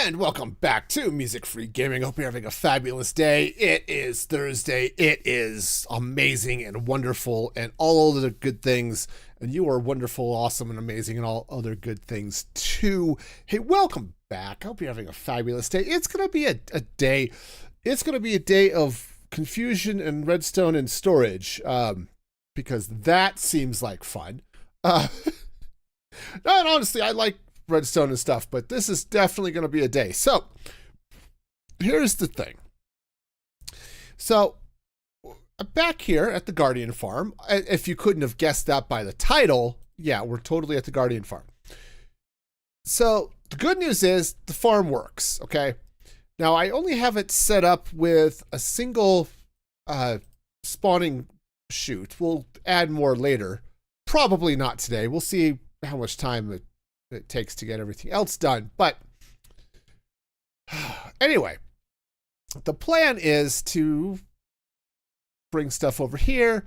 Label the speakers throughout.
Speaker 1: And welcome back to Music Free Gaming. Hope you're having a fabulous day. It is Thursday. It is amazing and wonderful and all other good things. And you are wonderful, awesome, and amazing and all other good things too. Hey, welcome back. I hope you're having a fabulous day. It's going to be a day. It's going to be a day of confusion and redstone and storage because that seems like fun. No, and honestly, I like redstone and stuff, but this is definitely going to be a day. So here's the thing. So back here at the Guardian Farm, if you couldn't have guessed that by the title, yeah, we're totally at the Guardian Farm. So the good news is the farm works, okay? Now I only have it set up with a single spawning chute. We'll add more later. Probably not today. We'll see how much time it takes to get everything else done. But anyway, the plan is to bring stuff over here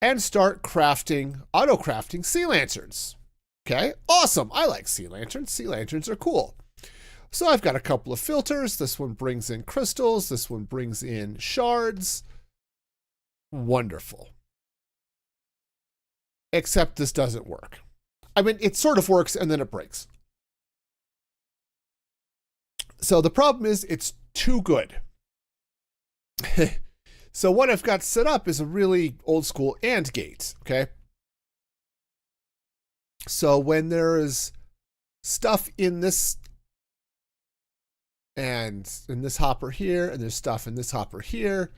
Speaker 1: and start crafting, auto-crafting sea lanterns. Okay, awesome. I like sea lanterns. Sea lanterns are cool. So I've got a couple of filters. This one brings in crystals. This one brings in shards. Wonderful. Except this doesn't work. I mean, it sort of works and then it breaks. So the problem is it's too good. So what I've got set up is a really old school AND gate, okay? So when there is stuff in this and in this hopper here, and there's stuff in this hopper here,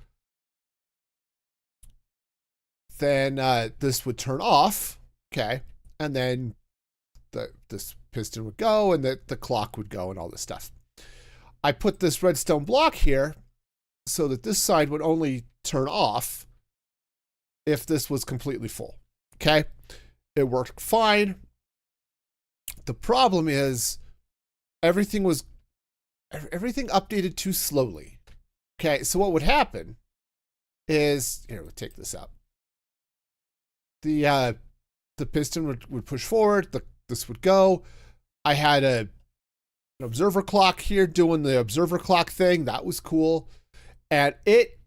Speaker 1: then this would turn off, okay? And then this piston would go and the clock would go and all this stuff. I put this redstone block here so that this side would only turn off if this was completely full. Okay? It worked fine. The problem is everything updated too slowly. Okay, so what would happen is, here, we'll take this out. The piston would push forward, this would go. I had an observer clock here doing the observer clock thing. That was cool. And it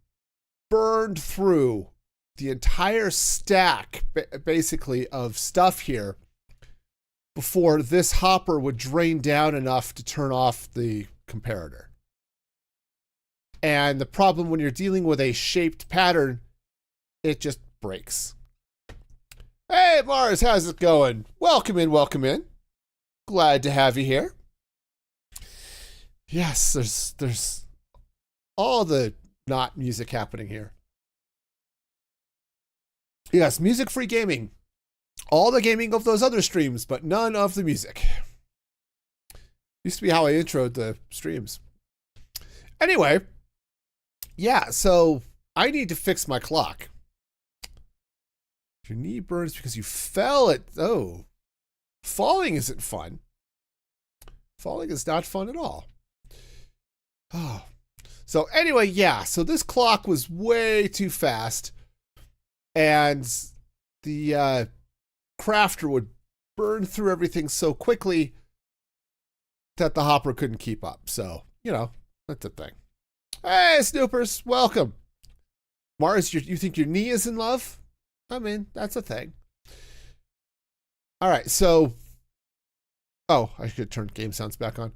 Speaker 1: burned through the entire stack, basically, of stuff here before this hopper would drain down enough to turn off the comparator. And the problem when you're dealing with a shaped pattern, it just breaks. Hey, Mars, how's it going? Welcome in, welcome in. Glad to have you here. Yes, there's all the not music happening here. Yes, music-free gaming. All the gaming of those other streams, but none of the music. Used to be how I introed the streams. Anyway, yeah, so I need to fix my clock. Your knee burns because you fell at... Oh. Falling isn't fun. Falling is not fun at all. Oh. So anyway, yeah. So this clock was way too fast. And the crafter would burn through everything so quickly that the hopper couldn't keep up. So, you know, that's a thing. Hey, Snoopers. Welcome. Mars, you think your knee is in love? I mean, that's a thing. All right, so... Oh, I should turn game sounds back on.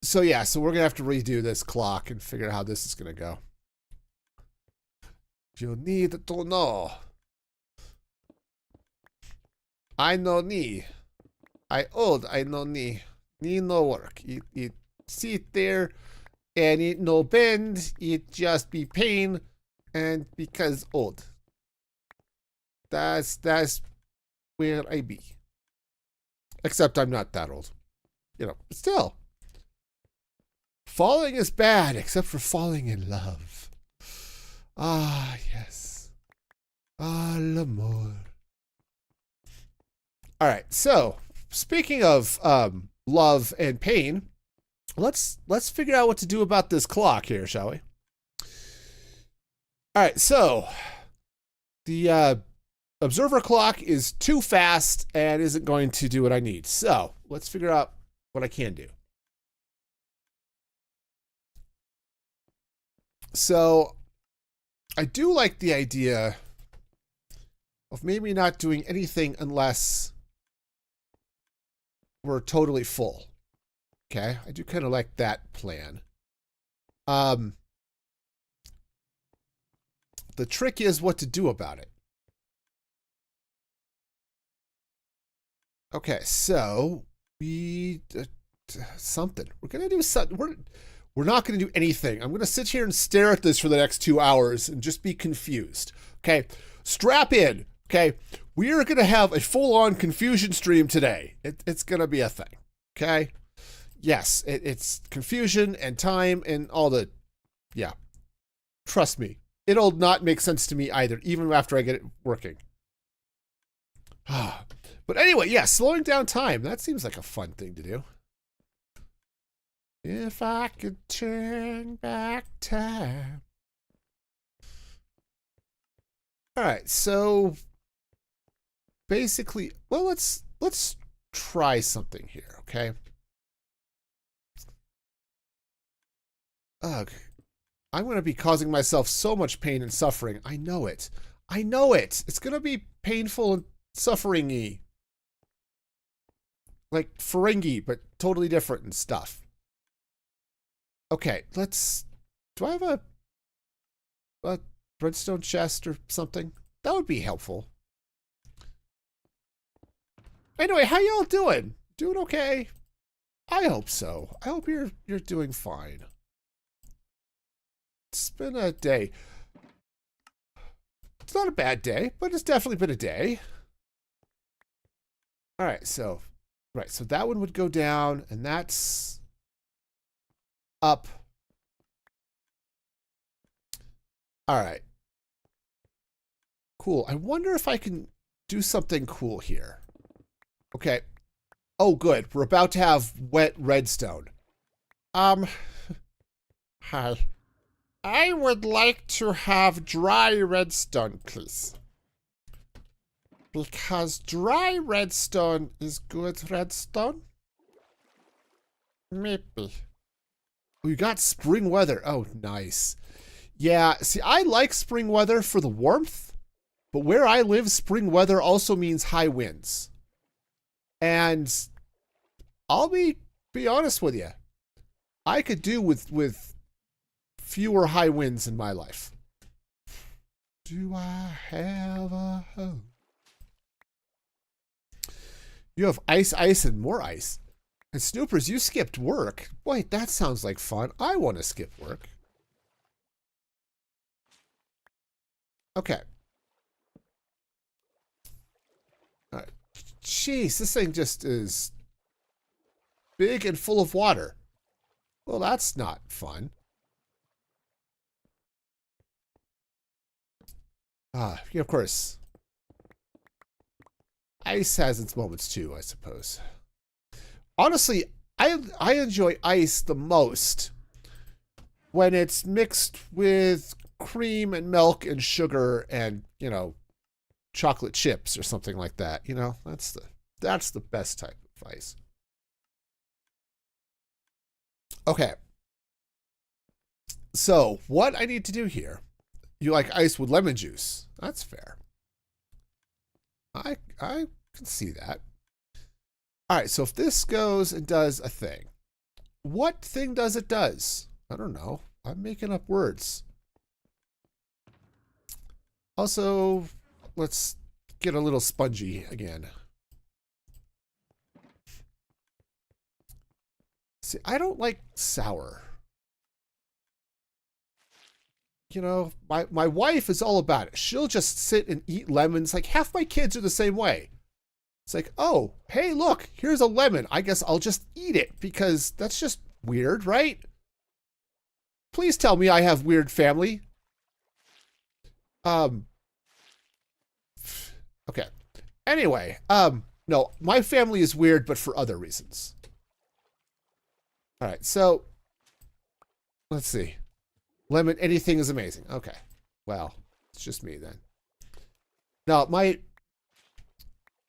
Speaker 1: So yeah, so we're going to have to redo this clock and figure out how this is going to go. You need to know. I know knee. I old, I know knee. Knee no work. It sit there and it no bend. It just be pain and because old. That's where I be. Except I'm not that old. You know, but still. Falling is bad, except for falling in love. Ah, yes. Ah, l'amour. All right, so speaking of love and pain, let's figure out what to do about this clock here, shall we? All right, so the observer clock is too fast and isn't going to do what I need. So let's figure out what I can do. So I do like the idea of maybe not doing anything unless we're totally full. Okay, I do kind of like that plan. The trick is what to do about it. Okay, so we something. We're gonna do something. We're not gonna do anything. I'm gonna sit here and stare at this for the next 2 hours and just be confused. Okay, strap in. Okay, we are gonna have a full-on confusion stream today. It's gonna be a thing. Okay, yes, it's confusion and time and all the, yeah. Trust me, it'll not make sense to me either, even after I get it working. But anyway, yeah, slowing down time. That seems like a fun thing to do. If I could turn back time. All right, so basically, well, let's try something here, okay? Ugh. I'm going to be causing myself so much pain and suffering. I know it. I know it. It's going to be painful and suffering-y. Like Ferengi, but totally different and stuff. Okay, let's... Do I have a redstone chest or something? That would be helpful. Anyway, how y'all doing? Doing okay? I hope so. I hope you're doing fine. It's been a day. It's not a bad day, but it's definitely been a day. All right, so... Right, so that one would go down, and that's up. All right. Cool. I wonder if I can do something cool here. Okay. Oh, good. We're about to have wet redstone. Hi. I would like to have dry redstone, please. Because dry redstone is good redstone? Maybe. We got spring weather. Oh, nice. Yeah, see, I like spring weather for the warmth, but where I live, spring weather also means high winds. And I'll be honest with you. I could do with fewer high winds in my life. Do I have a home? You have ice, and more ice. And Snoopers, you skipped work. Wait, that sounds like fun. I want to skip work. Okay. All right. Jeez, this thing just is big and full of water. Well, that's not fun. Yeah, of course. Ice has its moments too, I suppose. Honestly, I enjoy ice the most when it's mixed with cream and milk and sugar and, you know, chocolate chips or something like that. You know, that's the best type of ice. Okay. So, what I need to do here, you like ice with lemon juice. That's fair. I can see that. All right, so if this goes and does a thing, what thing does it does? I don't know. I'm making up words. Also, let's get a little spongy again. See, I don't like sour. You know, my wife is all about it. She'll just sit and eat lemons. Like, half my kids are the same way. It's like, oh, hey, look, here's a lemon. I guess I'll just eat it because that's just weird, right? Please tell me I have weird family. Okay. Anyway, no, my family is weird, but for other reasons. All right, so let's see. Lemon, anything is amazing. Okay. Well, it's just me then. Now,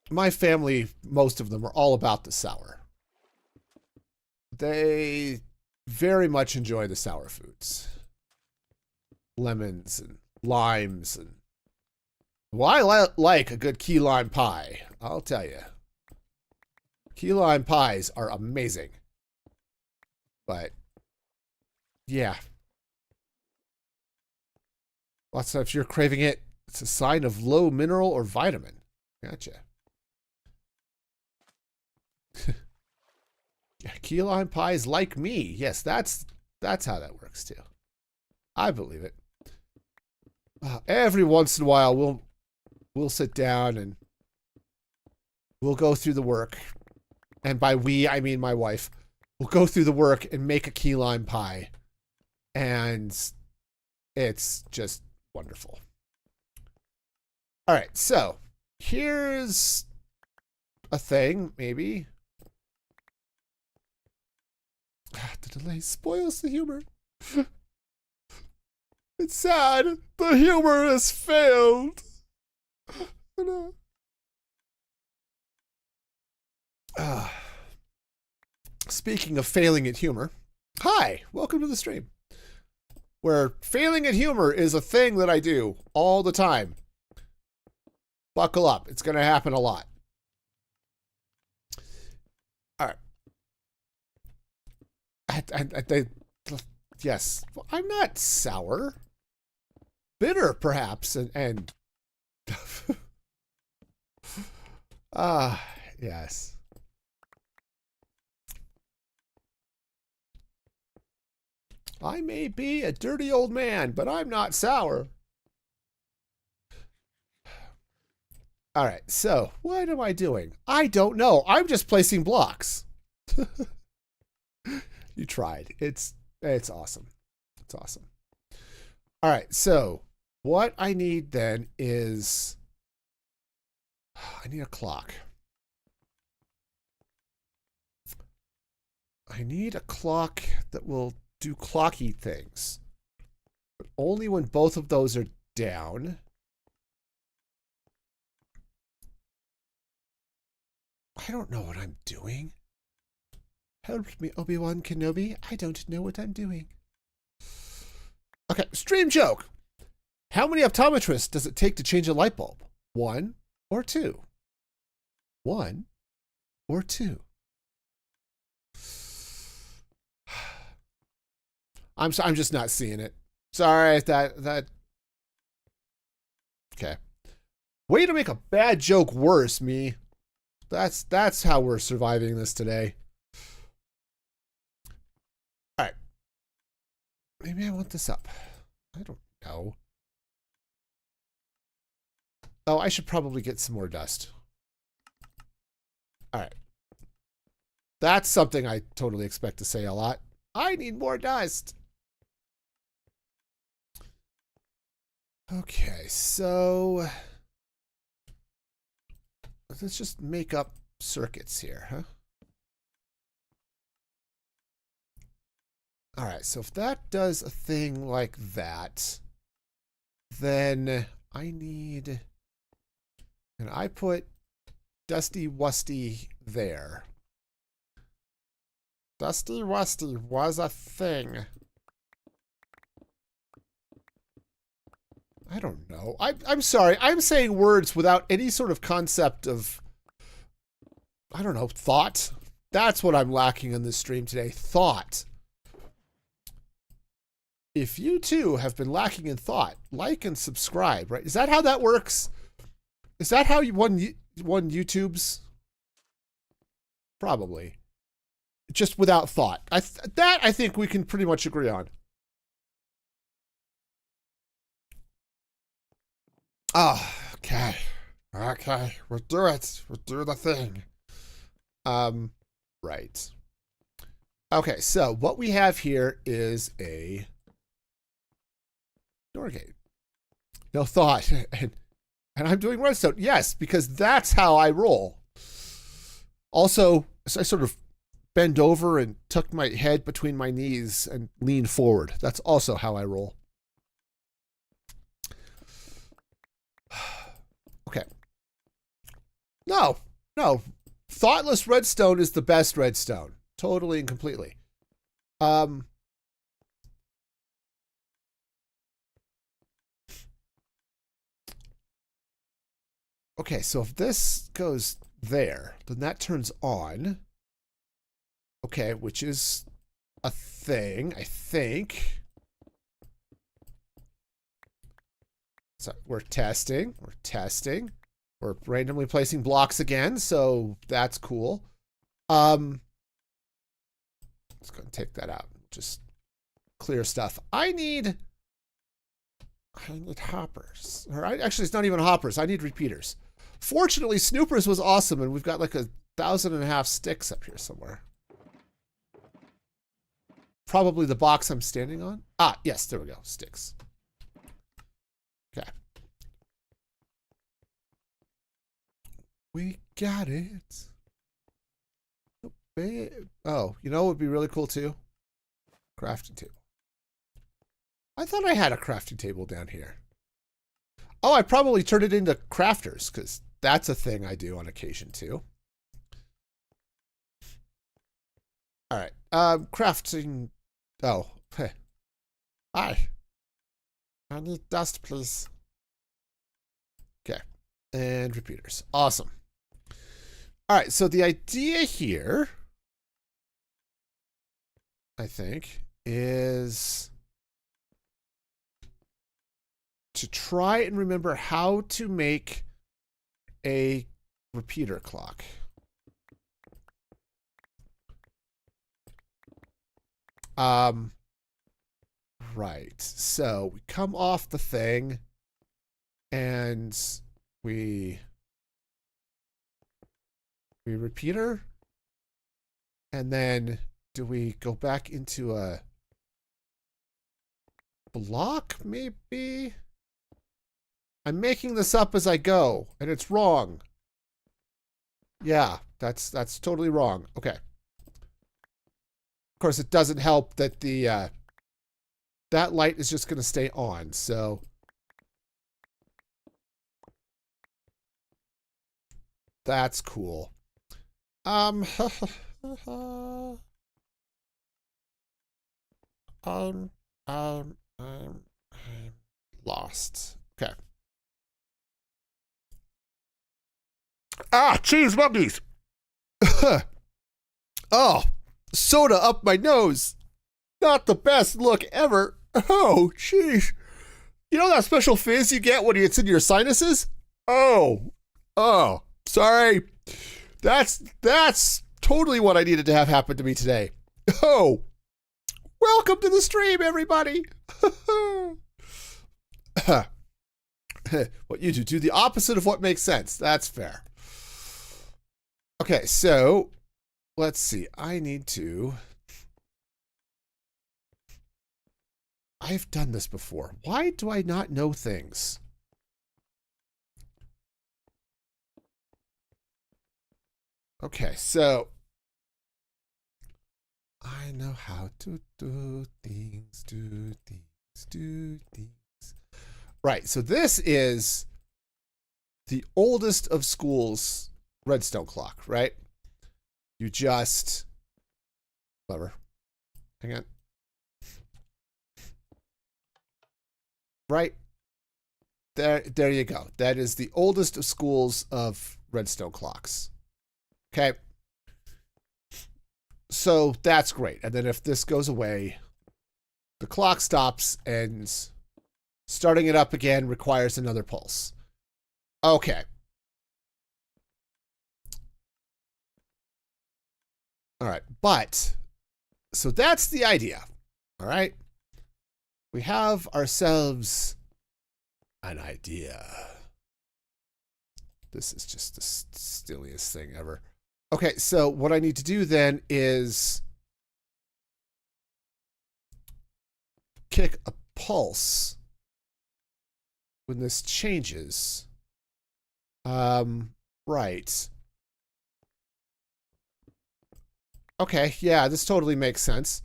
Speaker 1: my family, most of them are all about the sour. They very much enjoy the sour foods. lemons and limes. And well, I like a good key lime pie, I'll tell you. Key lime pies are amazing. But, yeah. Lots of times if you're craving it, it's a sign of low mineral or vitamin. Gotcha. Yeah, key lime pies like me. Yes, that's how that works too. I believe it. Every once in a while, we'll sit down and we'll go through the work. And by we, I mean my wife. We'll go through the work and make a key lime pie. And it's just wonderful. All right, so here's a thing, maybe. The delay spoils the humor. It's sad. The humor has failed. Speaking of failing at humor, hi, welcome to the stream, where failing at humor is a thing that I do all the time. Buckle up. It's going to happen a lot. All right. Yes, I'm not sour. Bitter, perhaps, and yes. I may be a dirty old man, but I'm not sour. All right, so what am I doing? I don't know. I'm just placing blocks. You tried. It's awesome. It's awesome. All right, so what I need then is I need a clock. I need a clock that will do clocky things, but only when both of those are down. I don't know what I'm doing. Help me, Obi-Wan Kenobi. I don't know what I'm doing. Okay, stream joke. How many optometrists does it take to change a light bulb? 1 or 2? 1 or 2? I'm just not seeing it. Sorry, that. Okay. Way to make a bad joke worse, me. That's how we're surviving this today. All right. Maybe I want this up. I don't know. Oh, I should probably get some more dust. All right. That's something I totally expect to say a lot. I need more dust. Okay, so let's just make up circuits here, huh? All right, so if that does a thing like that, then I need, and I put Dusty Wusty there. Dusty Wusty was a thing. I don't know. I'm sorry. I'm saying words without any sort of concept of, I don't know, thought. That's what I'm lacking in this stream today. Thought. If you too have been lacking in thought, like and subscribe, right? Is that how that works? Is that how you won YouTube's? Probably. Just without thought. That I think we can pretty much agree on. Oh, okay. Okay, we'll do it. We'll do the thing. Right. Okay, so what we have here is a door gate. No thought. And I'm doing redstone. Yes, because that's how I roll. Also, so I sort of bend over and tuck my head between my knees and lean forward. That's also how I roll. Okay. No. Thoughtless redstone is the best redstone. Totally and completely. Okay, so if this goes there, then that turns on. Okay, which is a thing, I think. So we're testing. We're testing. We're randomly placing blocks again, so that's cool. Let's go and take that out. Just clear stuff. I need hoppers. Actually, it's not even hoppers. I need repeaters. Fortunately, Snoopers was awesome, and we've got like 1,500 sticks up here somewhere. Probably the box I'm standing on. Ah, yes, there we go. Sticks. Okay. We got it. Oh, you know what would be really cool too? Crafting table. I thought I had a crafting table down here. Oh, I probably turned it into crafters because that's a thing I do on occasion too. All right. Crafting. Oh, hey. Hi. I need dust, please. Okay. And repeaters. Awesome. All right. So the idea here, I think, is to try and remember how to make a repeater clock. Right. So we come off the thing and we repeater, and then do we go back into a block maybe? I'm making this up as I go, and it's wrong. Yeah, that's totally wrong. Okay. Of course, it doesn't help that the that light is just going to stay on. So that's cool. I'm lost. Okay. Ah, cheese monkeys. Oh, soda up my nose. Not the best look ever. Oh, jeez. You know that special fizz you get when it's in your sinuses? Oh, sorry. That's totally what I needed to have happen to me today. Oh, welcome to the stream, everybody. What you do the opposite of what makes sense. That's fair. Okay, so let's see. I've done this before. Why do I not know things? Okay, so I know how to do things, do things. Right, so this is the oldest of schools redstone clock, right? You just, clever. Hang on. Right. There you go. That is the oldest of schools of redstone clocks. Okay. So that's great. And then if this goes away, the clock stops, and starting it up again requires another pulse. Okay. All right. But, so that's the idea. All right. We have ourselves an idea. This is just the silliest thing ever. Okay, so what I need to do then is kick a pulse when this changes. Right. Okay, yeah, this totally makes sense.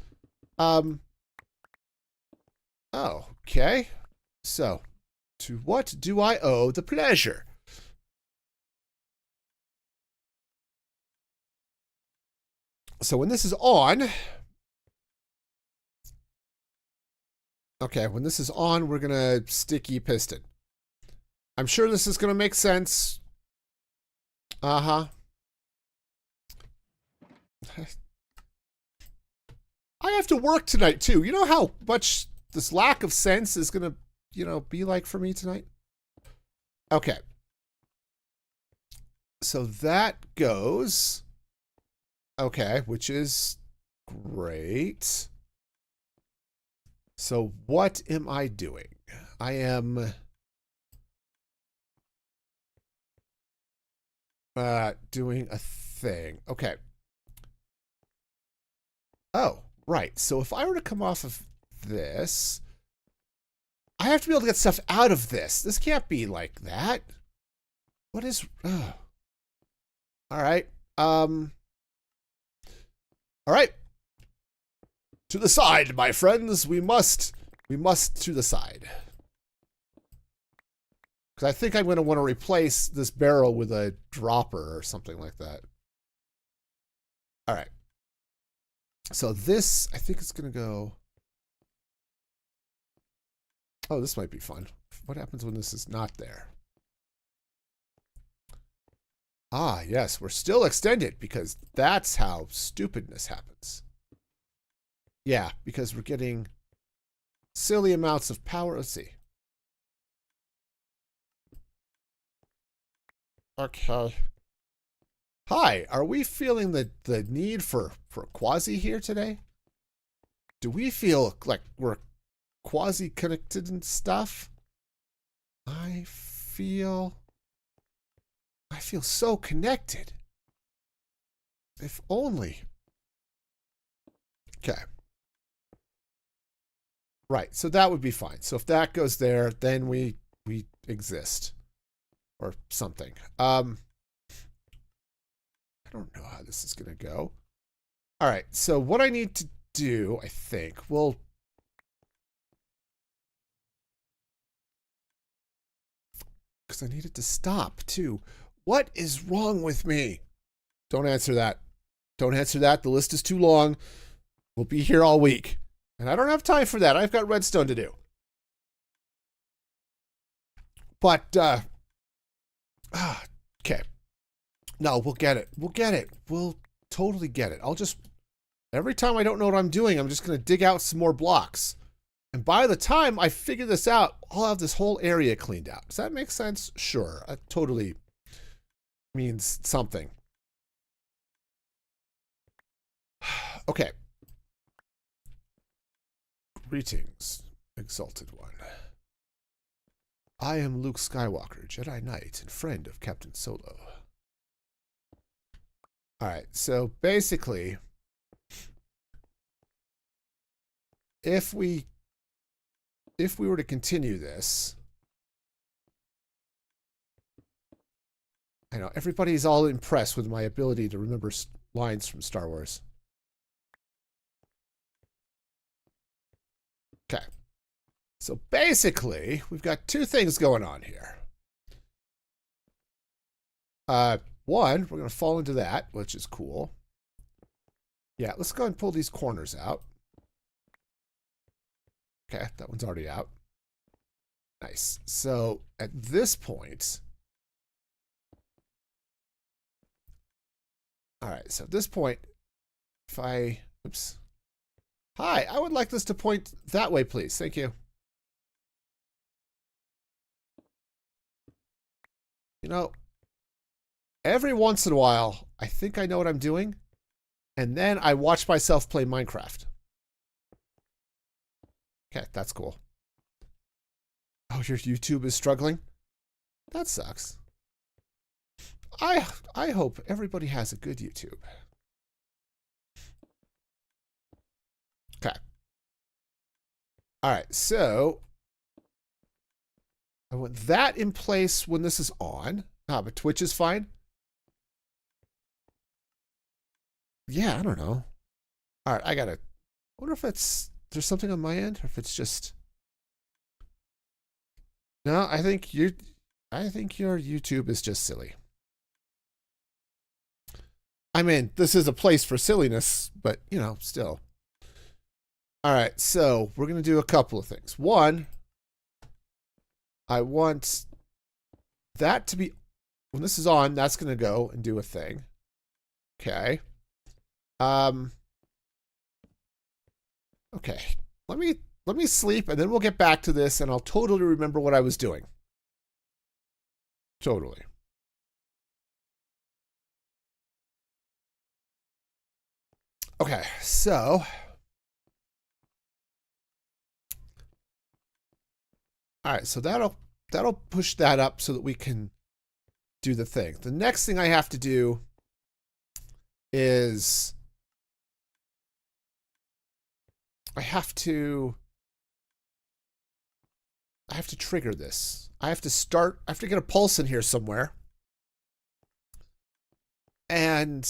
Speaker 1: Okay. So, to what do I owe the pleasure? So when this is on, okay, when this is on, we're going to sticky piston. I'm sure this is going to make sense Uh-huh. I have to work tonight, too. You know how much this lack of sense is going to, be like for me tonight? Okay. So that goes. Okay, which is great. So what am I doing? I am doing a thing. Okay. Oh, right. So if I were to come off of this, I have to be able to get stuff out of this. This can't be like that. What is... all right. All right. To the side, my friends. We must to the side. Because I think I'm going to want to replace this barrel with a dropper or something like that. All right. So this, I think it's going to go... Oh, this might be fun. What happens when this is not there? Ah, yes, we're still extended because that's how stupidness happens. Yeah, because we're getting silly amounts of power. Let's see. Okay. Hi, are we feeling the need for quasi here today? Do we feel like we're quasi connected and stuff? I feel so connected. If only. Okay. Right, so that would be fine. So if that goes there, then we exist. Or something. I don't know how this is going to go. All right, so what I need to do, I think, well... Because I need it to stop, too. What is wrong with me? Don't answer that. Don't answer that. The list is too long. We'll be here all week. And I don't have time for that. I've got redstone to do. But, okay. No, we'll get it. We'll get it. We'll totally get it. I'll just... Every time I don't know what I'm doing, I'm just going to dig out some more blocks. And by the time I figure this out, I'll have this whole area cleaned out. Does that make sense? Sure. That totally means something. Okay. Greetings, exalted one. I am Luke Skywalker, Jedi Knight and friend of Captain Solo. Alright, so basically, if we were to continue this, I know everybody's all impressed with my ability to remember lines from Star Wars. Okay. So basically, we've got two things going on here. One, we're going to fall into that, which is cool. Yeah, let's go ahead and pull these corners out. Okay, that one's already out. Nice. So at this point... All right, so at this point, if I... Oops. Hi, I would like this to point that way, please. Thank you. You know, every once in a while, I think I know what I'm doing, and then I watch myself play Minecraft. Okay, that's cool. Oh, your YouTube is struggling? That sucks. I hope everybody has a good YouTube. Okay. All right, so I want that in place when this is on. Ah, but Twitch is fine. Yeah, I don't know. All right, I wonder if there's something on my end, or if it's just... No, I think your YouTube is just silly. I mean, this is a place for silliness, but, still. All right, so we're going to do a couple of things. One, I want that to be when this is on, that's going to go and do a thing. Okay. Okay. Let me sleep, and then we'll get back to this, and I'll totally remember what I was doing. Totally. Okay, so all right, so that'll push that up so that we can do the thing. The next thing I have to do is I have to trigger this. I have to get a pulse in here somewhere. And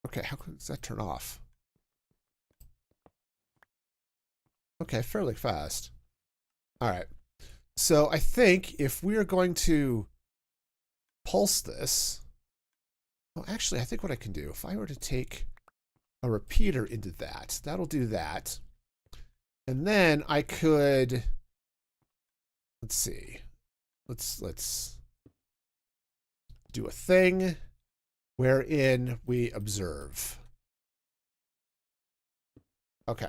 Speaker 1: okay, how does that turn off? Okay, fairly fast. All right. So I think if we are going to pulse this, well, actually, I think what I can do, if I were to take a repeater into that, that'll do that. And then I could, let's see, let's do a thing wherein we observe. Okay.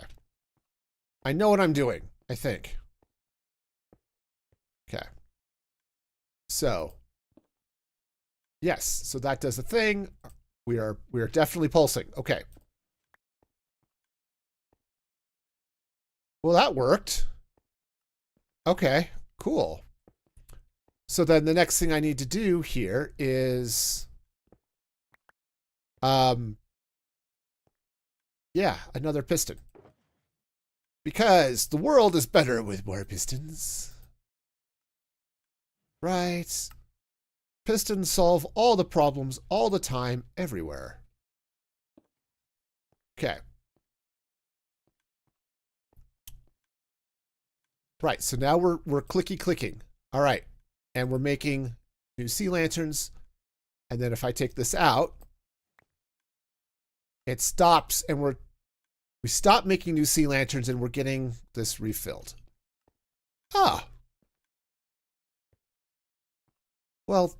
Speaker 1: I know what I'm doing, I think. Okay. So, yes, so that does a thing. We are definitely pulsing. Okay. Well, that worked. Okay, cool. So then the next thing I need to do here is yeah, another piston. Because the world is better with more pistons. Right. Pistons solve all the problems all the time, everywhere. Okay. Right, so now we're clicking. All right. And we're making new sea lanterns. And then if I take this out, it stops and we stop making new sea lanterns and we're getting this refilled. Ah. Well,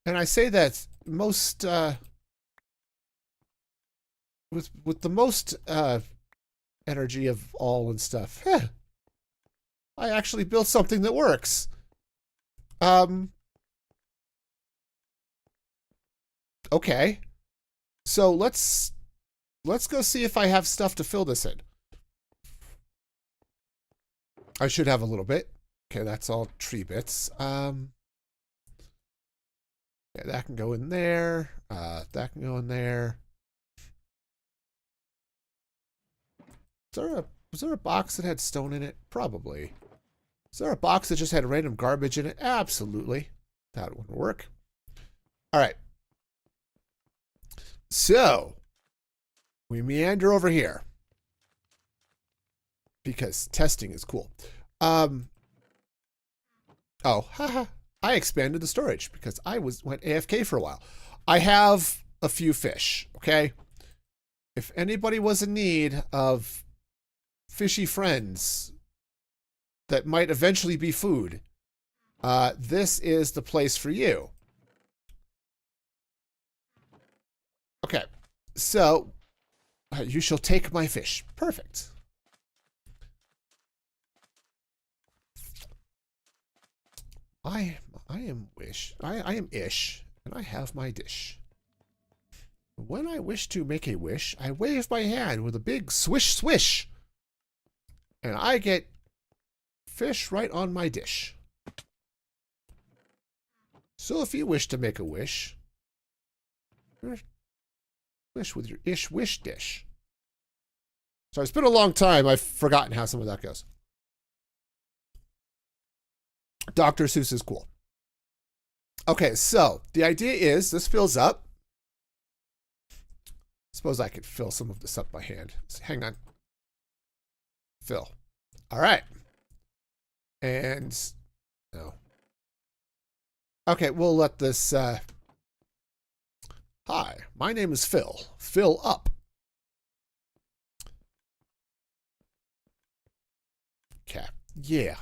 Speaker 1: and I say that most with the most energy of all and stuff. I actually built something that works. Okay. So let's go see if I have stuff to fill this in. I should have a little bit. Okay, that's all tree bits. Yeah, that can go in there. That can go in there. Was there a box that had stone in it? Probably. Is there a box that just had random garbage in it? Absolutely. That wouldn't work. All right. So, we meander over here. Because testing is cool. Oh, haha. I expanded the storage because I went AFK for a while. I have a few fish, okay? If anybody was in need of fishy friends that might eventually be food, this is the place for you. Okay, so you shall take my fish. Perfect. I am Ish, and I have my dish. When I wish to make a wish, I wave my hand with a big swish swish, and I get fish right on my dish. So if you wish to make a wish, wish with your ish wish dish. So it's been a long time. I've forgotten how some of that goes. Dr. Seuss is cool. Okay, so the idea is this fills up. Suppose I could fill some of this up by hand. So hang on. Fill. All right. And no. Okay, we'll let this. Hi, my name is Phil. Fill up. Okay. Yeah.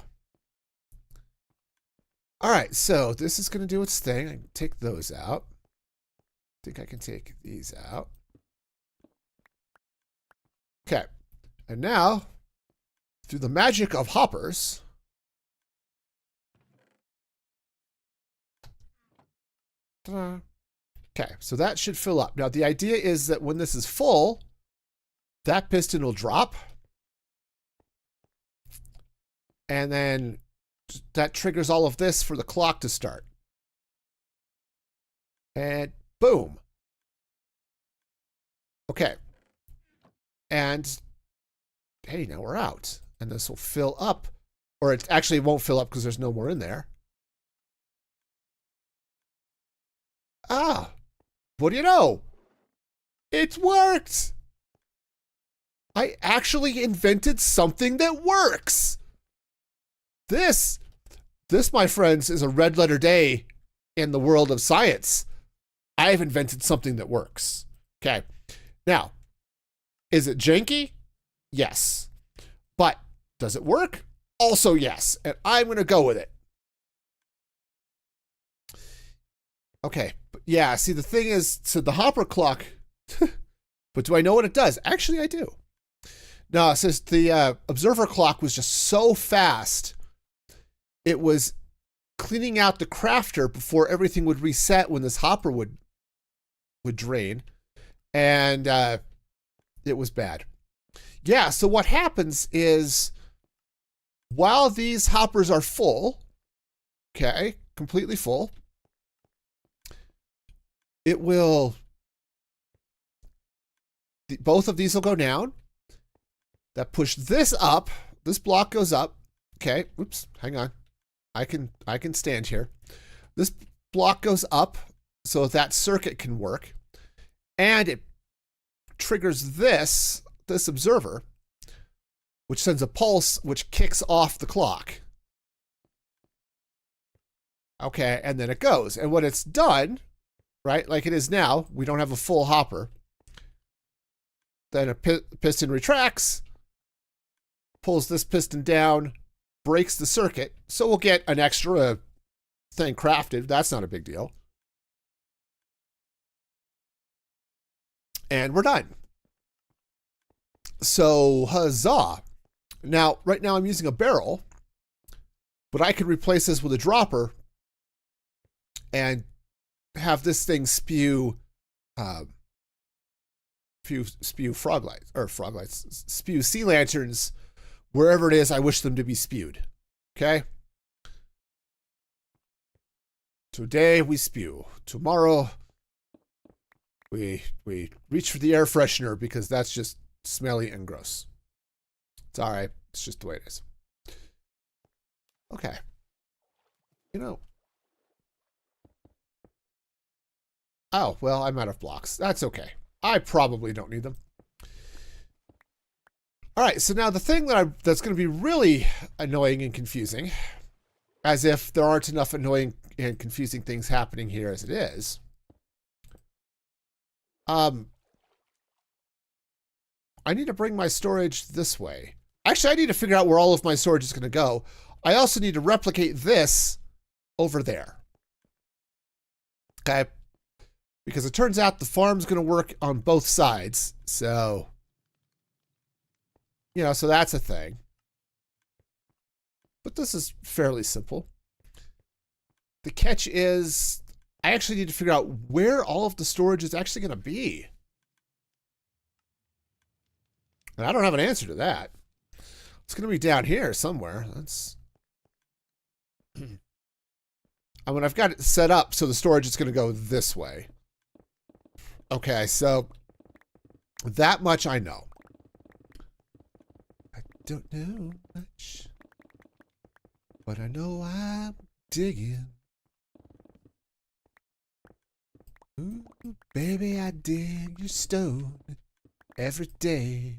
Speaker 1: All right, so this is going to do its thing. I can take those out. I think I can take these out. Okay. And now, through the magic of hoppers, ta-da. Okay, so that should fill up. Now, the idea is that when this is full, that piston will drop. And then that triggers all of this for the clock to start. And boom. Okay. And hey, now we're out. And this will fill up. Or it actually won't fill up because there's no more in there. Ah. What do you know? It worked! I actually invented something that works! This, my friends, is a red letter day in the world of science. I've invented something that works. Okay. Now, is it janky? Yes. But does it work? Also yes. And I'm going to go with it. Okay. But yeah, see, the thing is, so the hopper clock, but do I know what it does? Actually, I do. No, it says the observer clock was just so fast. It was cleaning out the crafter before everything would reset when this hopper would drain. And it was bad. Yeah, so what happens is while these hoppers are full, okay, completely full, it will, both of these will go down. That push this up. This block goes up. Okay, oops, hang on. I can stand here. This block goes up so that circuit can work. And it triggers this observer, which sends a pulse, which kicks off the clock. Okay, and then it goes. And when it's done, right, like it is now, we don't have a full hopper. Then a piston retracts, pulls this piston down, breaks the circuit. So we'll get an extra thing crafted. That's not a big deal. And we're done. So, huzzah. Now, right now I'm using a barrel, but I could replace this with a dropper and have this thing spew frog lights, spew sea lanterns wherever it is I wish them to be spewed. Okay? Today we spew. Tomorrow we reach for the air freshener because that's just smelly and gross. It's all right. It's just the way it is. Okay. You know. Oh, well, I'm out of blocks. That's okay. I probably don't need them. All right, so now the thing that's going to be really annoying and confusing, as if there aren't enough annoying and confusing things happening here as it is. I need to bring my storage this way. Actually, I need to figure out where all of my storage is going to go. I also need to replicate this over there. Okay? Because it turns out the farm's going to work on both sides. So, you know, so that's a thing. But this is fairly simple. The catch is I actually need to figure out where all of the storage is actually going to be. And I don't have an answer to that. It's going to be down here somewhere. That's. I mean, I've got it set up so the storage is going to go this way. Okay, so that much I know. I don't know much, but I know I'm digging. Ooh, baby, I dig your stone every day.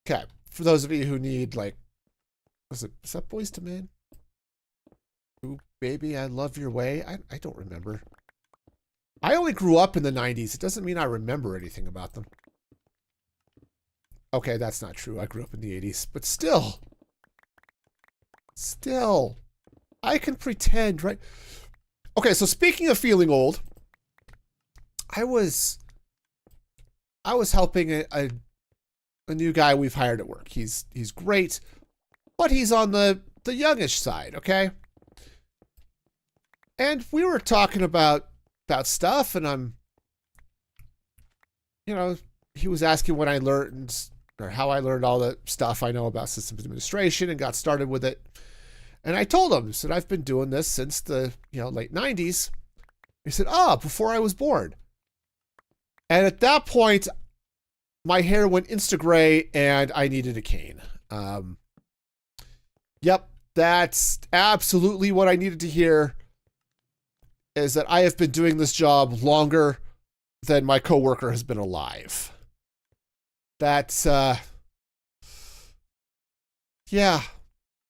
Speaker 1: Okay, for those of you who need, like, is that Boys to Men? Ooh, baby, I love your way. I don't remember. I only grew up in the 90s. It doesn't mean I remember anything about them. Okay, that's not true. I grew up in the 80s, but still, I can pretend, right? Okay, so speaking of feeling old, I was helping a new guy we've hired at work. He's great, but he's on the youngish side, okay? And we were talking about stuff, and I'm, he was asking when I learned or how I learned all the stuff I know about systems administration and got started with it. And I told him, I said, I've been doing this since the late 90s. He said, before I was born. And at that point, my hair went insta-gray and I needed a cane. Yep, that's absolutely what I needed to hear, is that I have been doing this job longer than my coworker has been alive. That's, yeah.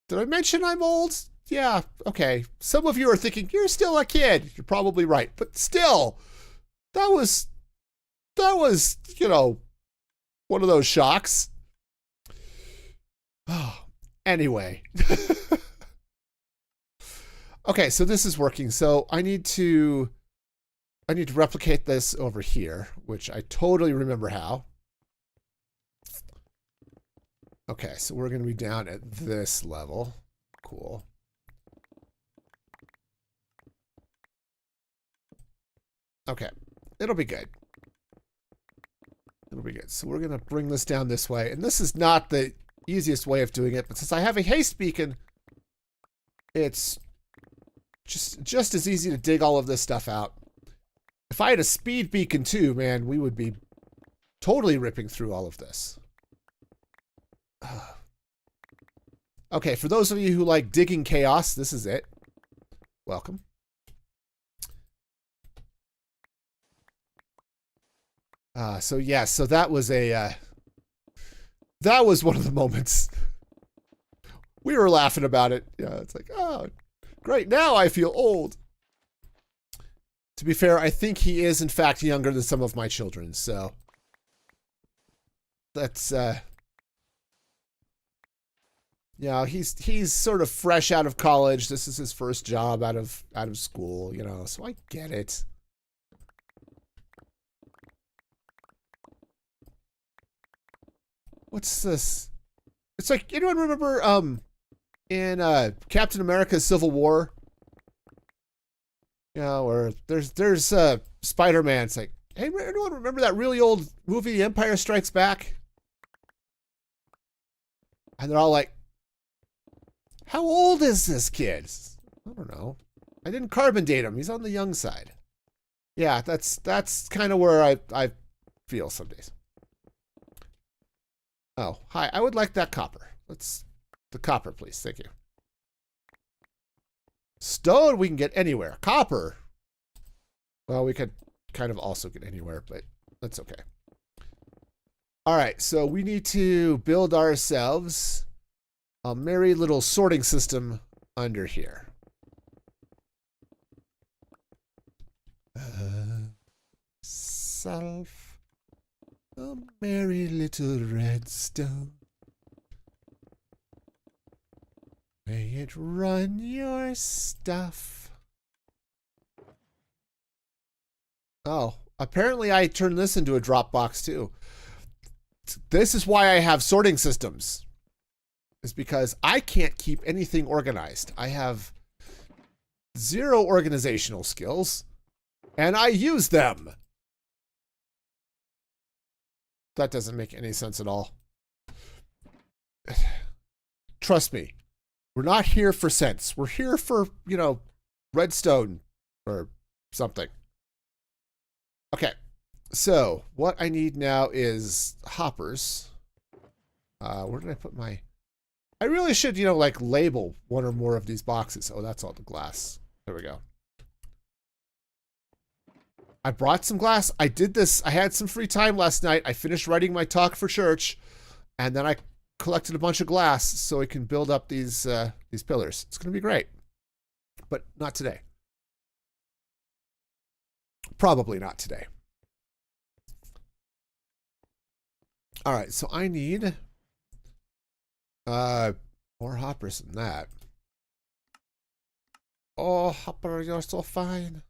Speaker 1: Did I mention I'm old? Yeah, okay. Some of you are thinking, you're still a kid. You're probably right. But still, that was, one of those shocks. Oh, anyway. Okay, so this is working. So I need to replicate this over here, which I totally remember how. Okay, so we're going to be down at this level. Cool. Okay, it'll be good. It'll be good. So we're going to bring this down this way. And this is not the easiest way of doing it, but since I have a haste beacon, it's just as easy to dig all of this stuff out. If I had a speed beacon too, man, we would be totally ripping through all of this. Okay, for those of you who like digging chaos, this is it. Welcome. So that was that was one of the moments. We were laughing about it. Yeah, it's like, oh, great. Now I feel old. To be fair, I think he is in fact younger than some of my children, so that's yeah, he's sort of fresh out of college. This is his first job out of school, so I get it. What's this? It's like, anyone remember in Captain America Civil War? Or there's Spider-Man. It's like, hey, anyone remember that really old movie Empire Strikes Back? And they're all like, how old is this kid? I don't know. I didn't carbon date him. He's on the young side. Yeah, that's kind of where I feel some days. Oh, hi. I would like that copper. The copper, please. Thank you. Stone we can get anywhere. Copper. Well, we could kind of also get anywhere, but that's okay. All right, so we need to build ourselves a merry little sorting system under here. Self, a merry little redstone. May it run your stuff. Oh, apparently I turned this into a Dropbox too. This is why I have sorting systems. Is because I can't keep anything organized. I have 0 organizational skills, and I use them. That doesn't make any sense at all. Trust me, we're not here for sense. We're here for, redstone or something. Okay, so what I need now is hoppers. Where did I put my... I really should, label one or more of these boxes. Oh, that's all the glass. There we go. I brought some glass. I did this. I had some free time last night. I finished writing my talk for church, and then I collected a bunch of glass so I can build up these pillars. It's going to be great, but not today. Probably not today. All right, so I need more hoppers than that. Oh, hopper, you're so fine.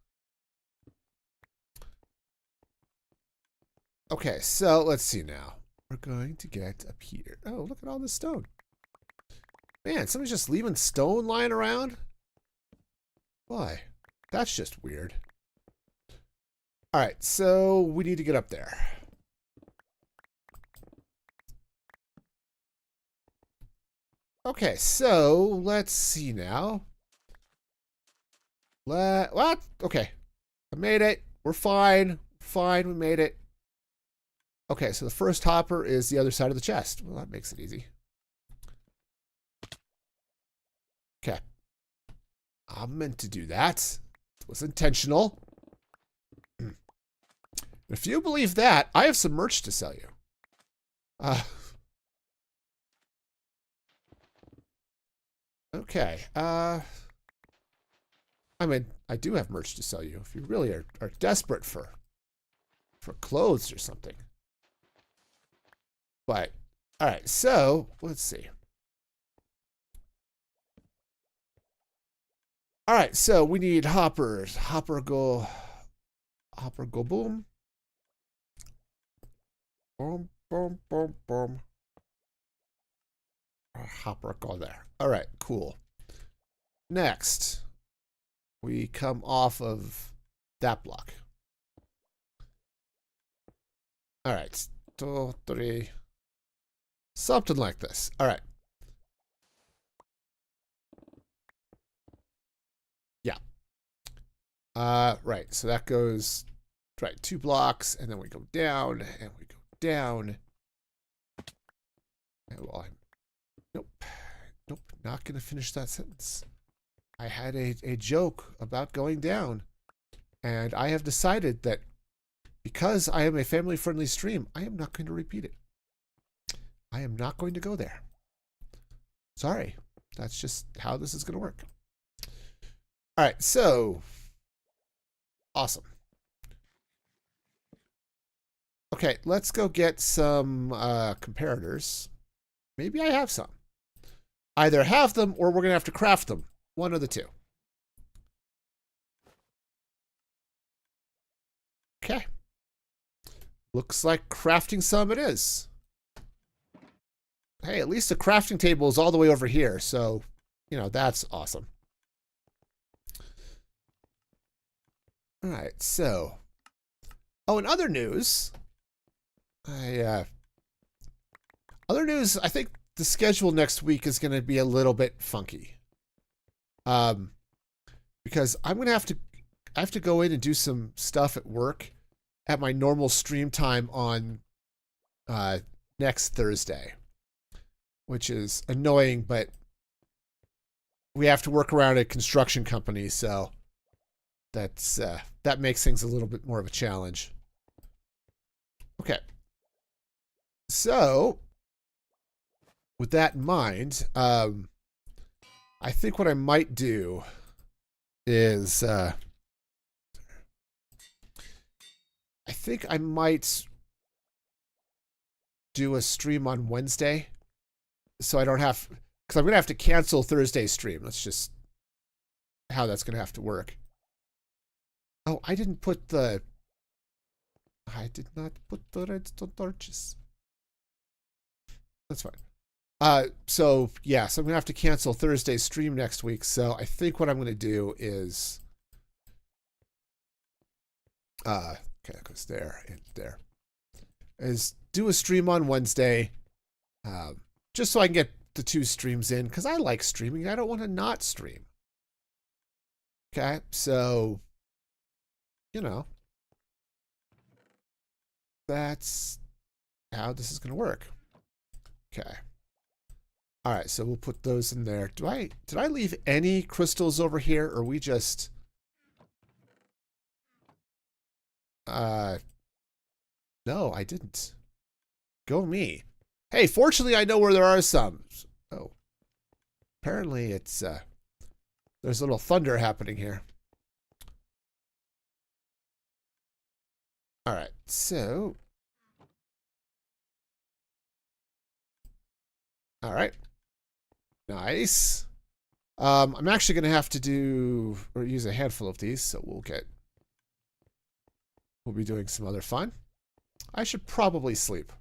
Speaker 1: Okay, so let's see now. We're going to get up here. Oh, look at all this stone. Man, somebody's just leaving stone lying around? Why? That's just weird. All right, so we need to get up there. Okay, so let's see now. What? Okay. I made it. We're fine. Fine, we made it. Okay, so the first hopper is the other side of the chest. Well, that makes it easy. Okay. I meant to do that. It was intentional. If you believe that, I have some merch to sell you. Okay. I mean, I do have merch to sell you if you really are desperate for clothes or something. But, all right, so let's see. All right, so we need hoppers. Hopper go boom. Boom, boom, boom, boom. Hopper go there. All right, cool. Next, we come off of that block. All right, 2, 3. Something like this. All right. Yeah. Right. So that goes, right, 2 blocks, and then we go down, and we go down. And well, nope. Nope. Not going to finish that sentence. I had a joke about going down, and I have decided that because I am a family-friendly stream, I am not going to repeat it. I am not going to go there. Sorry. That's just how this is going to work. All right, so awesome. Okay, let's go get some comparators. Maybe I have some. Either have them or we're going to have to craft them. One of the two. Okay. Looks like crafting some it is. Hey, at least the crafting table is all the way over here, so, you know, that's awesome. All right, so. Oh, in other news, I think the schedule next week is going to be a little bit funky. Because I have to go in and do some stuff at work at my normal stream time on next Thursday, which is annoying, but we have to work around a construction company, so that's that makes things a little bit more of a challenge. Okay. So, with that in mind, I think what I might do is I think I might do a stream on Wednesday, so I don't have, because I'm gonna have to cancel Thursday's stream. That's just how that's gonna have to work. Oh, I did not put the redstone torches. That's fine. So yeah, so I'm gonna have to cancel Thursday's stream next week. So I think what I'm gonna do is, okay, that goes there and there, is do a stream on Wednesday, just so I can get the 2 streams in, because I like streaming. I don't want to not stream. Okay, so, you know, that's how this is gonna work. Okay. All right, so we'll put those in there. Did I leave any crystals over here, or we just no, I didn't. Go me. Hey, fortunately I know where there are some. Oh. Apparently it's there's a little thunder happening here. All right. So All right. Nice. I'm actually going to have to do or use a handful of these, so we'll be doing some other fun. I should probably sleep.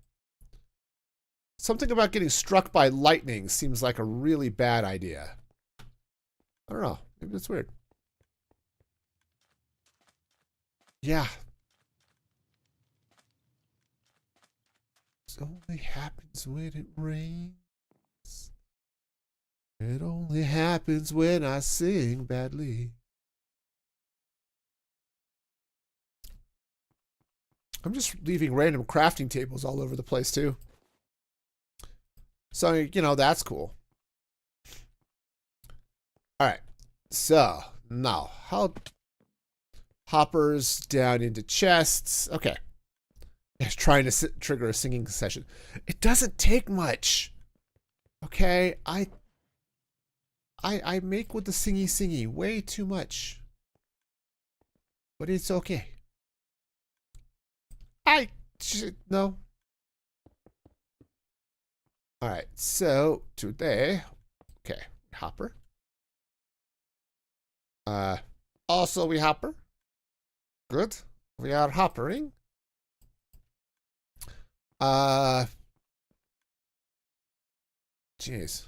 Speaker 1: Something about getting struck by lightning seems like a really bad idea. I don't know. Maybe that's weird. Yeah. It only happens when it rains. It only happens when I sing badly. I'm just leaving random crafting tables all over the place, too. So, you know, that's cool. All right. So, now, how hoppers down into chests. Okay. It's trying to trigger a singing session. It doesn't take much. Okay, I make with the singy way too much. But it's okay. No. All right, so today, okay, hopper. Also we hopper. Good. We are hoppering. Jeez.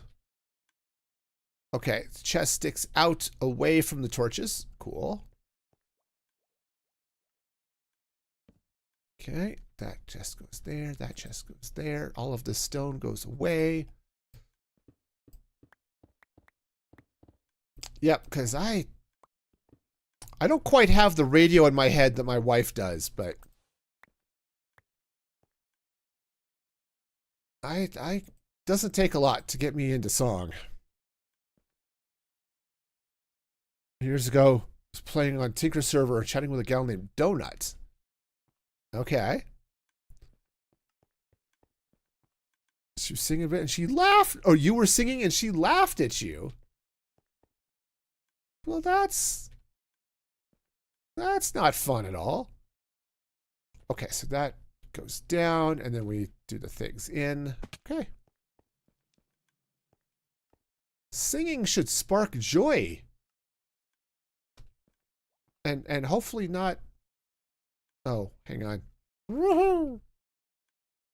Speaker 1: Okay, the chest sticks out away from the torches. Cool. Okay, that chest goes there. That chest goes there. All of the stone goes away. Yep, because I don't quite have the radio in my head that my wife does, but I doesn't take a lot to get me into song. Years ago, I was playing on Tinker server, chatting with a gal named Donut. Okay. She was singing a bit and she laughed. Or you were singing and she laughed at you. Well, that's not fun at all. Okay, so that goes down and then we do the things in. Okay. Singing should spark joy. And hopefully not. Oh, hang on. Woohoo!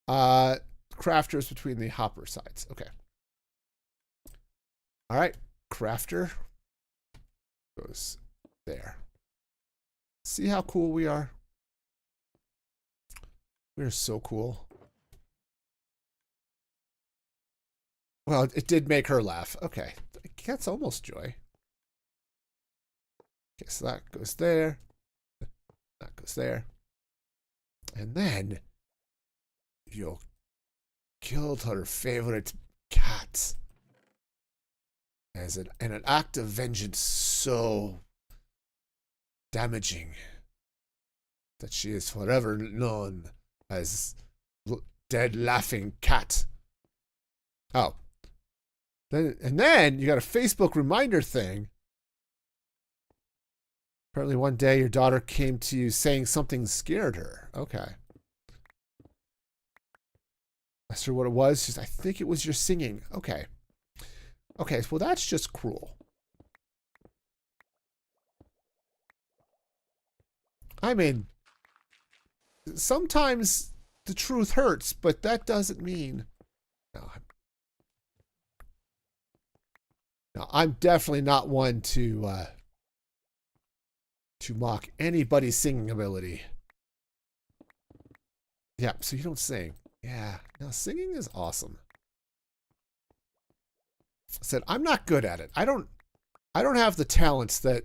Speaker 1: Crafters between the hopper sides. Okay. All right. Crafter goes there. See how cool we are? We're so cool. Well, it did make her laugh. Okay. That's almost joy. Okay, so that goes there. That goes there. And then you killed her favorite cat. As an act of vengeance so damaging that she is forever known as Dead Laughing Cat. Oh. Then you got a Facebook reminder thing. Apparently one day your daughter came to you saying something scared her. Okay. Asked her what it was. She's, I think it was your singing. Okay. Okay, well that's just cruel. I mean, sometimes the truth hurts, but that doesn't mean... No, I'm definitely not one to mock anybody's singing ability. Yeah, so you don't sing. Yeah, no, singing is awesome. I said, I'm not good at it. I don't have the talents that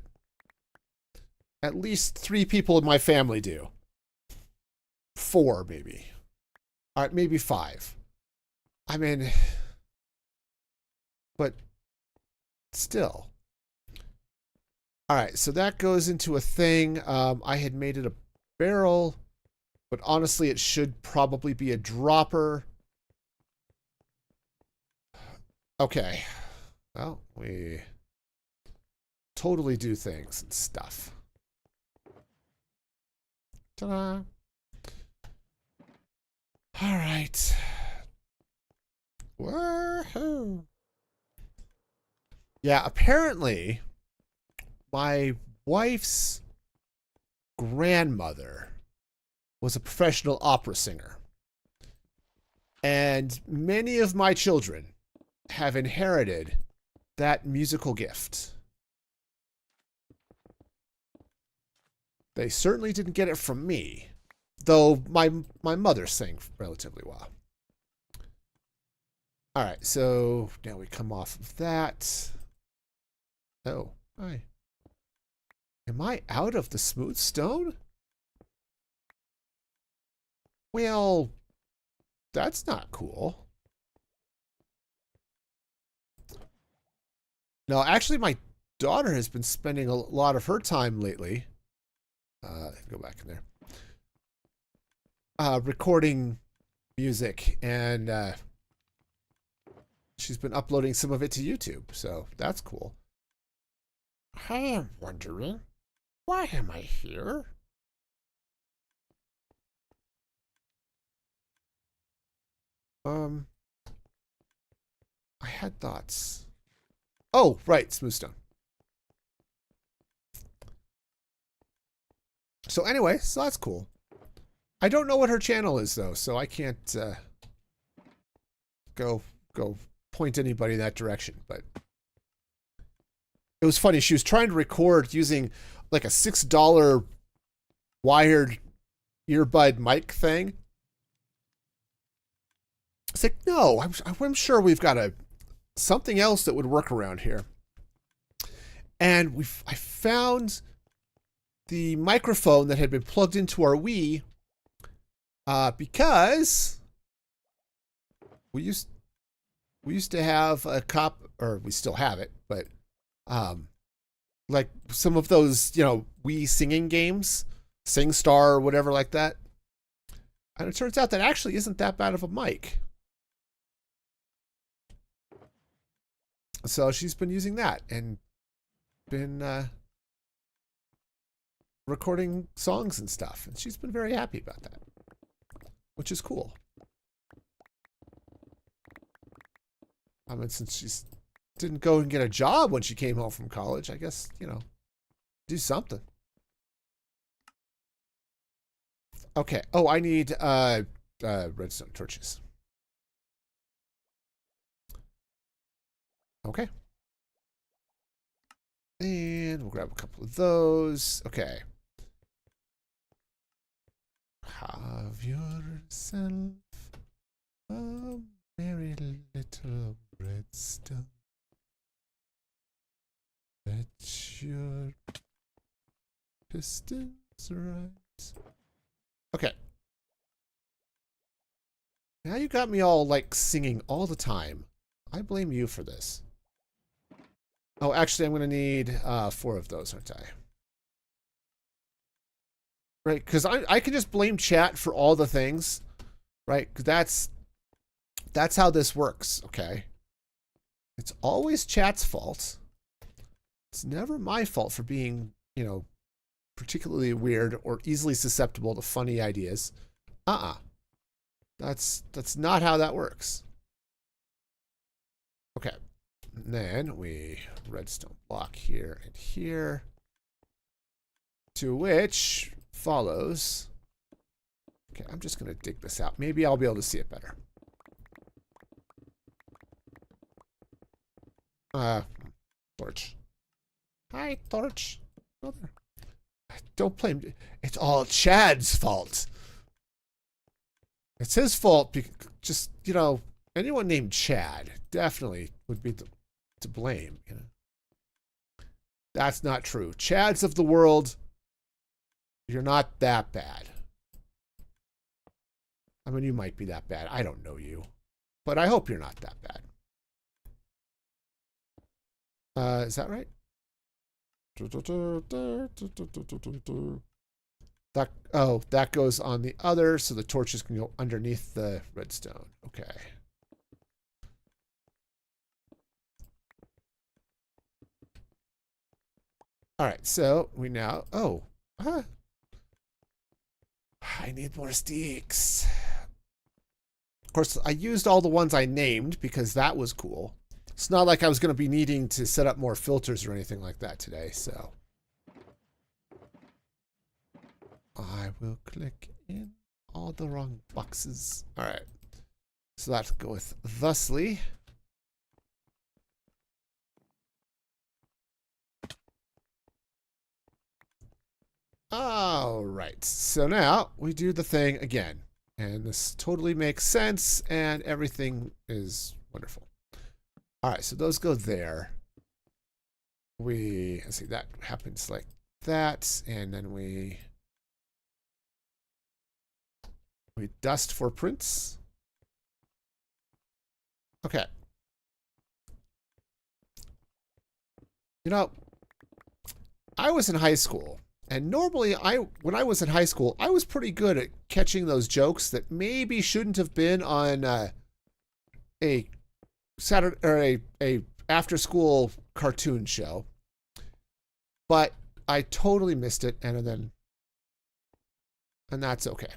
Speaker 1: at least 3 people in my family do. 4, maybe. All right, maybe 5. I mean, but still. All right, so that goes into a thing. I had made it a barrel, but honestly, it should probably be a dropper. Okay. Well, we totally do things and stuff. Ta-da. All right. Woohoo! Yeah, apparently my wife's grandmother was a professional opera singer. And many of my children have inherited that musical gift. They certainly didn't get it from me, though my mother sang relatively well. All right, so now we come off of that. Oh, hi. Am I out of the smooth stone? Well, that's not cool. No, actually, my daughter has been spending a lot of her time lately. Go back in there. Recording music, and she's been uploading some of it to YouTube, so that's cool. I am wondering, why am I here? I had thoughts. Oh, right, Smoothstone. So anyway, so that's cool. I don't know what her channel is though, so I can't go point anybody in that direction. But it was funny. She was trying to record using like a $6 wired earbud mic thing. It's like, no, I'm sure we've got something else that would work around here. And I found the microphone that had been plugged into our Wii because we used to have a or we still have it, but like some of those, Wii singing games, SingStar or whatever like that. And it turns out that actually isn't that bad of a mic. So she's been using that and been recording songs and stuff. And she's been very happy about that, which is cool. I mean, since she didn't go and get a job when she came home from college, I guess, do something. Okay. Oh, I need redstone torches. Okay. And we'll grab a couple of those. Okay. Have yourself a merry little redstone. Let your pistons rise. Okay. Now you got me all like singing all the time. I blame you for this. Oh, actually, I'm going to need 4 of those, aren't I? Right, because I can just blame chat for all the things, right? Because that's how this works, okay? It's always chat's fault. It's never my fault for being, particularly weird or easily susceptible to funny ideas. That's not how that works. Okay. And then we redstone block here and here. To which follows. Okay, I'm just going to dig this out. Maybe I'll be able to see it better. Torch. Hi, Torch. Oh, there. Don't blame. It's all Chad's fault. It's his fault. Just, anyone named Chad definitely would be to blame. That's not true. Chads of the world, you're not that bad. I mean, you might be that bad. I don't know you. But I hope you're not that bad. Is that right? That goes on the other, so the torches can go underneath the redstone. Okay. All right, so we now. I need more sticks. Of course, I used all the ones I named because that was cool. It's not like I was going to be needing to set up more filters or anything like that today, so I will click in all the wrong boxes. All right. So let's go with thusly. All right. So now we do the thing again. And this totally makes sense and everything is wonderful. All right. So those go there. Let's see, that happens like that. And then we dust for prints. Okay. You know, I was in high school, and normally when I was in high school, I was pretty good at catching those jokes that maybe shouldn't have been on a Saturday or a after school cartoon show. But I totally missed it, and that's okay.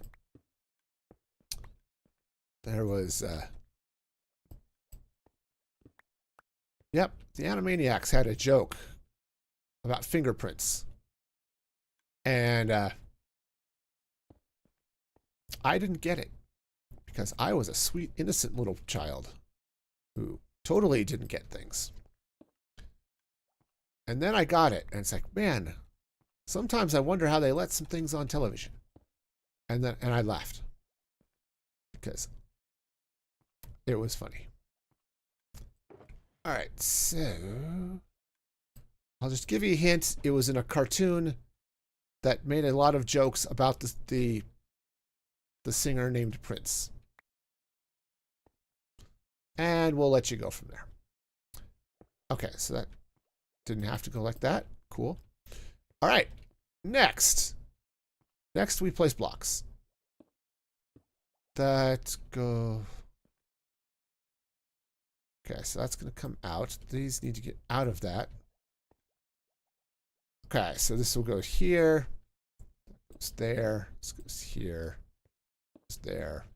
Speaker 1: There was yep, the Animaniacs had a joke about fingerprints. And I didn't get it because I was a sweet, innocent little child who totally didn't get things. And then I got it, and it's like, man, sometimes I wonder how they let some things on television. And I laughed because it was funny. All right, so I'll just give you a hint. It was in a cartoon that made a lot of jokes about the singer named Prince. And we'll let you go from there. Okay, so that didn't have to go like that. Cool. All right, next. Next, we place blocks. That go. Okay, so that's going to come out. These need to get out of that. Okay, so this will go here. Goes there. This goes here. Goes there.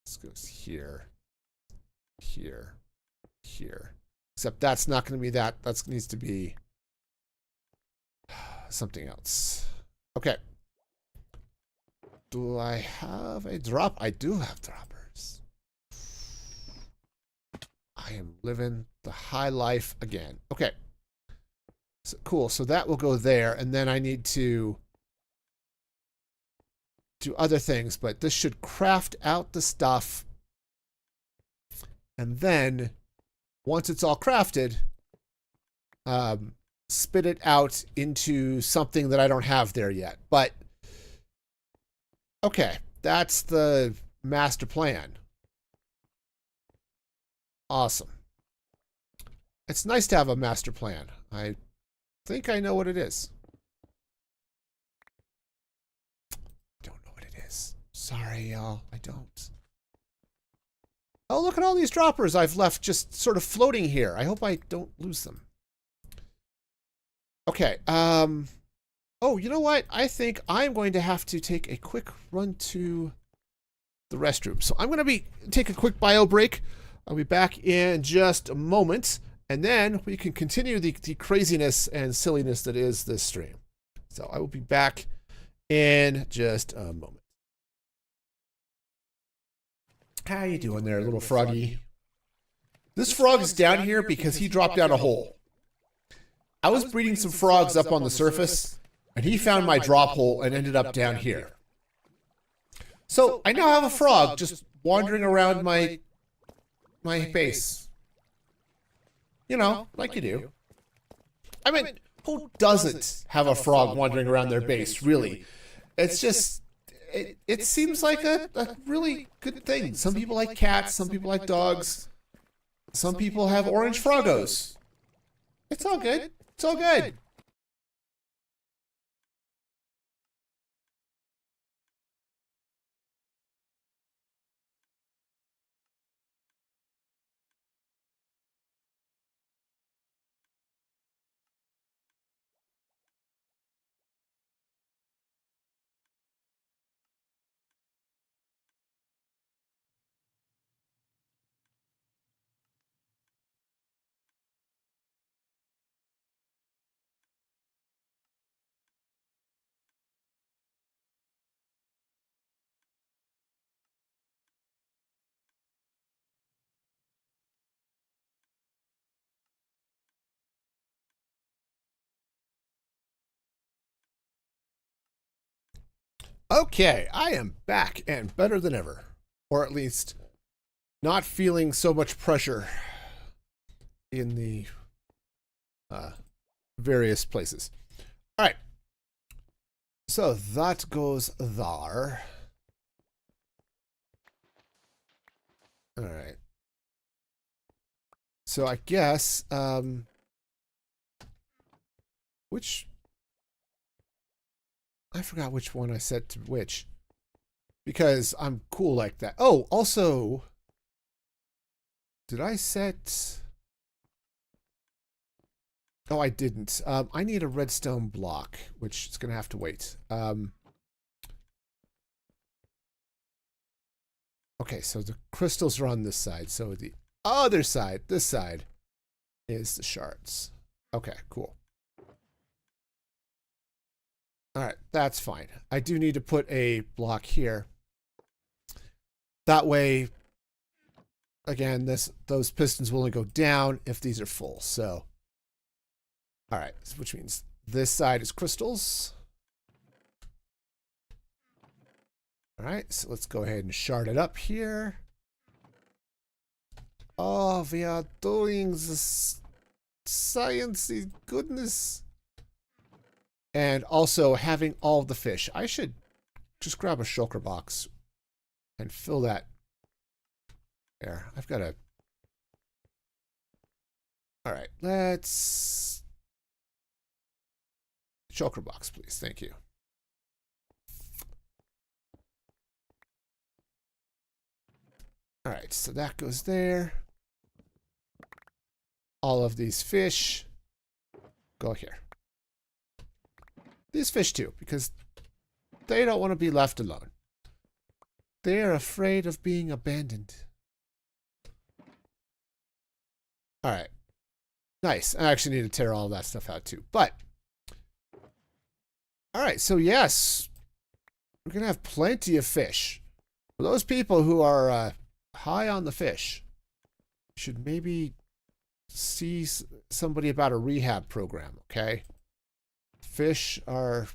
Speaker 1: This goes here. Here. Here. Except that's not going to be that. That needs to be something else. Okay. Do I have a drop? I do have droppers. I am living the high life again. Okay. So, cool. So that will go there. And then I need to do other things. But this should craft out the stuff. And then, once it's all crafted, spit it out into something that I don't have there yet. But, okay. That's the master plan. Awesome. It's nice to have a master plan. I think I know what it is. Don't know what it is. Sorry, y'all. I don't. Oh, look at all these droppers I've left just sort of floating here. I hope I don't lose them. Okay. Oh, you know what? I think I'm going to have to take a quick run to the restroom. So I'm going to take a quick bio break. I'll be back in just a moment, and then we can continue the craziness and silliness that is this stream. So I will be back in just a moment. How you doing there, little froggy? This frog is down here because he dropped down a hole. I was breeding some frogs up on the surface, and he found my drop hole and ended up down here. So I now have a frog just wandering around my base. You know, like you do. I mean, who doesn't have a frog wandering around their base, really? It's just, it seems like a really good thing. Some people like cats, some people like dogs. Some people have orange froggos. It's all good. It's all good. Okay, I am back and better than ever. Or at least not feeling so much pressure in the various places. All right. So that goes there. All right. So I guess, which, I forgot which one I set to which. Because I'm cool like that. Oh, also, did I set... Oh, I didn't. I need a redstone block, which is going to have to wait. Okay, so the crystals are on this side. So the other side, this side, is the shards. Okay, cool. All right, that's fine. I do need to put a block here. That way, again, those pistons will only go down if these are full. So, all right, which means this side is crystals. All right, so let's go ahead and shard it up here. Oh, we are doing this sciencey goodness. And also having all the fish. I should just grab a shulker box and fill that there. I've got a... All right, let's... Shulker box, please. Thank you. All right, so that goes there. All of these fish go here. These fish too, because they don't want to be left alone. They're afraid of being abandoned. All right. Nice. I actually need to tear all that stuff out too. But, all right, so yes, we're going to have plenty of fish. For those people who are high on the fish, should maybe see somebody about a rehab program, okay? Fish are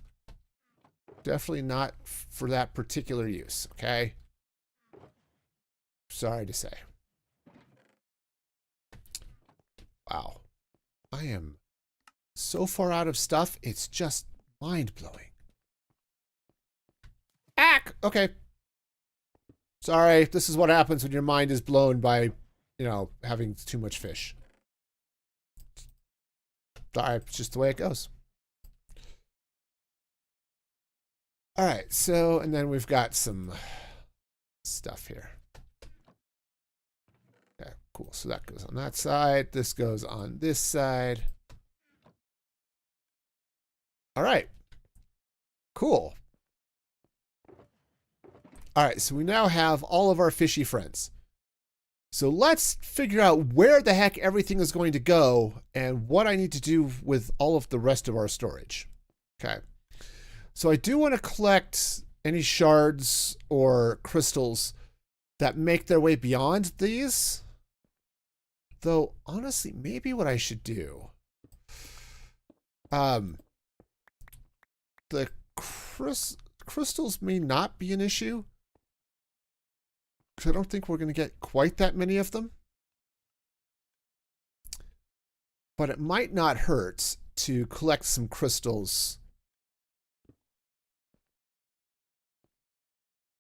Speaker 1: definitely not for that particular use, okay? Sorry to say. Wow. I am so far out of stuff, it's just mind-blowing. Ack! Okay. Sorry, this is what happens when your mind is blown by, you know, having too much fish. Sorry, it's just the way it goes. All right, so, and then we've got some stuff here. Okay, cool. So that goes on that side. This goes on this side. All right. Cool. All right, so we now have all of our fishy friends. So let's figure out where the heck everything is going to go and what I need to do with all of the rest of our storage. Okay. So I do want to collect any shards or crystals that make their way beyond these. Though, honestly, maybe what I should do... the crystals may not be an issue. Because I don't think we're going to get quite that many of them. But it might not hurt to collect some crystals.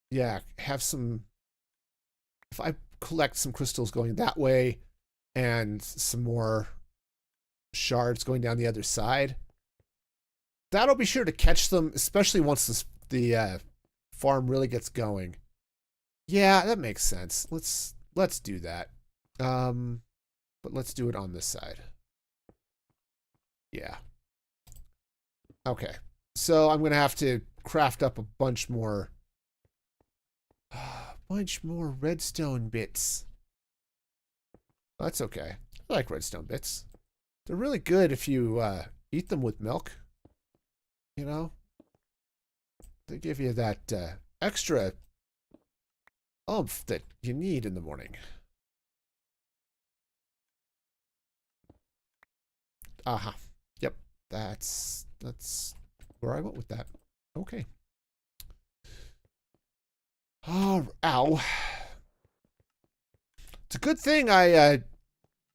Speaker 1: Yeah, have some... If I collect some crystals going that way and some more shards going down the other side, that'll be sure to catch them, especially once the farm really gets going. Yeah, that makes sense. Let's do that. But let's do it on this side. Yeah. Okay. So I'm gonna have to craft up a bunch more redstone bits. That's okay. I like redstone bits. They're really good if you eat them with milk. You know? They give you that extra oomph that you need in the morning. Aha. Yep. That's where I went with that. Okay. Oh, ow. It's a good thing I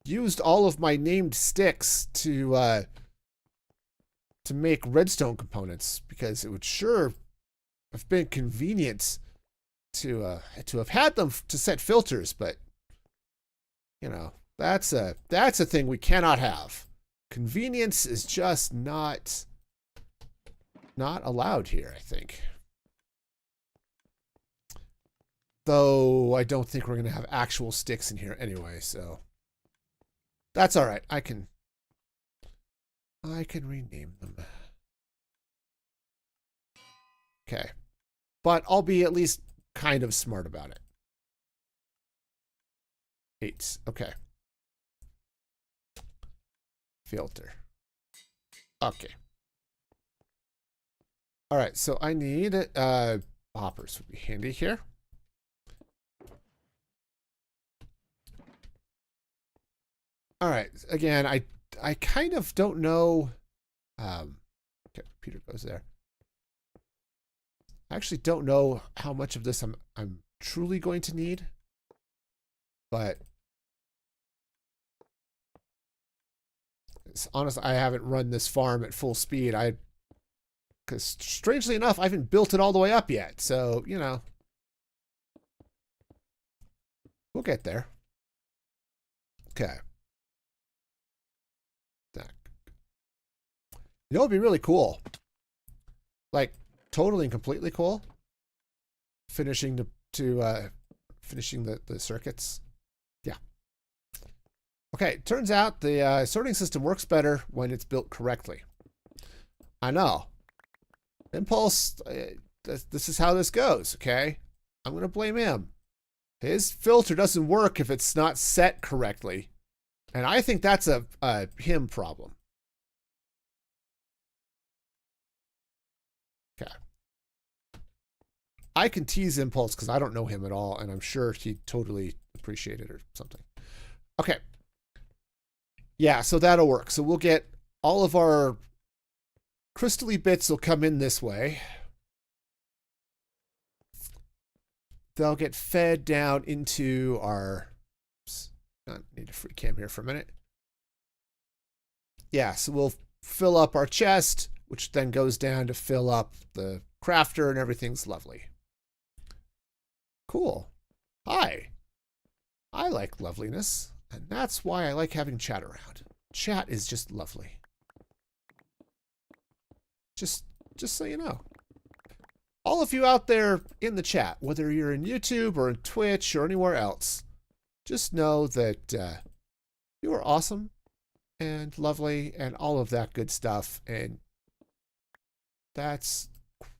Speaker 1: used all of my named sticks to make redstone components, because it would sure have been convenient to have had them to set filters, but you know, that's a thing we cannot have. Convenience is just not allowed here, I think. Though I don't think we're going to have actual sticks in here anyway, so that's all right. I can rename them. Okay. But I'll be at least kind of smart about it. 8. Okay. Filter. Okay. All right, so I need hoppers would be handy here. All right, again, I kind of don't know. Okay, Peter goes there. I actually don't know how much of this I'm truly going to need, but it's honest, I haven't run this farm at full speed. Because strangely enough, I haven't built it all the way up yet. So, you know, we'll get there. Okay. You know, it'd be really cool. Like, totally and completely cool. Finishing finishing the circuits. Yeah. Okay, turns out the sorting system works better when it's built correctly. I know. Impulse, this is how this goes, okay? I'm going to blame him. His filter doesn't work if it's not set correctly. And I think that's a him problem. Okay. I can tease Impulse because I don't know him at all, and I'm sure he'd totally appreciate it or something. Okay. Yeah, so that'll work. So we'll get all of our crystally bits will come in this way. They'll get fed down into our... Oops, I need a free cam here for a minute. Yeah, so we'll fill up our chest, which then goes down to fill up the crafter, and everything's lovely. Cool. Hi. I like loveliness, and that's why I like having chat around. Chat is just lovely. Just so you know. All of you out there in the chat, whether you're in YouTube or in Twitch or anywhere else, just know that you are awesome and lovely and all of that good stuff, and that's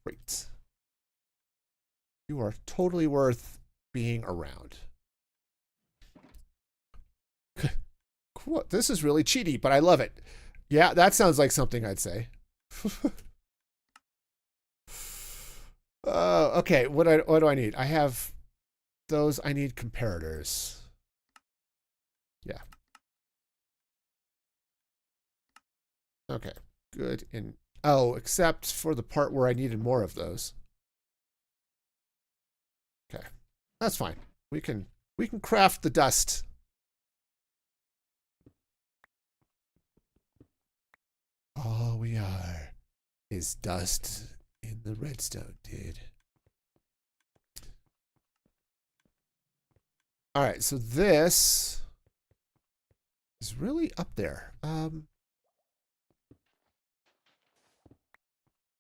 Speaker 1: great. You are totally worth being around. Cool. This is really cheaty, but I love it. Yeah, that sounds like something I'd say. Okay, what do I need? I have those. I need comparators. Yeah. Okay, good. Oh, except for the part where I needed more of those. Okay, that's fine. We can craft the dust. All we are is dust in the redstone, dude. All right, so this is really up there.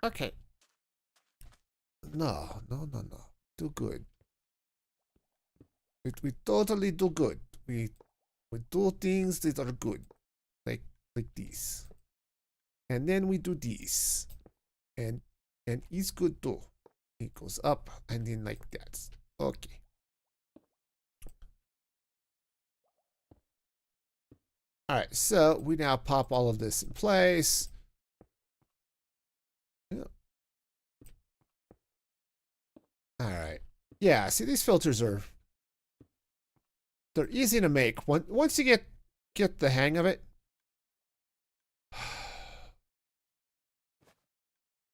Speaker 1: Okay. No. Do good. We totally do good. We do things that are good, like this, and then we do this, and it's good too. It goes up and then like that. Okay. All right, so we now pop all of this in place. Yeah. All right. Yeah, see, these filters they're easy to make. Once you get the hang of it,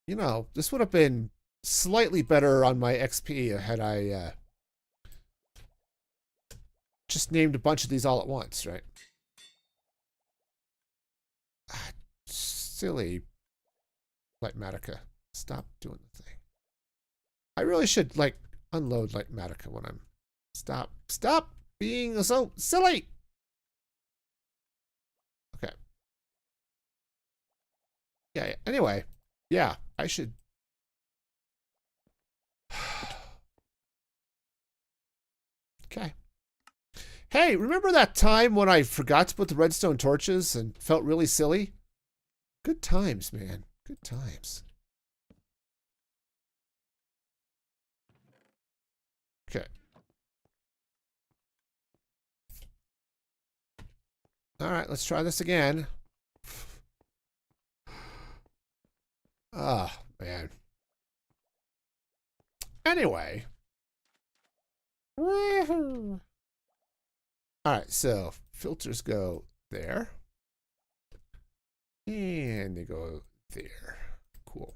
Speaker 1: you know, this would have been slightly better on my XP had I just named a bunch of these all at once, right? Ah, silly Lightmatica. Stop doing the thing. I really should, like, unload Lightmatica when I'm... Stop being so silly! Okay. Yeah, anyway. Yeah, I should... Okay. Hey, remember that time when I forgot to put the redstone torches and felt really silly? Good times, man. Good times. Okay. All right, let's try this again. Ah, man. Anyway. Woohoo. All right, so filters go there. And they go there. Cool.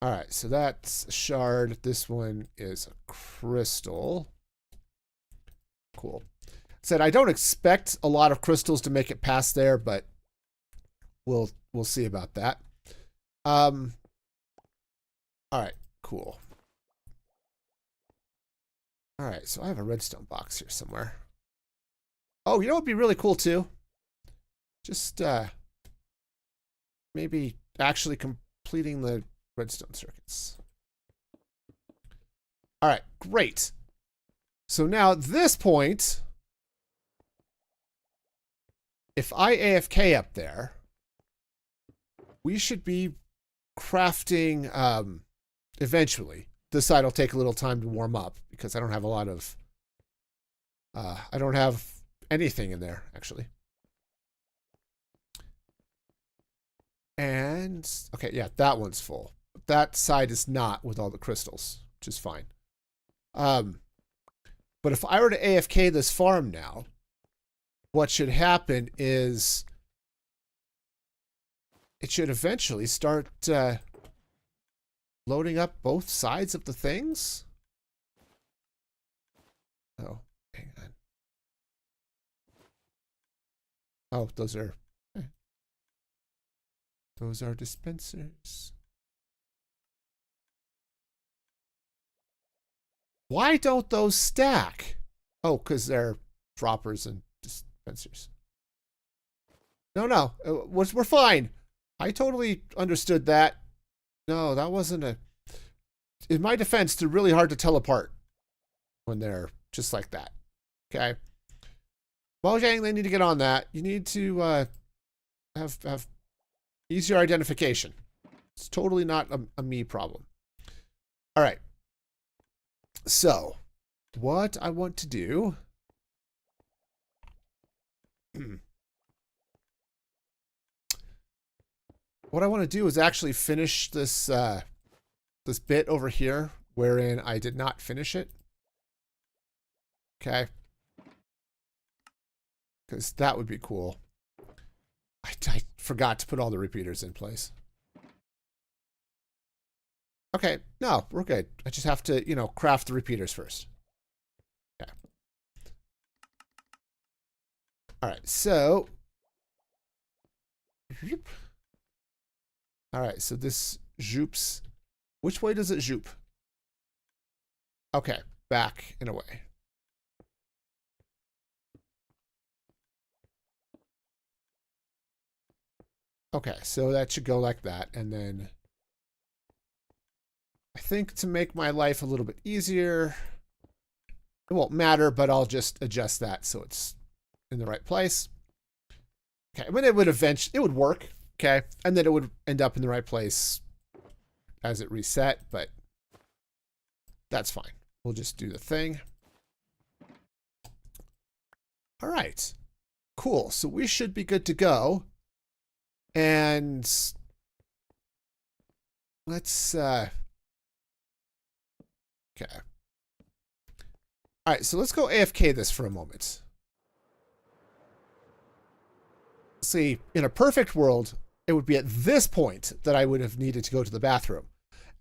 Speaker 1: All right, so that's a shard. This one is a crystal. Cool. Said I don't expect a lot of crystals to make it past there, but we'll see about that. All right, cool. All right, so I have a redstone box here somewhere. Oh, you know what would be really cool too? Just maybe actually completing the redstone circuits. All right, great. So now at this point, if I AFK up there, we should be crafting eventually. This side will take a little time to warm up because I don't have a lot of I don't have anything in there actually. And okay, yeah, that one's full. That side is not with all the crystals, which is fine. But if I were to AFK this farm now, what should happen is it should eventually start loading up both sides of the things. Oh, hang on. Oh, those are dispensers. Why don't those stack? Oh, because they're droppers and dispensers. No, we're fine. I totally understood that. No, that wasn't a... In my defense, they're really hard to tell apart when they're just like that. Okay? Mojang, they need to get on that. You need to have easier identification. It's totally not a me problem. All right. So, what I want to do... what I want to do is actually finish this this bit over here wherein I did not finish it. Okay. Because that would be cool. I forgot to put all the repeaters in place. Okay, no, we're good. I just have to, you know, craft the repeaters first. Okay. All right, so... All right, so this zoops. Which way does it zoop? Okay, back in a way. Okay, so that should go like that, and then I think to make my life a little bit easier, it won't matter, but I'll just adjust that so it's in the right place. Okay, I mean, it would work, okay, and then it would end up in the right place as it reset, but that's fine. We'll just do the thing. All right, cool. So we should be good to go. And let's, okay. All right, so let's go AFK this for a moment. See, in a perfect world, it would be at this point that I would have needed to go to the bathroom.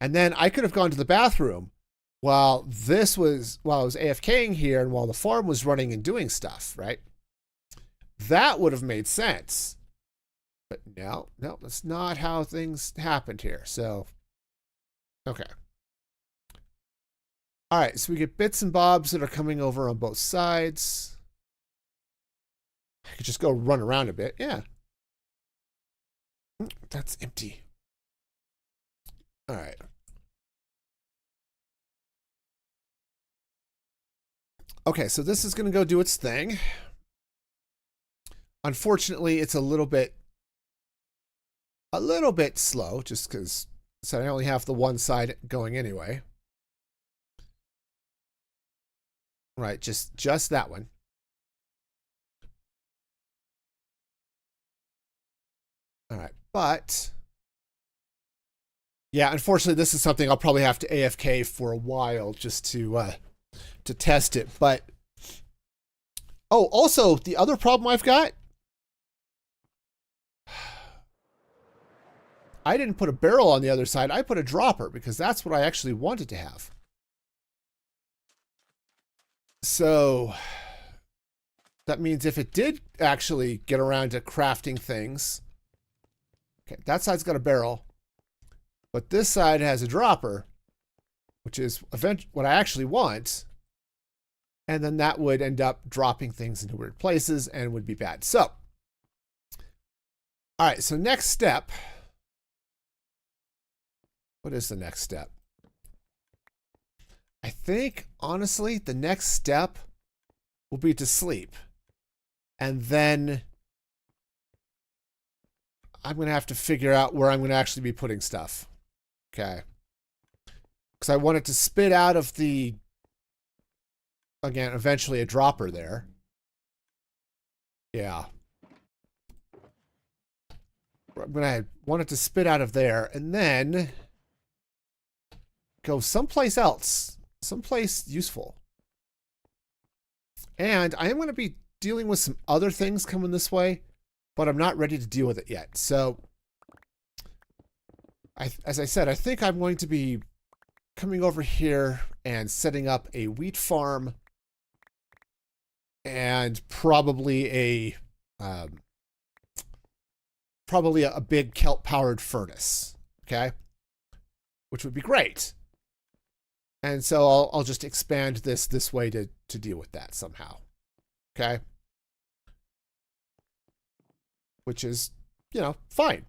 Speaker 1: And then I could have gone to the bathroom while I was AFKing here and while the farm was running and doing stuff, right? That would have made sense. But no, that's not how things happened here. So, okay. All right, so we get bits and bobs that are coming over on both sides. I could just go run around a bit. Yeah. That's empty. All right. Okay, so this is going to go do its thing. Unfortunately, it's a little bit slow just because so I only have the one side going anyway. Right, just that one. All right, but yeah, unfortunately, this is something I'll probably have to AFK for a while just to test it. But oh, also the other problem I've got, I didn't put a barrel on the other side. I put a dropper because that's what I actually wanted to have. So that means if it did actually get around to crafting things, okay, that side's got a barrel, but this side has a dropper, which is what I actually want. And then that would end up dropping things into weird places and would be bad. So, all right, so next step. What is the next step? I think, honestly, the next step will be to sleep. And then I'm going to have to figure out where I'm going to actually be putting stuff. Okay. Because I want it to spit out of the, again, eventually a dropper there. Yeah. I'm going to want it to spit out of there and then go someplace else. Someplace useful. And I am going to be dealing with some other things coming this way, but I'm not ready to deal with it yet. So, as I said, I think I'm going to be coming over here and setting up a wheat farm and probably a big kelp-powered furnace, okay? Which would be great. And so I'll just expand this way to deal with that somehow. Okay? Which is, you know, fine.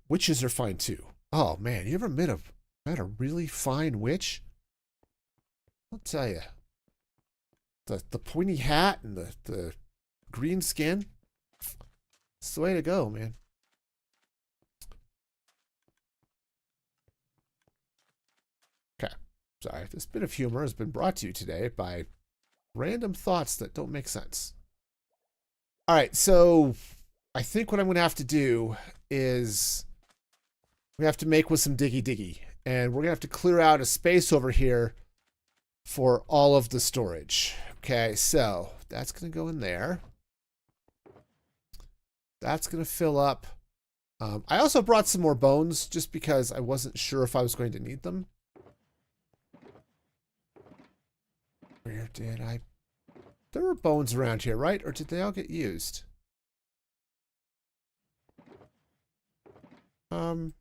Speaker 1: Witches are fine too. Oh man, you ever met a really fine witch? I'll tell you. The pointy hat and the green skin. It's the way to go, man. Okay. Sorry, this bit of humor has been brought to you today by random thoughts that don't make sense. All right, so I think what I'm going to have to do is we have to make with some diggy. And we're going to have to clear out a space over here for all of the storage. Okay, so that's going to go in there. That's going to fill up. I also brought some more bones just because I wasn't sure if I was going to need them. Where did I... There were bones around here, right? Or did they all get used? Oh,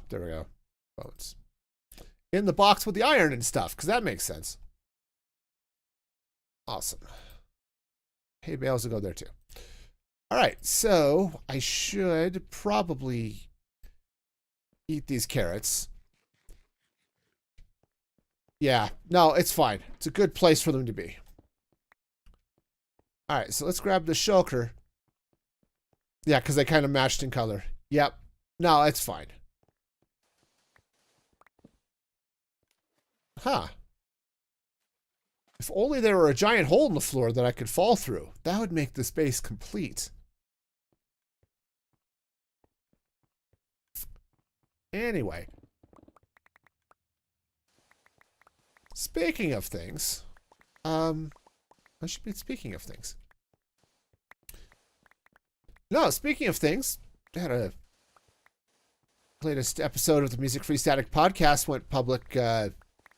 Speaker 1: there we go. Bones. In the box with the iron and stuff, because that makes sense. Awesome. Hay bales will go there too. All right, so I should probably eat these carrots. Yeah, no, it's fine. It's a good place for them to be. All right, so let's grab the shulker. Yeah, because they kind of matched in color. Yep. No, it's fine. Huh. If only there were a giant hole in the floor that I could fall through. That would make this base complete. Anyway. Speaking of things. I should be speaking of things. No, speaking of things, I had a latest episode of the Music Free Static podcast went public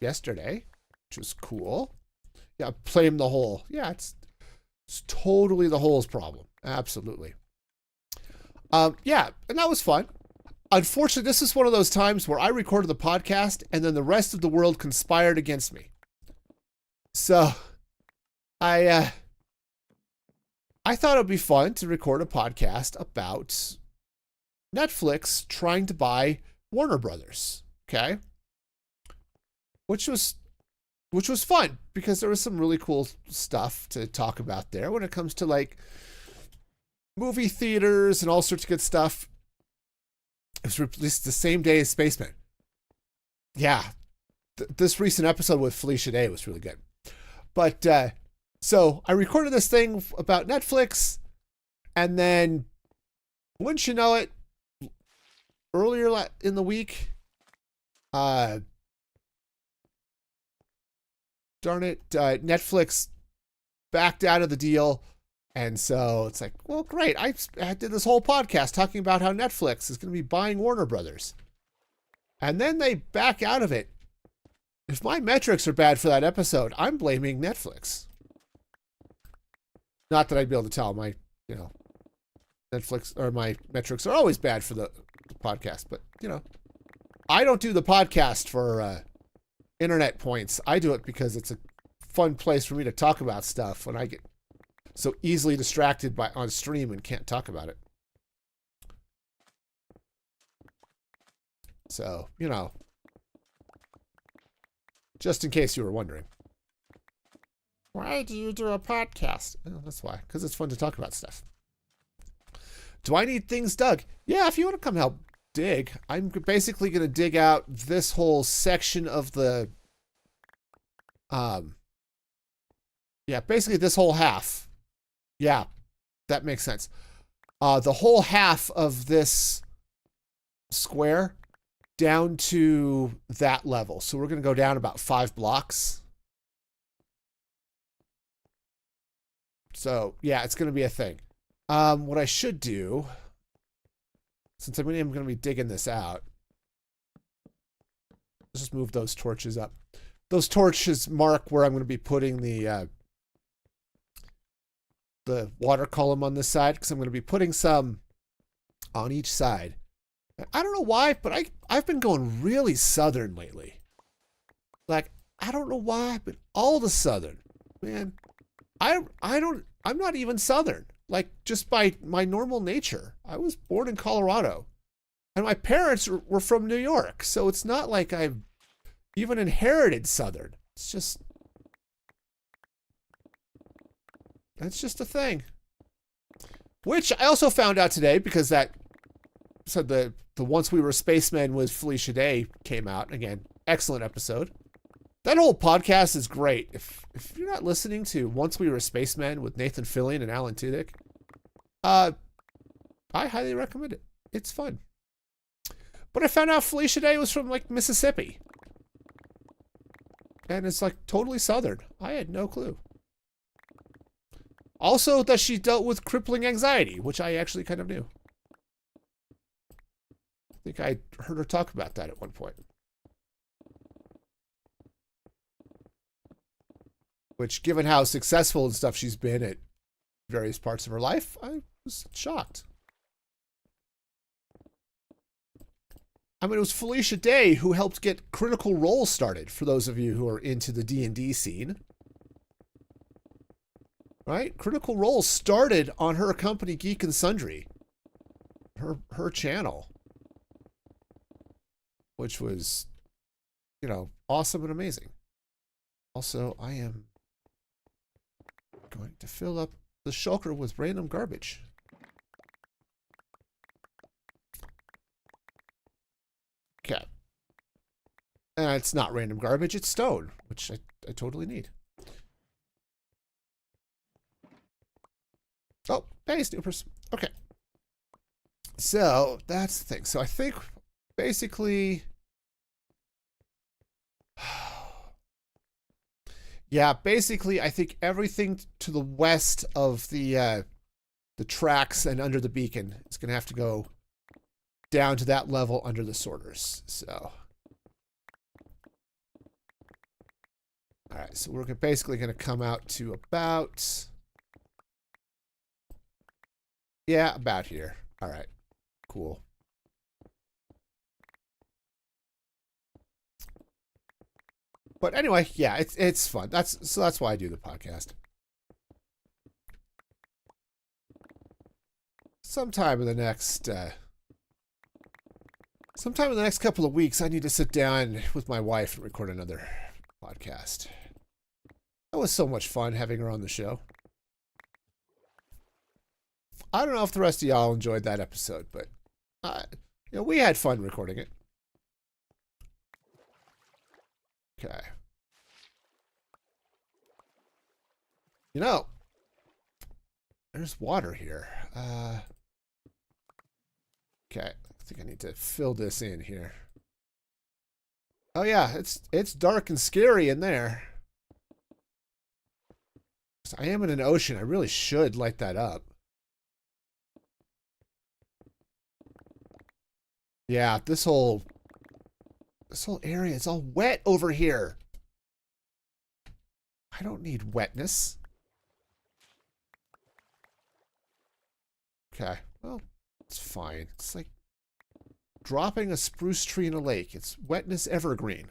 Speaker 1: yesterday, which was cool. Yeah, blame the hole. Yeah, it's totally the hole's problem. Absolutely. Yeah, and that was fun. Unfortunately, this is one of those times where I recorded the podcast and then the rest of the world conspired against me. So I thought it would be fun to record a podcast about Netflix trying to buy Warner Brothers. Okay, which was fun because there was some really cool stuff to talk about there when it comes to like movie theaters and all sorts of good stuff. It was released the same day as Spaceman. Yeah, this recent episode with Felicia Day was really good. But so I recorded this thing about Netflix, and then wouldn't you know it, earlier in the week, darn it, Netflix backed out of the deal. And so it's like, well, great. I did this whole podcast talking about how Netflix is going to be buying Warner Brothers. And then they back out of it. If my metrics are bad for that episode, I'm blaming Netflix. Not that I'd be able to tell my, Netflix or my metrics are always bad for the podcast. But, I don't do the podcast for internet points. I do it because it's a fun place for me to talk about stuff when I get so easily distracted on stream and can't talk about it. So, just in case you were wondering. Why do you do a podcast? Well, that's why, because it's fun to talk about stuff. Do I need things dug? Yeah, if you want to come help dig, I'm basically going to dig out this whole section of the, basically this whole half. Yeah, that makes sense. The whole half of this square down to that level. So we're going to go down about 5 blocks. So, yeah, it's going to be a thing. What I should do, since I'm going to be digging this out, let's just move those torches up. Those torches mark where I'm going to be putting the water column on this side, because I'm going to be putting some on each side. I don't know why, but I've been going really southern lately. Like, I don't know why, but all the southern, man, I'm not even southern. Like, just by my normal nature. I was born in Colorado, and my parents were from New York, so it's not like I've even inherited southern. That's just a thing. Which I also found out today, because the Once We Were Spacemen with Felicia Day came out. Again, excellent episode. That whole podcast is great. If you're not listening to Once We Were Spacemen with Nathan Fillion and Alan Tudyk, I highly recommend it. It's fun. But I found out Felicia Day was from like Mississippi. And it's like totally southern. I had no clue. Also, that she dealt with crippling anxiety, which I actually kind of knew. I think I heard her talk about that at one point. Which, given how successful and stuff she's been at various parts of her life, I was shocked. I mean, it was Felicia Day who helped get Critical Role started, for those of you who are into the D&D scene. Right? Critical Role started on her company, Geek and Sundry. Her channel. Which was, awesome and amazing. Also, I am going to fill up the shulker with random garbage. Okay. And it's not random garbage, it's stone, which I totally need. Oh, hey, snoopers. Okay. So, that's the thing. So, I think, basically... yeah, basically, I think everything to the west of the the tracks and under the beacon. It's going to have to go down to that level under the sorters. So, all right. So we're basically going to come out to about, yeah, about here. All right. Cool. But anyway, yeah, it's fun. That's why I do the podcast. Sometime in the next couple of weeks, I need to sit down with my wife and record another podcast. That was so much fun having her on the show. I don't know if the rest of y'all enjoyed that episode, but we had fun recording it. Okay. There's water here. Okay, I think I need to fill this in here. Oh yeah, it's dark and scary in there. I am in an ocean. I really should light that up. Yeah, this whole area is all wet over here. I don't need wetness. Okay, well, it's fine. It's like dropping a spruce tree in a lake. It's wetness evergreen.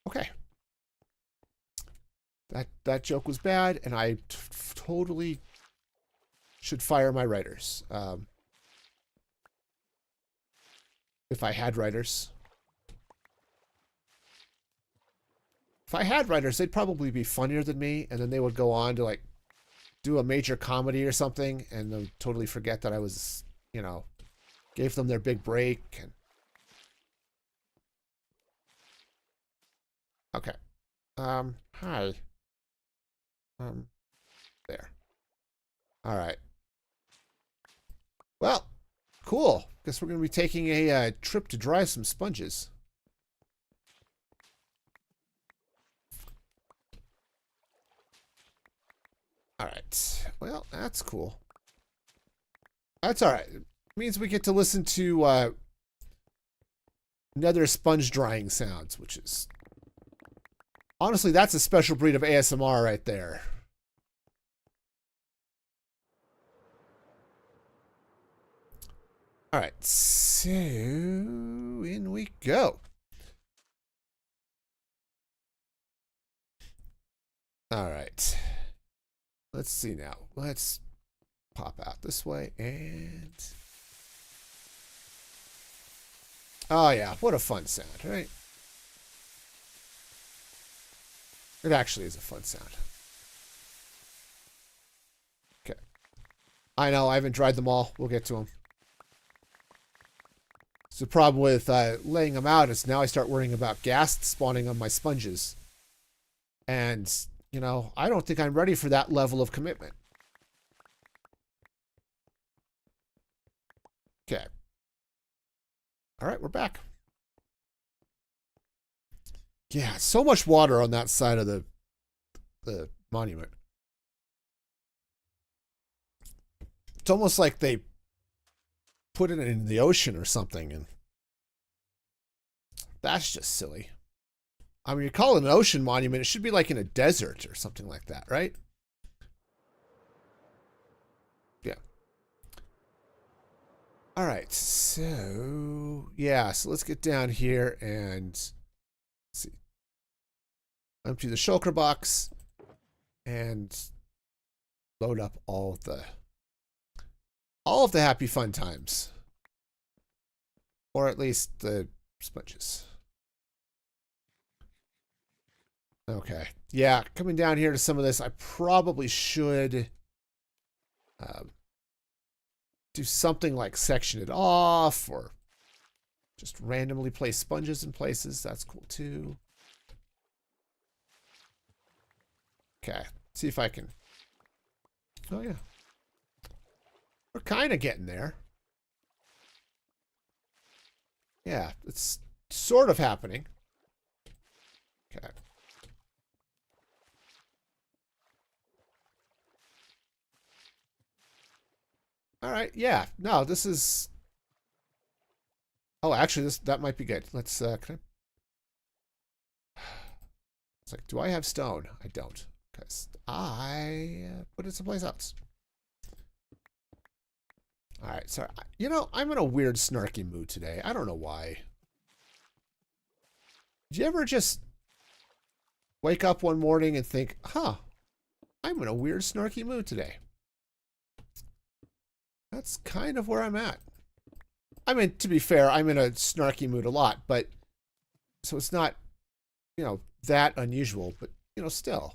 Speaker 1: Okay. That joke was bad, and I totally should fire my writers. If I had writers. If I had writers, they'd probably be funnier than me, and then they would go on to, like, do a major comedy or something, and they'll totally forget that I was, gave them their big break. And okay. Hi. There. All right. Well, cool. Guess we're going to be taking a trip to dry some sponges. All right. Well, that's cool. That's all right. It means we get to listen to nether sponge drying sounds, which is... honestly, that's a special breed of ASMR right there. All right. So, in we go. All right. Let's see now. Let's pop out this way and... oh yeah, what a fun sound, right? It actually is a fun sound. Okay. I know, I haven't dried them all. We'll get to them. So the problem with laying them out is now I start worrying about gas spawning on my sponges. And... I don't think I'm ready for that level of commitment. Okay. All right, we're back. Yeah, so much water on that side of the monument. It's almost like they put it in the ocean or something, and that's just silly. I mean, you call it an ocean monument, it should be like in a desert or something like that, right? Yeah. All right, so, yeah, so let's get down here and see. Empty the shulker box and load up all of the happy fun times. Or at least the sponges. Okay. Yeah, coming down here to some of this, I probably should do something like section it off or just randomly place sponges in places. That's cool too. Okay. See if I can... oh, yeah. We're kind of getting there. Yeah, it's sort of happening. Okay. All right. Yeah. No, this is... Oh, actually, that might be good. Let's, can I... It's like, do I have stone? I don't. Because I put it someplace else. All right. So, you know, I'm in a weird, snarky mood today. I don't know why. Did you ever just wake up one morning and think, huh, I'm in a weird, snarky mood today? That's kind of where I'm at. I mean, to be fair, I'm in a snarky mood a lot, but so it's not, you know, that unusual, but, you know, still.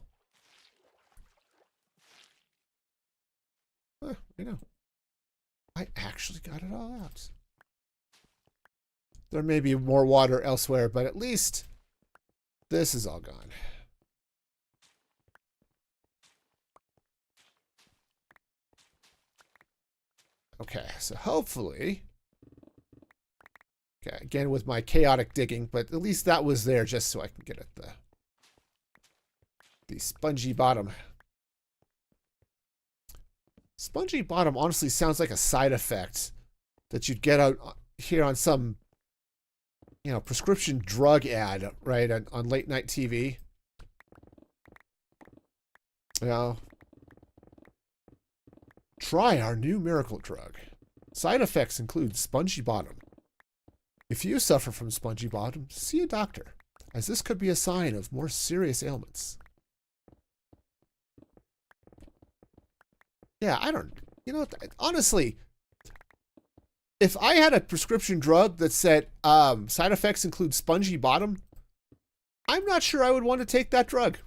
Speaker 1: You know, I actually got it all out. There may be more water elsewhere, but at least this is all gone. Okay, so hopefully... Okay, again with my chaotic digging, but at least that was there just so I can get at the spongy bottom. Spongy bottom honestly sounds like a side effect that you'd get out here on some, you know, prescription drug ad, right, on late night TV. You know, try our new miracle drug. Side effects include spongy bottom. If you suffer from spongy bottom, see a doctor, as this could be a sign of more serious ailments. Yeah, I don't, you know, honestly, if I had a prescription drug that said side effects include spongy bottom, I'm not sure I would want to take that drug.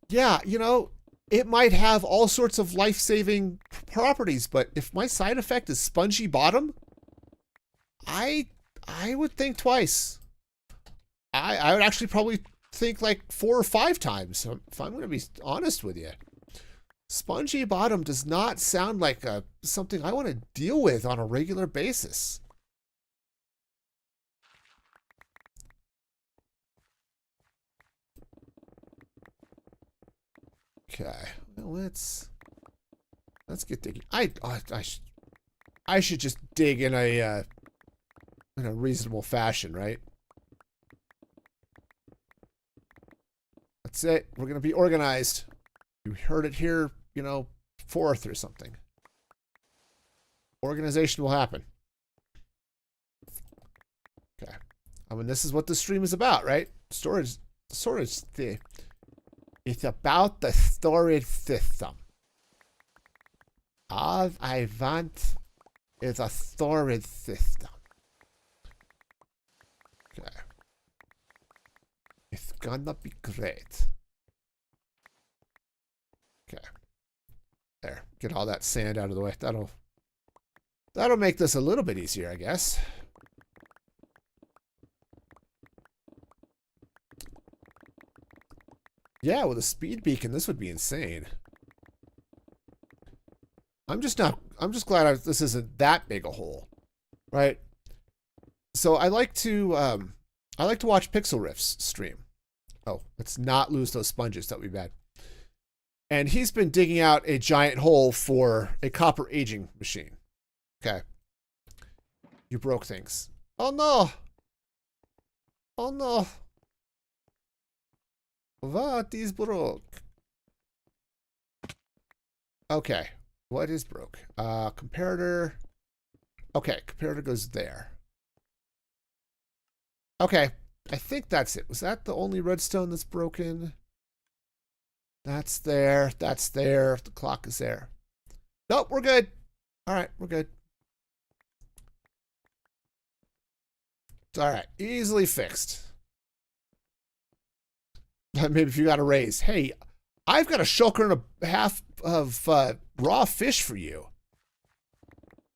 Speaker 1: Yeah, you know, it might have all sorts of life-saving properties, but if my side effect is spongy bottom, I would think twice. I would actually probably think like 4 or 5 times, if I'm going to be honest with you. Spongy bottom does not sound like something I want to deal with on a regular basis. Okay, well, let's get digging. I should just dig in a reasonable fashion, right? That's it. We're gonna be organized. You heard it here, you know, 4th or something. Organization will happen. Okay. I mean, this is what the stream is about, right? Storage thing. It's about the storage system. All I want is a storage system. Okay. It's gonna be great. Okay. There. Get all that sand out of the way. That'll make this a little bit easier, I guess. Yeah, with a speed beacon, this would be insane. I'm just glad this isn't that big a hole, right? So I like to watch Pixel Riff's stream. Oh, let's not lose those sponges. That would be bad. And he's been digging out a giant hole for a copper aging machine. Okay. You broke things. Oh no! Oh no! What is broke? Okay. What is broke? Comparator. Okay, comparator goes there. Okay. I think that's it. Was that the only redstone that's broken? That's there. That's there. The clock is there. Nope, we're good. All right, we're good. It's all right. Easily fixed. Maybe if you got a raise. Hey, I've got a shulker and a half of raw fish for you.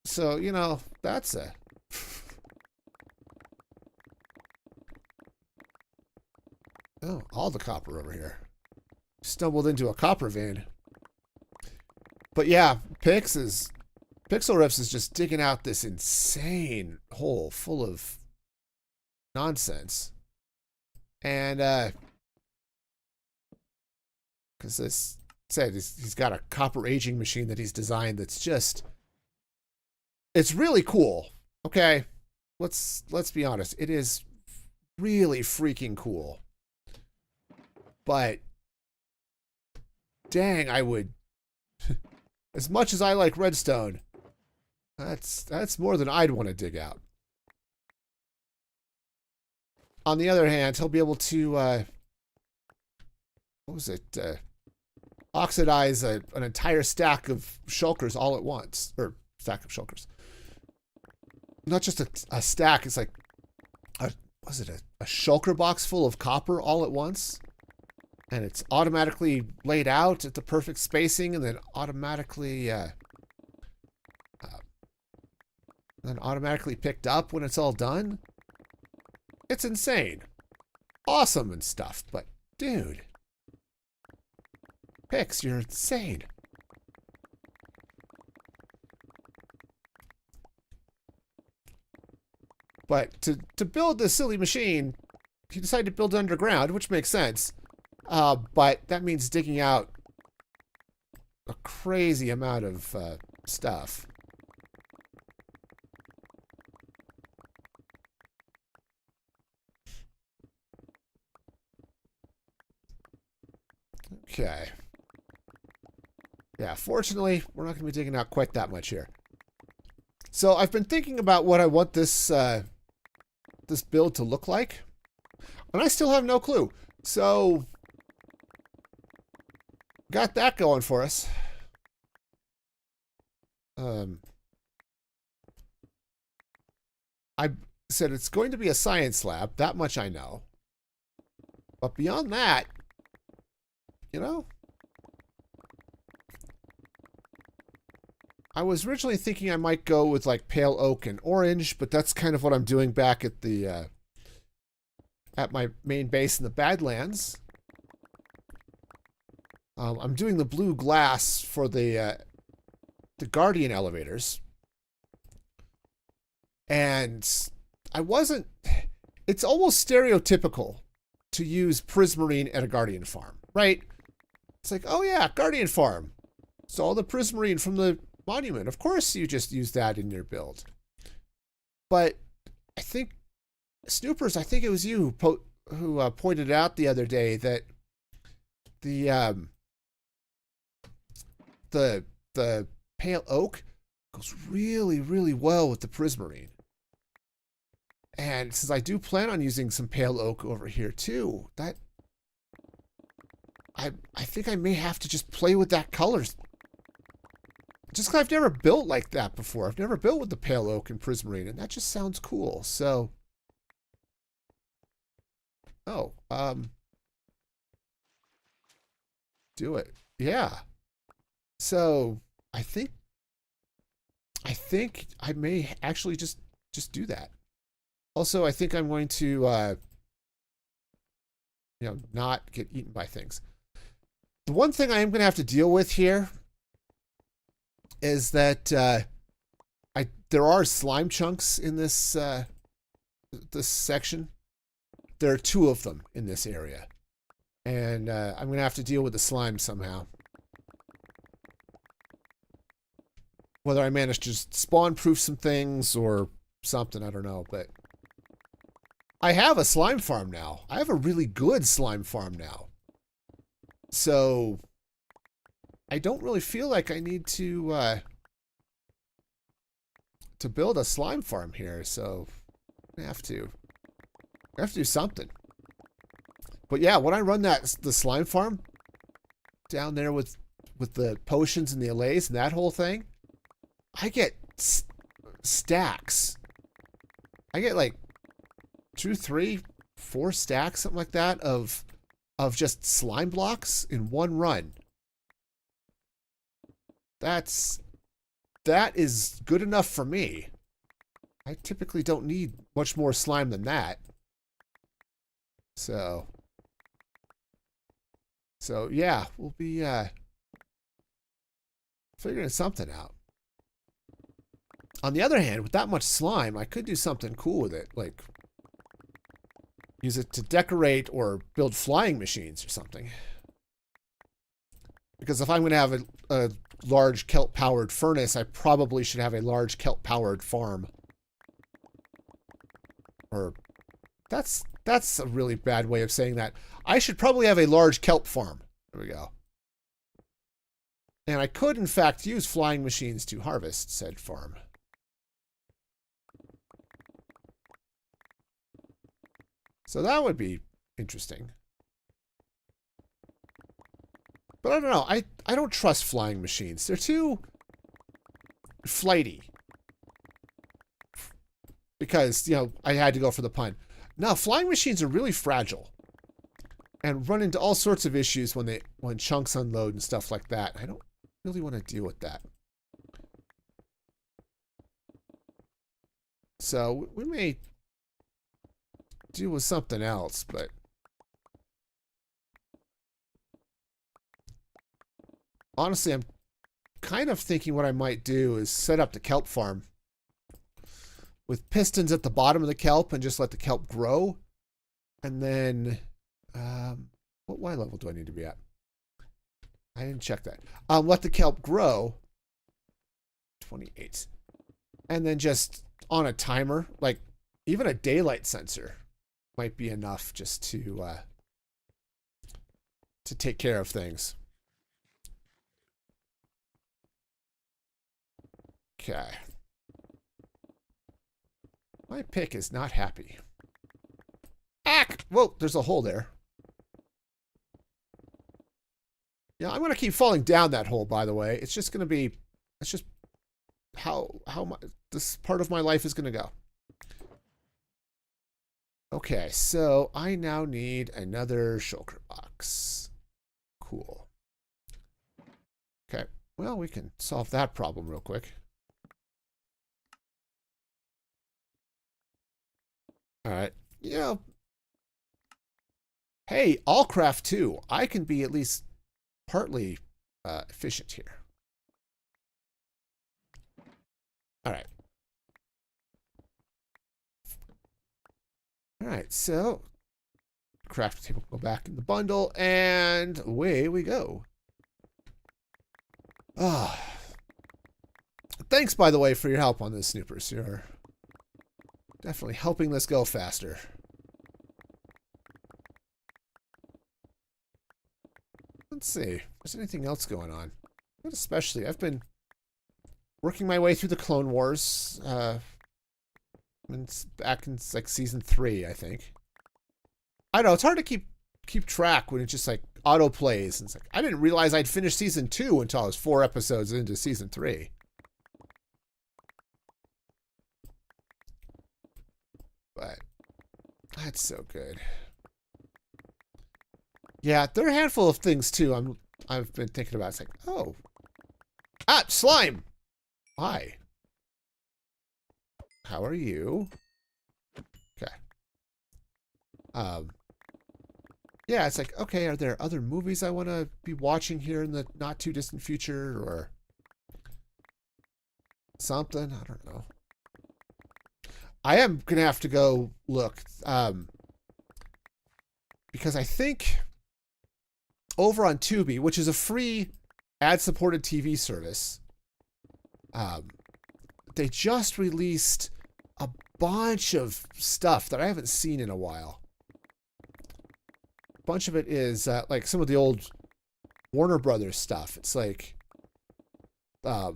Speaker 1: So, you know, that's a... Oh, all the copper over here. Stumbled into a copper vein. But yeah, Pixel Riffs is just digging out this insane hole full of nonsense. And, because this said, he's got a copper aging machine that he's designed that's just, it's really cool. Okay, let's be honest. It is really freaking cool. But dang, I would, as much as I like redstone, that's more than I'd want to dig out. On the other hand, he'll be able to, what was it? Oxidize an entire stack of shulkers all at once. Or stack of shulkers. Not just a stack, it's like, was it a shulker box full of copper all at once? And it's automatically laid out at the perfect spacing and then automatically picked up when it's all done. It's insane. Awesome and stuff, but dude. Pix, you're insane. But to build this silly machine, he decided to build it underground, which makes sense. But that means digging out a crazy amount of stuff. Okay. Yeah, fortunately, we're not going to be digging out quite that much here. So I've been thinking about what I want this this build to look like, and I still have no clue. So got that going for us. I said it's going to be a science lab. That much I know. But beyond that, you know, I was originally thinking I might go with like pale oak and orange, but that's kind of what I'm doing back at the at my main base in the Badlands. I'm doing the blue glass for the Guardian elevators, and I wasn't. It's almost stereotypical to use prismarine at a Guardian farm, right? It's like, oh yeah, Guardian farm. So all the prismarine from the monument. Of course you just use that in your build. But I think, Snoopers, I think it was you who pointed out the other day that the pale oak goes really, really well with the prismarine. And since I do plan on using some pale oak over here too, that I think I may have to just play with that color. Just because I've never built like that before. I've never built with the pale oak and prismarine, and that just sounds cool. So, do it. Yeah. So I think I may actually just do that. Also, I think I'm going to not get eaten by things. The one thing I am going to have to deal with here is that there are slime chunks in this this section. There are 2 of them in this area, and I'm going to have to deal with the slime somehow. Whether I manage to just spawn-proof some things or something, I don't know, but I have a slime farm now. I have a really good slime farm now. So I don't really feel like I need to build a slime farm here, so I have to do something. But yeah, when I run the slime farm down there with the potions and the allays and that whole thing, I get stacks. I get like 2, 3, 4 stacks, something like that, of just slime blocks in one run. That is good enough for me. I typically don't need much more slime than that. So yeah, we'll be figuring something out. On the other hand, with that much slime, I could do something cool with it, like use it to decorate or build flying machines or something. Because if I'm going to have a large kelp-powered furnace, I probably should have a large kelp-powered farm. Or that's a really bad way of saying that. I should probably have a large kelp farm. There we go. And I could, in fact, use flying machines to harvest said farm. So that would be interesting. But I don't know. I don't trust flying machines. They're too flighty. Because, you know, I had to go for the pun. Now, flying machines are really fragile. And run into all sorts of issues when chunks unload and stuff like that. I don't really want to deal with that. So we may deal with something else, but honestly, I'm kind of thinking what I might do is set up the kelp farm with pistons at the bottom of the kelp and just let the kelp grow. And then, what Y level do I need to be at? I didn't check that. Let the kelp grow. 28. And then just on a timer, like even a daylight sensor might be enough just to take care of things. Okay. My pick is not happy. Ack! Whoa, there's a hole there. Yeah, I'm going to keep falling down that hole, by the way. It's just going to be... It's just how this part of my life is going to go. Okay, so I now need another shulker box. Cool. Okay, well, we can solve that problem real quick. All right, you know... Hey, I'll craft too. I can be at least partly efficient here. All right. All right, so craft table go back in the bundle, and away we go. Ah, thanks, by the way, for your help on this, Snoopers. You're definitely helping this go faster. Let's see if there's anything else going on. Not especially. I've been working my way through the Clone Wars. Back in like season 3, I think. I don't know. It's hard to keep track when it just like auto plays. And it's like I didn't realize I'd finished season 2 until I was 4 episodes into season 3. But that's so good. Yeah, there are a handful of things too. I've been thinking about. It's like, oh, slime. Hi. How are you? Okay. Yeah, it's like, okay, are there other movies I want to be watching here in the not too distant future or something? I don't know. I am gonna have to go look, because I think over on Tubi, which is a free ad-supported TV service, they just released a bunch of stuff that I haven't seen in a while. A bunch of it is like some of the old Warner Brothers stuff. It's like the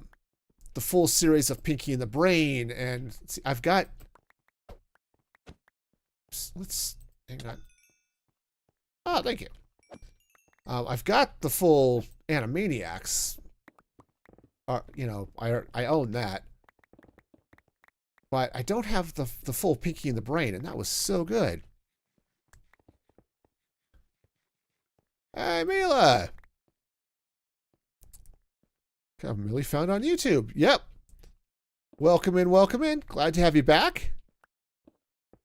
Speaker 1: full series of Pinky and the Brain, and see, I've got. Let's hang on. Oh, thank you. I've got the full Animaniacs. You know, I own that. But I don't have the full Pinky and the Brain, and that was so good. Hey, Mila! I'm really found on YouTube. Yep. Welcome in, welcome in. Glad to have you back.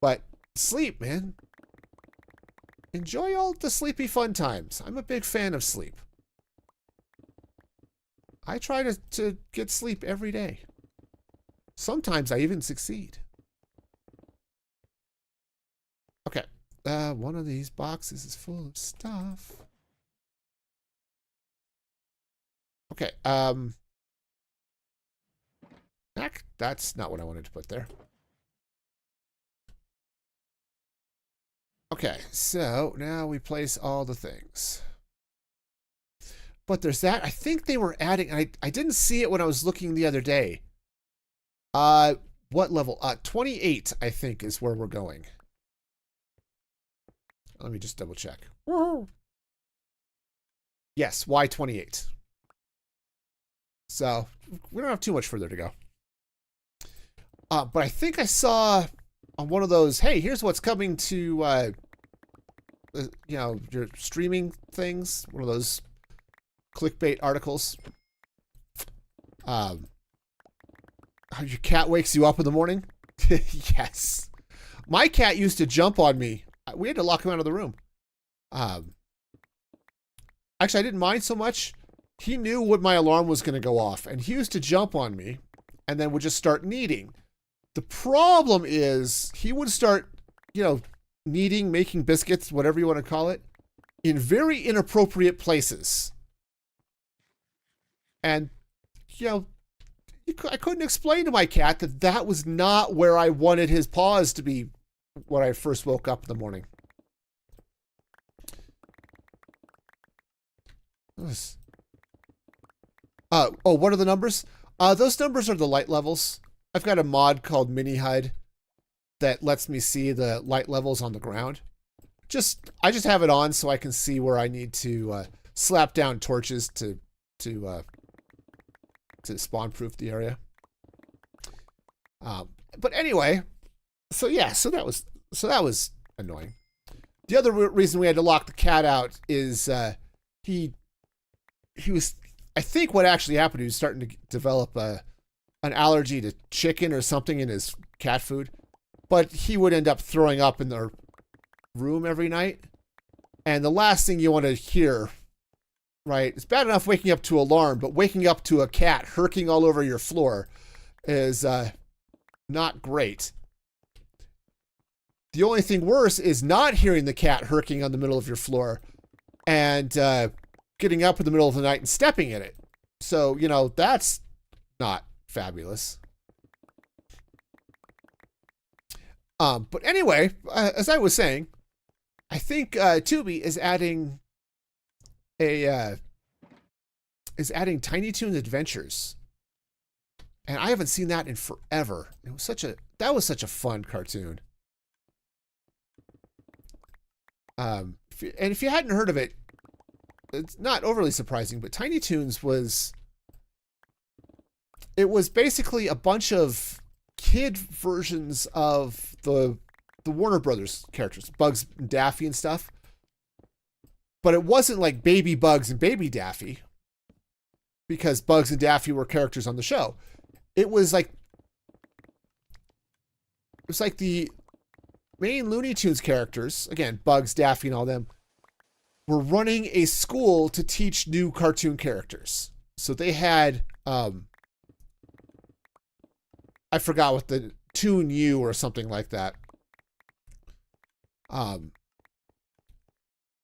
Speaker 1: But sleep, man. Enjoy all the sleepy fun times. I'm a big fan of sleep. I try to get sleep every day. Sometimes I even succeed. Okay. One of these boxes is full of stuff. Okay. That's not what I wanted to put there. Okay, so now we place all the things. But there's that. I think they were adding. I didn't see it when I was looking the other day. What level? 28, I think, is where we're going. Let me just double check. Woo-hoo. Yes, Y28. So we don't have too much further to go. But I think I saw on one of those, hey, here's what's coming to, your streaming things. One of those clickbait articles. How your cat wakes you up in the morning? Yes. My cat used to jump on me. We had to lock him out of the room. Actually, I didn't mind so much. He knew when my alarm was going to go off, and he used to jump on me and then would just start kneading. The problem is he would start, kneading, making biscuits, whatever you want to call it, in very inappropriate places. And, I couldn't explain to my cat that that was not where I wanted his paws to be when I first woke up in the morning. What are the numbers? Those numbers are the light levels. I've got a mod called Mini HUD that lets me see the light levels on the ground. I just have it on so I can see where I need to slap down torches to spawn proof the area. But anyway, so that was annoying. The other reason we had to lock the cat out is he was, I think what actually happened, he was starting to develop an allergy to chicken or something in his cat food, but he would end up throwing up in the room every night. And the last thing you want to hear, right? It's bad enough waking up to alarm, but waking up to a cat herking all over your floor is not great. The only thing worse is not hearing the cat herking on the middle of your floor and getting up in the middle of the night and stepping in it. So, that's not fabulous. But anyway, as I was saying, I think Tubi is adding Tiny Toons Adventures, and I haven't seen that in forever. That was such a fun cartoon. And if you hadn't heard of it, it's not overly surprising, but Tiny Toons was basically a bunch of kid versions of the Warner Brothers characters, Bugs and Daffy and stuff. But it wasn't like Baby Bugs and Baby Daffy, because Bugs and Daffy were characters on the show. It was like the main Looney Tunes characters, again, Bugs, Daffy, and all them, were running a school to teach new cartoon characters. So they had, I forgot what the Toon U or something like that.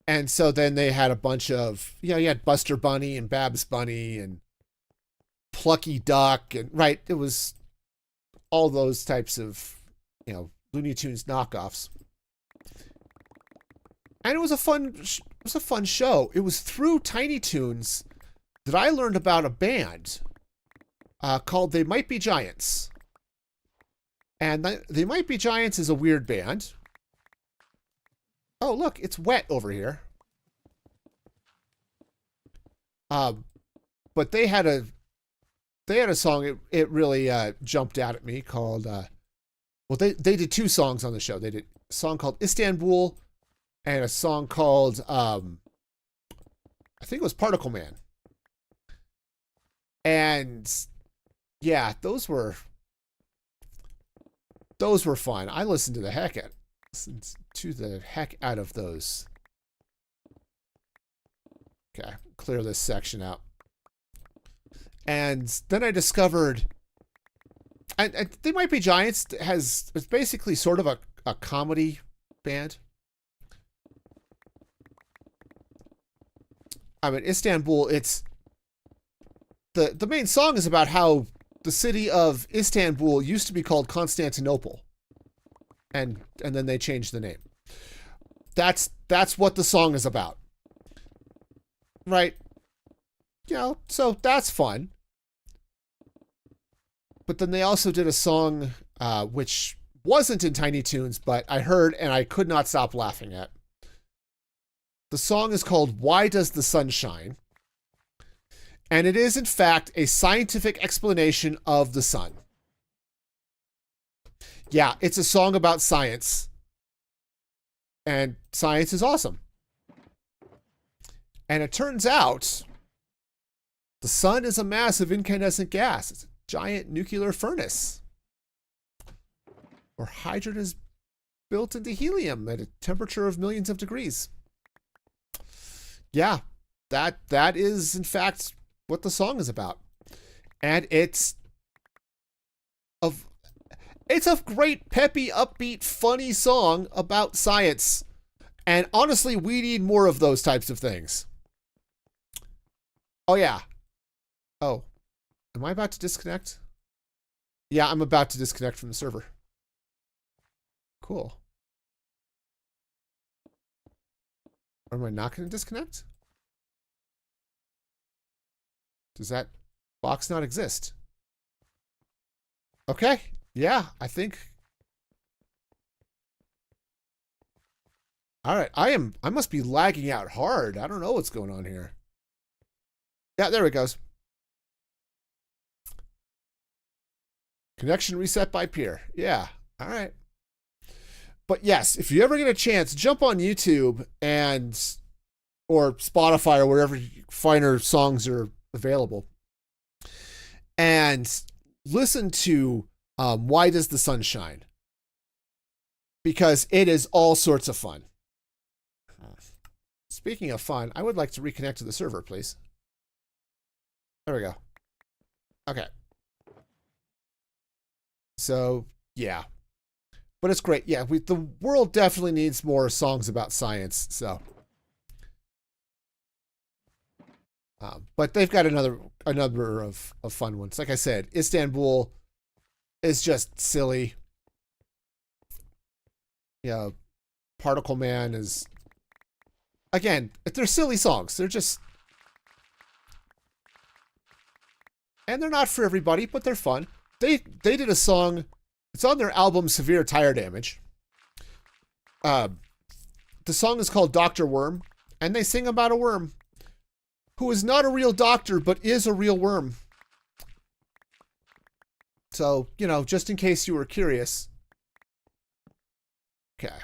Speaker 1: And so then they had a bunch of, you had Buster Bunny and Babs Bunny and Plucky Duck, and right, it was all those types of, Looney Tunes knockoffs. And it was a fun show. It was through Tiny Toons that I learned about a band called They Might Be Giants. And They Might Be Giants is a weird band. Oh, look, it's wet over here. But they had a song, it really jumped out at me, called, they did two songs on the show. They did a song called Istanbul and a song called, I think it was Particle Man. And yeah, those were fun. I listened to the heck out of those. Okay, clear this section out. And then I discovered, and They Might Be Giants it's basically sort of a comedy band. I mean, Istanbul, it's the main song is about how the city of Istanbul used to be called Constantinople, and then they changed the name. That's what the song is about, right? You know, so that's fun. But then they also did a song which wasn't in Tiny Toons, but I heard and I could not stop laughing at. The song is called "Why Does the Sun Shine?" And it is, in fact, a scientific explanation of the sun. Yeah, it's a song about science. And science is awesome. And it turns out the sun is a massive incandescent gas. It's a giant nuclear furnace where hydrogen is built into helium at a temperature of millions of degrees. Yeah, that is, in fact, what the song is about. And it's a great, peppy, upbeat, funny song about science. And honestly, we need more of those types of things. Oh, yeah. Oh, am I about to disconnect? Yeah, I'm about to disconnect from the server. Cool. Or am I not going to disconnect? Does that box not exist? Okay. Yeah, I think. All right. I must be lagging out hard. I don't know what's going on here. Yeah, there it goes. Connection reset by peer. Yeah. All right. But yes, if you ever get a chance, jump on YouTube or Spotify or wherever finer songs are available, and listen to "Why Does the Sun Shine?" because it is all sorts of fun. Speaking of fun, I would like to reconnect to the server, please. There we go. Okay. So, yeah. But it's great. Yeah, the world definitely needs more songs about science, so. But they've got a number of fun ones. Like I said, Istanbul is just silly. Yeah, Particle Man is, again, they're silly songs. They're just, and they're not for everybody, but they're fun. They did a song. It's on their album Severe Tire Damage. The song is called Dr. Worm, and they sing about a worm who is not a real doctor, but is a real worm. So, you know, just in case you were curious. Okay.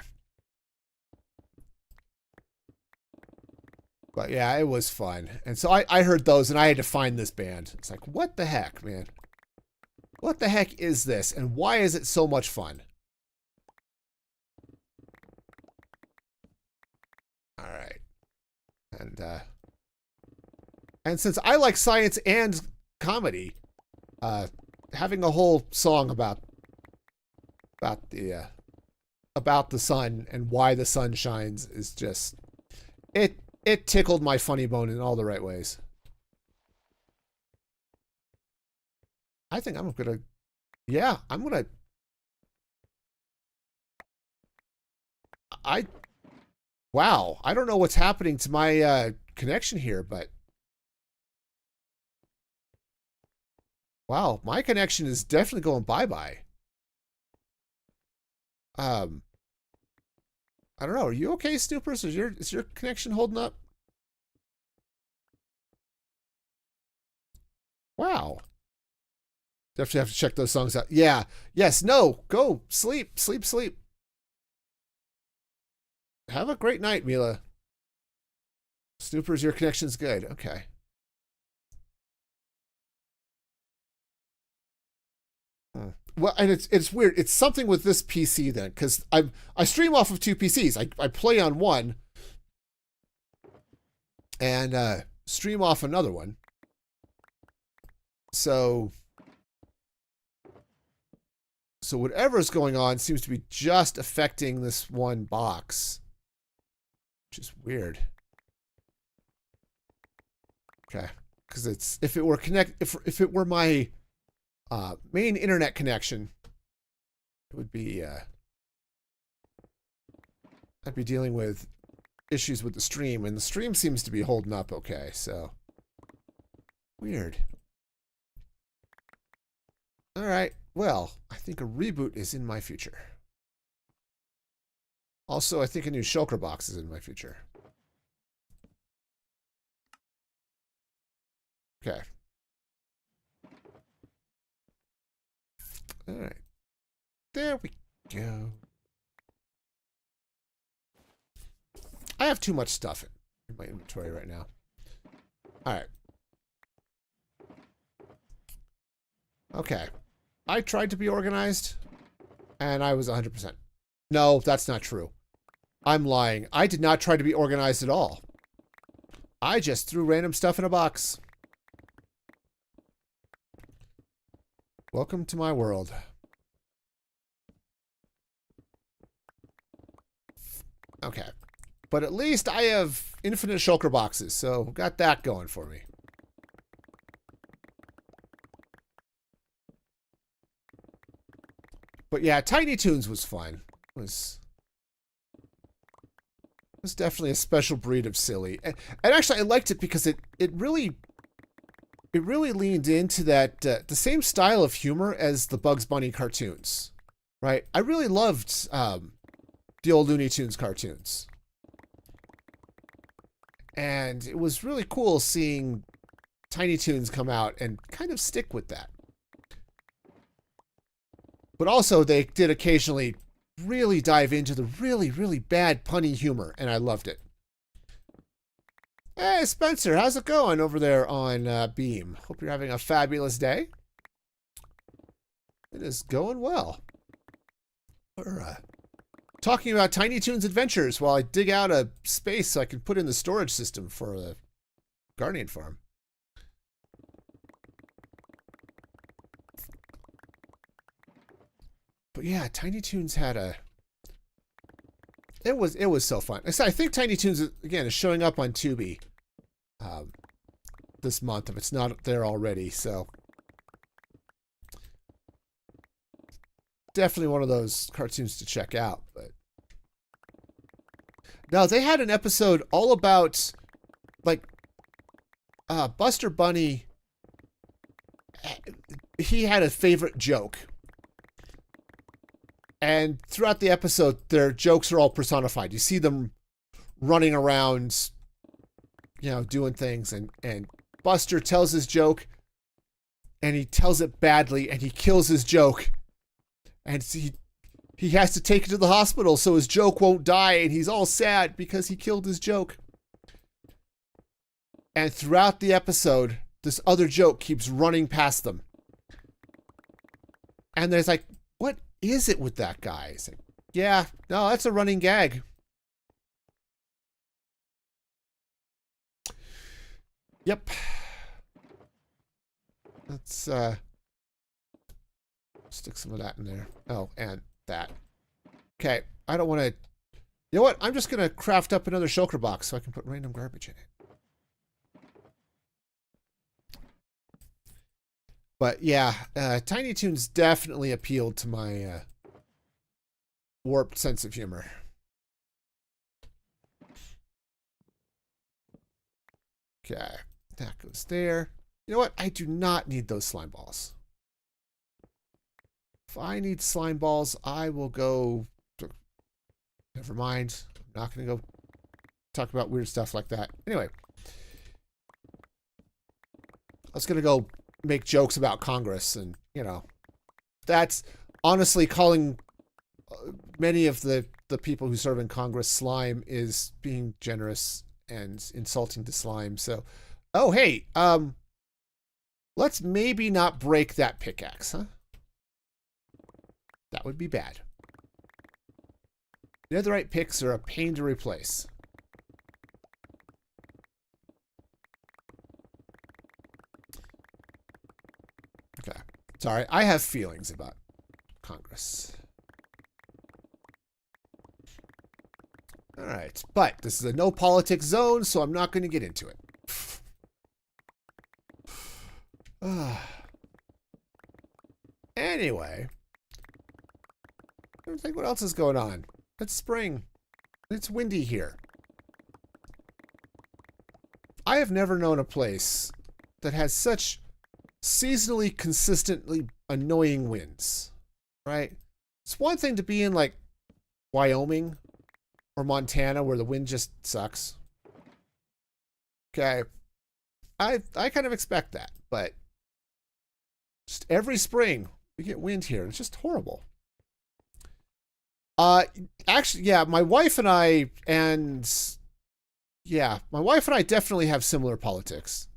Speaker 1: But yeah, it was fun. And so I heard those and I had to find this band. It's like, what the heck, man? What the heck is this? And why is it so much fun? All right. And since I like science and comedy, having a whole song about the sun and why the sun shines is just, it tickled my funny bone in all the right ways. I think I'm gonna, yeah, I'm gonna, wow, I don't know what's happening to my connection here, but wow, my connection is definitely going bye-bye. I don't know. Are you okay, Snoopers? Is your connection holding up? Wow. Definitely have to check those songs out. Yeah. Yes. No. Go. Sleep. Sleep. Sleep. Have a great night, Mila. Snoopers, your connection's good. Okay. Well, and it's weird. It's something with this PC then, because I stream off of two PCs. I play on one and stream off another one. So whatever's going on seems to be just affecting this one box, which is weird. Okay, because it's if it were my main internet connection, it would be I'd be dealing with issues with the stream, and the stream seems to be holding up okay. So weird. All right. Well, I think a reboot is in my future. Also, I think a new shulker box is in my future. Okay. All right. There we go. I have too much stuff in my inventory right now. All right. Okay. I tried to be organized, and I was 100%. No, that's not true. I'm lying. I did not try to be organized at all. I just threw random stuff in a box. Welcome to my world. Okay. But at least I have infinite shulker boxes, so got that going for me. But yeah, Tiny Toons was fun. It was definitely a special breed of silly. And actually I liked it because it really leaned into that the same style of humor as the Bugs Bunny cartoons. Right? I really loved the old Looney Tunes cartoons. And it was really cool seeing Tiny Toons come out and kind of stick with that. But also, they did occasionally really dive into the really, really bad punny humor, and I loved it. Hey, Spencer, how's it going over there on Beam? Hope you're having a fabulous day. It is going well. We're talking about Tiny Toons Adventures while I dig out a space so I can put in the storage system for the Guardian Farm. But yeah, Tiny Toons had a... It was so fun. I think Tiny Toons, again, is showing up on Tubi this month, if it's not there already, so... Definitely one of those cartoons to check out, but... No, they had an episode all about, like, Buster Bunny... He had a favorite joke. And throughout the episode, their jokes are all personified. You see them running around, you know, doing things. And Buster tells his joke, and he tells it badly, and he kills his joke. And he has to take it to the hospital so his joke won't die, and he's all sad because he killed his joke. And throughout the episode, this other joke keeps running past them. And there's like, what is it with that guy? It's like, yeah, no, that's a running gag. Yep. Let's stick some of that in there. Oh, and that. Okay, I don't want to... You know what? I'm just going to craft up another shulker box so I can put random garbage in it. But yeah, Tiny Toons definitely appealed to my warped sense of humor. Okay, that goes there. You know what? I do not need those slime balls. If I need slime balls, I will go... Never mind. I'm not going to go talk about weird stuff like that. Anyway. I was going to go make jokes about Congress, and, you know, that's honestly calling many of the people who serve in Congress slime is being generous and insulting to slime. So, oh, hey, let's maybe not break that pickaxe, huh? That would be bad. Netherite picks are a pain to replace. Okay. Sorry, I have feelings about Congress. All right, but this is a no politics zone, so I'm not going to get into it. Anyway, I think what else is going on? It's spring. It's windy here. I have never known a place that has such seasonally consistently annoying winds, right? It's one thing to be in like Wyoming or Montana where the wind just sucks. Okay. I kind of expect that, but just every spring we get wind here. It's just horrible. Actually, yeah, my wife and I definitely have similar politics.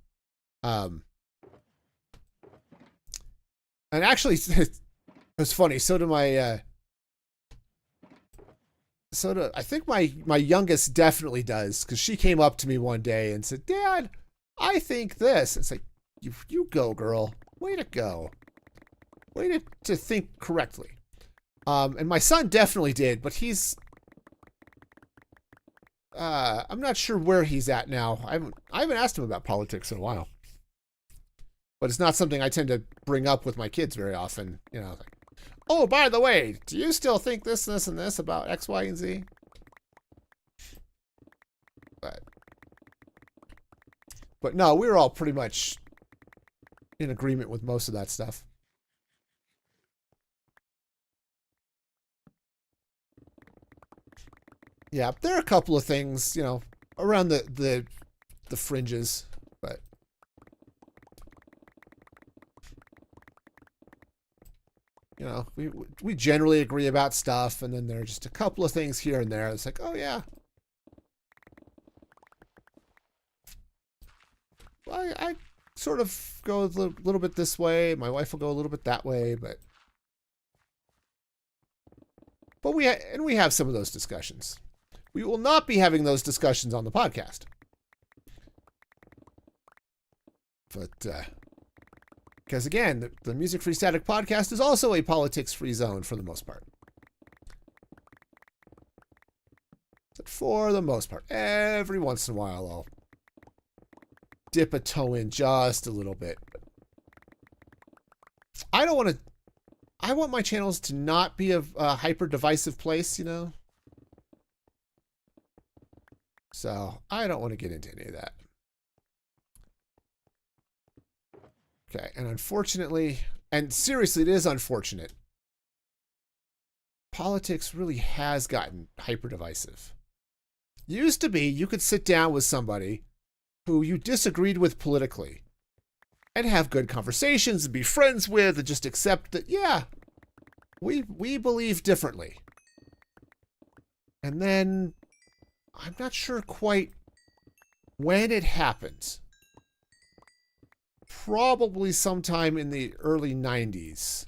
Speaker 1: And actually, it was funny. I think my youngest definitely does, because she came up to me one day and said, "Dad, I think this." It's like, you go, girl. Way to go. Way to think correctly. And my son definitely did, but I'm not sure where he's at now. I haven't asked him about politics in a while. But it's not something I tend to bring up with my kids very often. You know, like, oh, by the way, do you still think this, this, and this about X, Y, and Z? But no, we were all pretty much in agreement with most of that stuff. Yeah, there are a couple of things, you know, around the fringes, but you know, we generally agree about stuff, and then there are just a couple of things here and there. It's like, oh yeah, I sort of go a little bit this way. My wife will go a little bit that way, but we have some of those discussions. We will not be having those discussions on the podcast. But, because again, the Music Free Static podcast is also a politics-free zone for the most part. But for the most part, every once in a while, I'll dip a toe in just a little bit. I want my channels to not be a hyper-divisive place, you know? So, I don't want to get into any of that. Okay, and unfortunately, and seriously, it is unfortunate, politics really has gotten hyper-divisive. Used to be, you could sit down with somebody who you disagreed with politically and have good conversations and be friends with and just accept that, yeah, we believe differently. And then, I'm not sure quite when it happened. Probably sometime in the early 90s.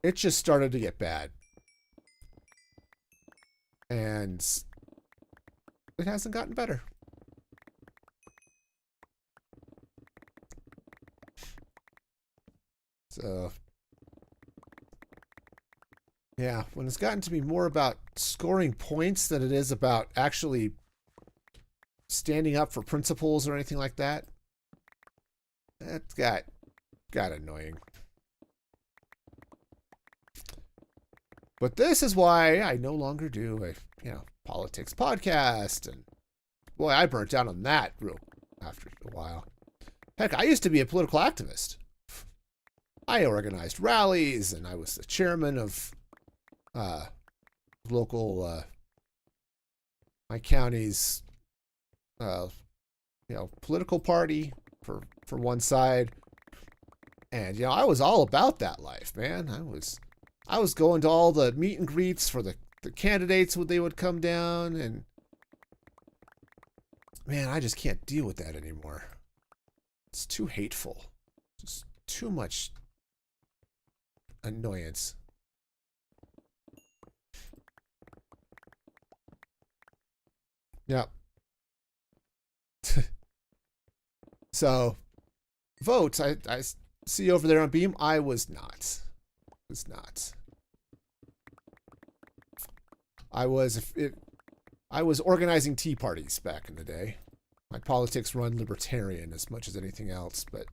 Speaker 1: It just started to get bad. And it hasn't gotten better. So, yeah, when it's gotten to be more about scoring points than it is about actually standing up for principles or anything like that, that's got annoying. But this is why I no longer do a politics podcast, and boy, I burnt out on that real after a while. Heck, I used to be a political activist. I organized rallies, and I was the chairman of local my county's political party for one side, and I was all about that life, man. I was going to all the meet and greets for the candidates when they would come down, and man, I just can't deal with that anymore. It's too hateful. Just too much annoyance. Yep. So, votes. I see over there on Beam. I was not. I was organizing tea parties back in the day. My politics run libertarian as much as anything else, but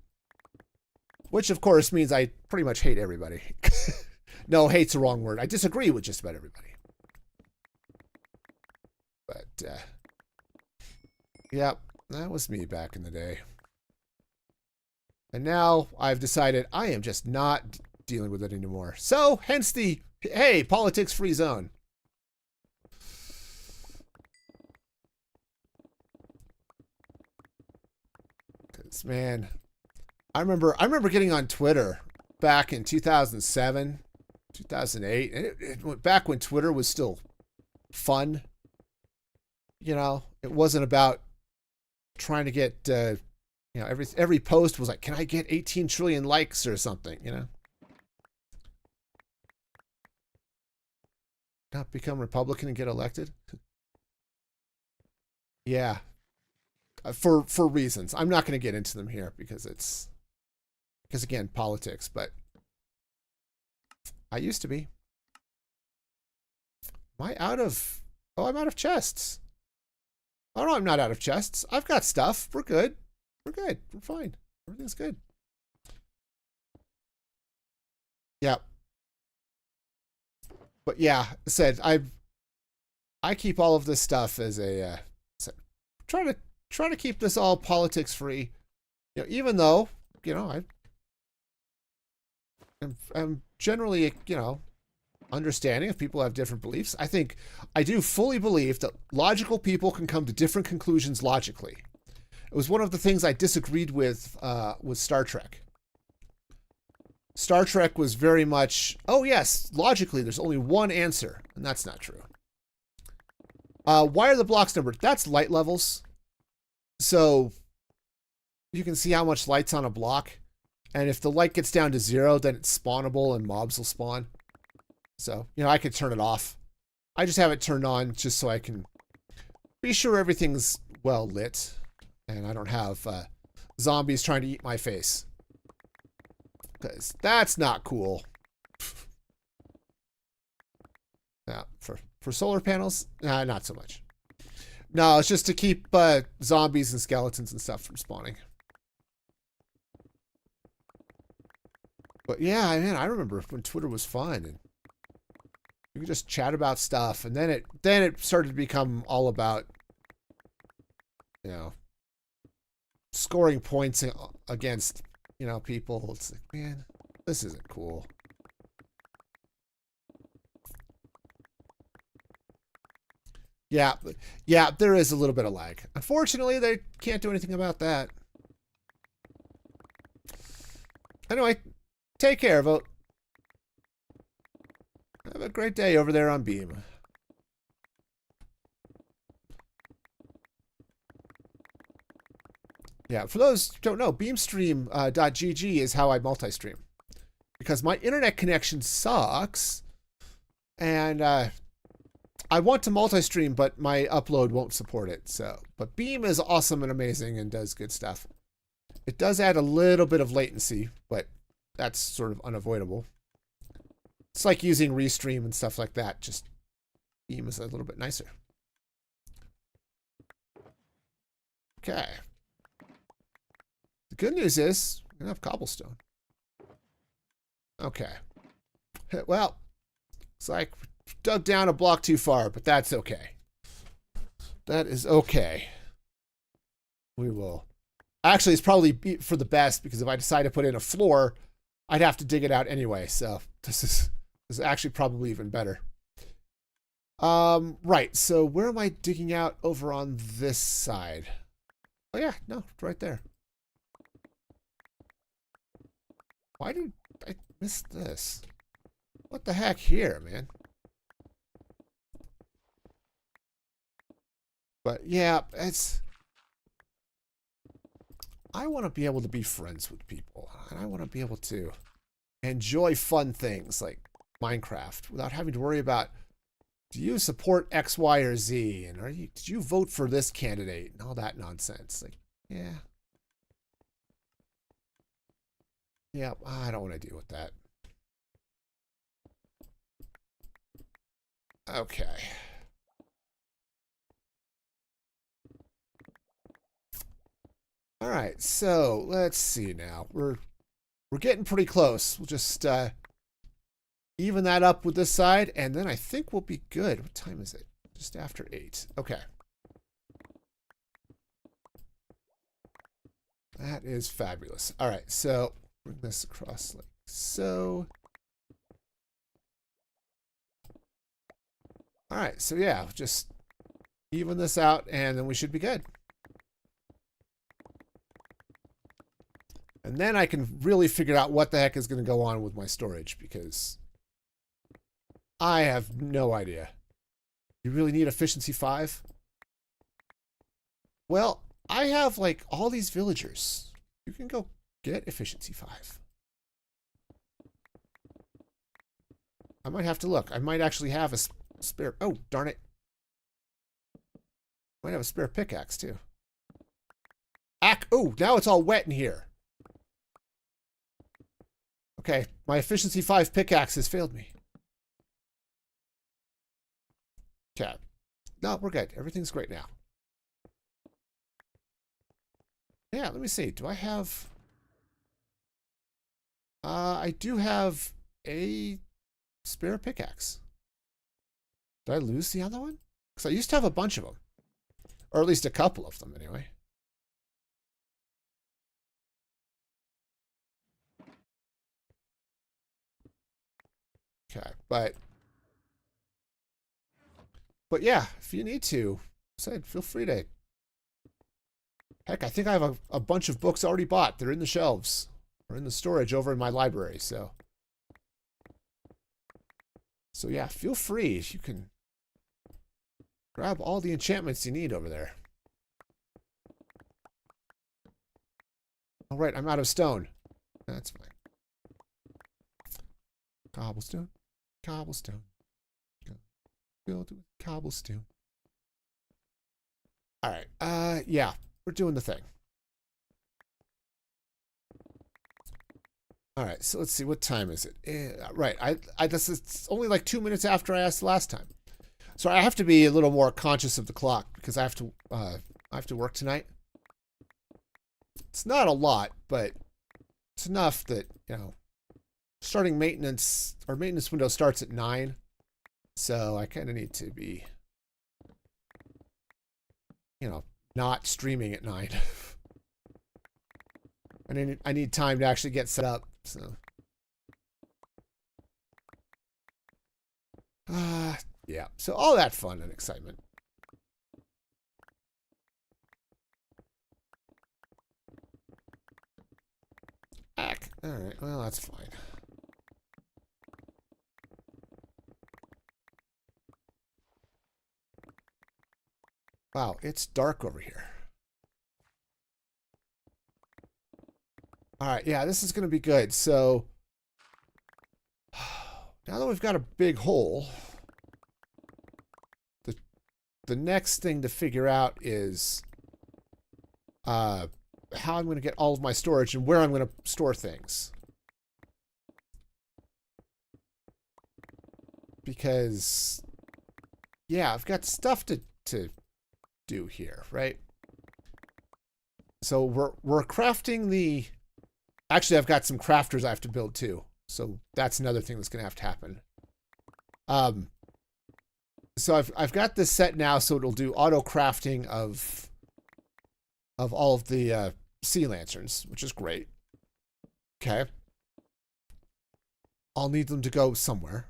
Speaker 1: which of course means I pretty much hate everybody. No, hate's the wrong word. I disagree with just about everybody. But yep, that was me back in the day. And now I've decided I am just not dealing with it anymore. So, hence the, hey, politics free zone. Because, man, I remember getting on Twitter back in 2007, 2008, and it went back when Twitter was still fun. You know, it wasn't about trying to get, you know, every post was like, can I get 18 trillion likes or something, you know? Not become Republican and get elected? Yeah. For reasons. I'm not going to get into them here because again, politics, but I used to be. Am I out of, oh, I'm out of chests. Oh no, I'm not out of chests. I've got stuff. We're good. We're good. We're fine. Everything's good. Yep. But yeah, said I keep all of this stuff as a try to keep this all politics free. You know, even though, you know, I'm generally, you know, understanding if people have different beliefs. I do fully believe that logical people can come to different conclusions logically. It was one of the things I disagreed with Star Trek. Star Trek was very much, oh yes, logically there's only one answer, and that's not true. Why are the blocks numbered? That's light levels. So you can see how much light's on a block. And if the light gets down to 0, then it's spawnable and mobs will spawn. So, you know, I could turn it off. I just have it turned on just so I can be sure everything's well lit. And I don't have zombies trying to eat my face. Because that's not cool. Yeah, for solar panels, nah, not so much. No, it's just to keep zombies and skeletons and stuff from spawning. But yeah, man, I remember when Twitter was fun and you could just chat about stuff, and then it started to become all about, you know, scoring points against, you know, people. It's like, man, this isn't cool. Yeah, there is a little bit of lag. Unfortunately, they can't do anything about that. Anyway, take care, Vote. Have a great day over there on Beam. Yeah, for those who don't know, beamstream.gg is how I multi-stream. Because my internet connection sucks, and I want to multi-stream, but my upload won't support it. So, but Beam is awesome and amazing and does good stuff. It does add a little bit of latency, but that's sort of unavoidable. It's like using Restream and stuff like that. Just Beam is a little bit nicer. Okay. The good news is we have cobblestone. Okay. Well, it's like we dug down a block too far, but that's okay. That is okay. We will. Actually, it's probably for the best, because if I decide to put in a floor, I'd have to dig it out anyway. So this is actually probably even better. Right. So where am I digging out? Over on this side. Oh yeah, no, right there. Why did I miss this? What the heck here, man? But yeah, I want to be able to be friends with people, and I want to be able to enjoy fun things like Minecraft without having to worry about, do you support X, Y, or Z, and did you vote for this candidate, and all that nonsense. Like, yeah. Yeah, I don't want to deal with that. Okay. All right, so let's see now. We're getting pretty close. We'll just even that up with this side, and then I think we'll be good. What time is it? Just after 8. Okay. That is fabulous. All right, so bring this across like so. All right, so yeah, just even this out, and then we should be good. And then I can really figure out what the heck is going to go on with my storage, because I have no idea. You really need efficiency 5? Well, I have like all these villagers. You can go get efficiency 5. I might have to look. I might actually have a spare... Oh, darn it. Might have a spare pickaxe, too. Oh, now it's all wet in here. Okay, my efficiency 5 pickaxe has failed me. Okay. No, we're good. Everything's great now. Yeah, let me see. Do I have... I do have a spare pickaxe. Did I lose the other one? Because I used to have a bunch of them. Or at least a couple of them, anyway. Okay, but yeah, if you need to, feel free to. Heck, I think I have a bunch of books already bought. They're in the shelves or in the storage over in my library. So yeah, feel free. You can grab all the enchantments you need over there. All right, I'm out of stone. That's fine. Cobblestone, cobblestone. Build with cobblestone. All right. Yeah, we're doing the thing. All right, so let's see. What time is it? Right. It's only like 2 minutes after I asked last time, so I have to be a little more conscious of the clock because I have to work tonight. It's not a lot, but it's enough that starting maintenance. Our maintenance window starts at 9, so I kind of need to be, not streaming at 9. I need time to actually get set up. So, yeah. So all that fun and excitement. All right. Well, that's fine. Wow, it's dark over here. All right, yeah, this is going to be good. So now that we've got a big hole, the next thing to figure out is how I'm going to get all of my storage and where I'm going to store things. Because, yeah, I've got stuff to do here, right? So we're crafting the... Actually, I've got some crafters I have to build too. So that's another thing that's going to have to happen. So I've got this set now, so it'll do auto crafting of all of the sea lanterns, which is great. Okay. I'll need them to go somewhere.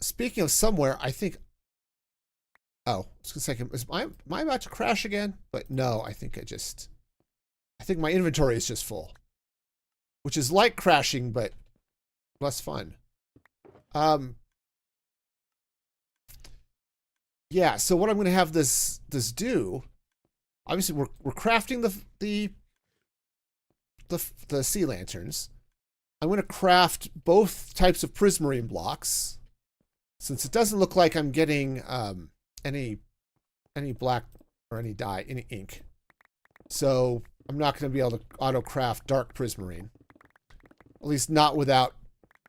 Speaker 1: Speaking of somewhere, I think... Oh, I was going to say, am I about to crash again? But no, I think my inventory is just full. Which is like crashing, but less fun. Yeah, so what I'm going to have this do... Obviously, we're crafting the sea lanterns. I'm going to craft both types of prismarine blocks, since it doesn't look like I'm getting any black or any dye, any ink. So I'm not going to be able to auto craft dark prismarine, at least not without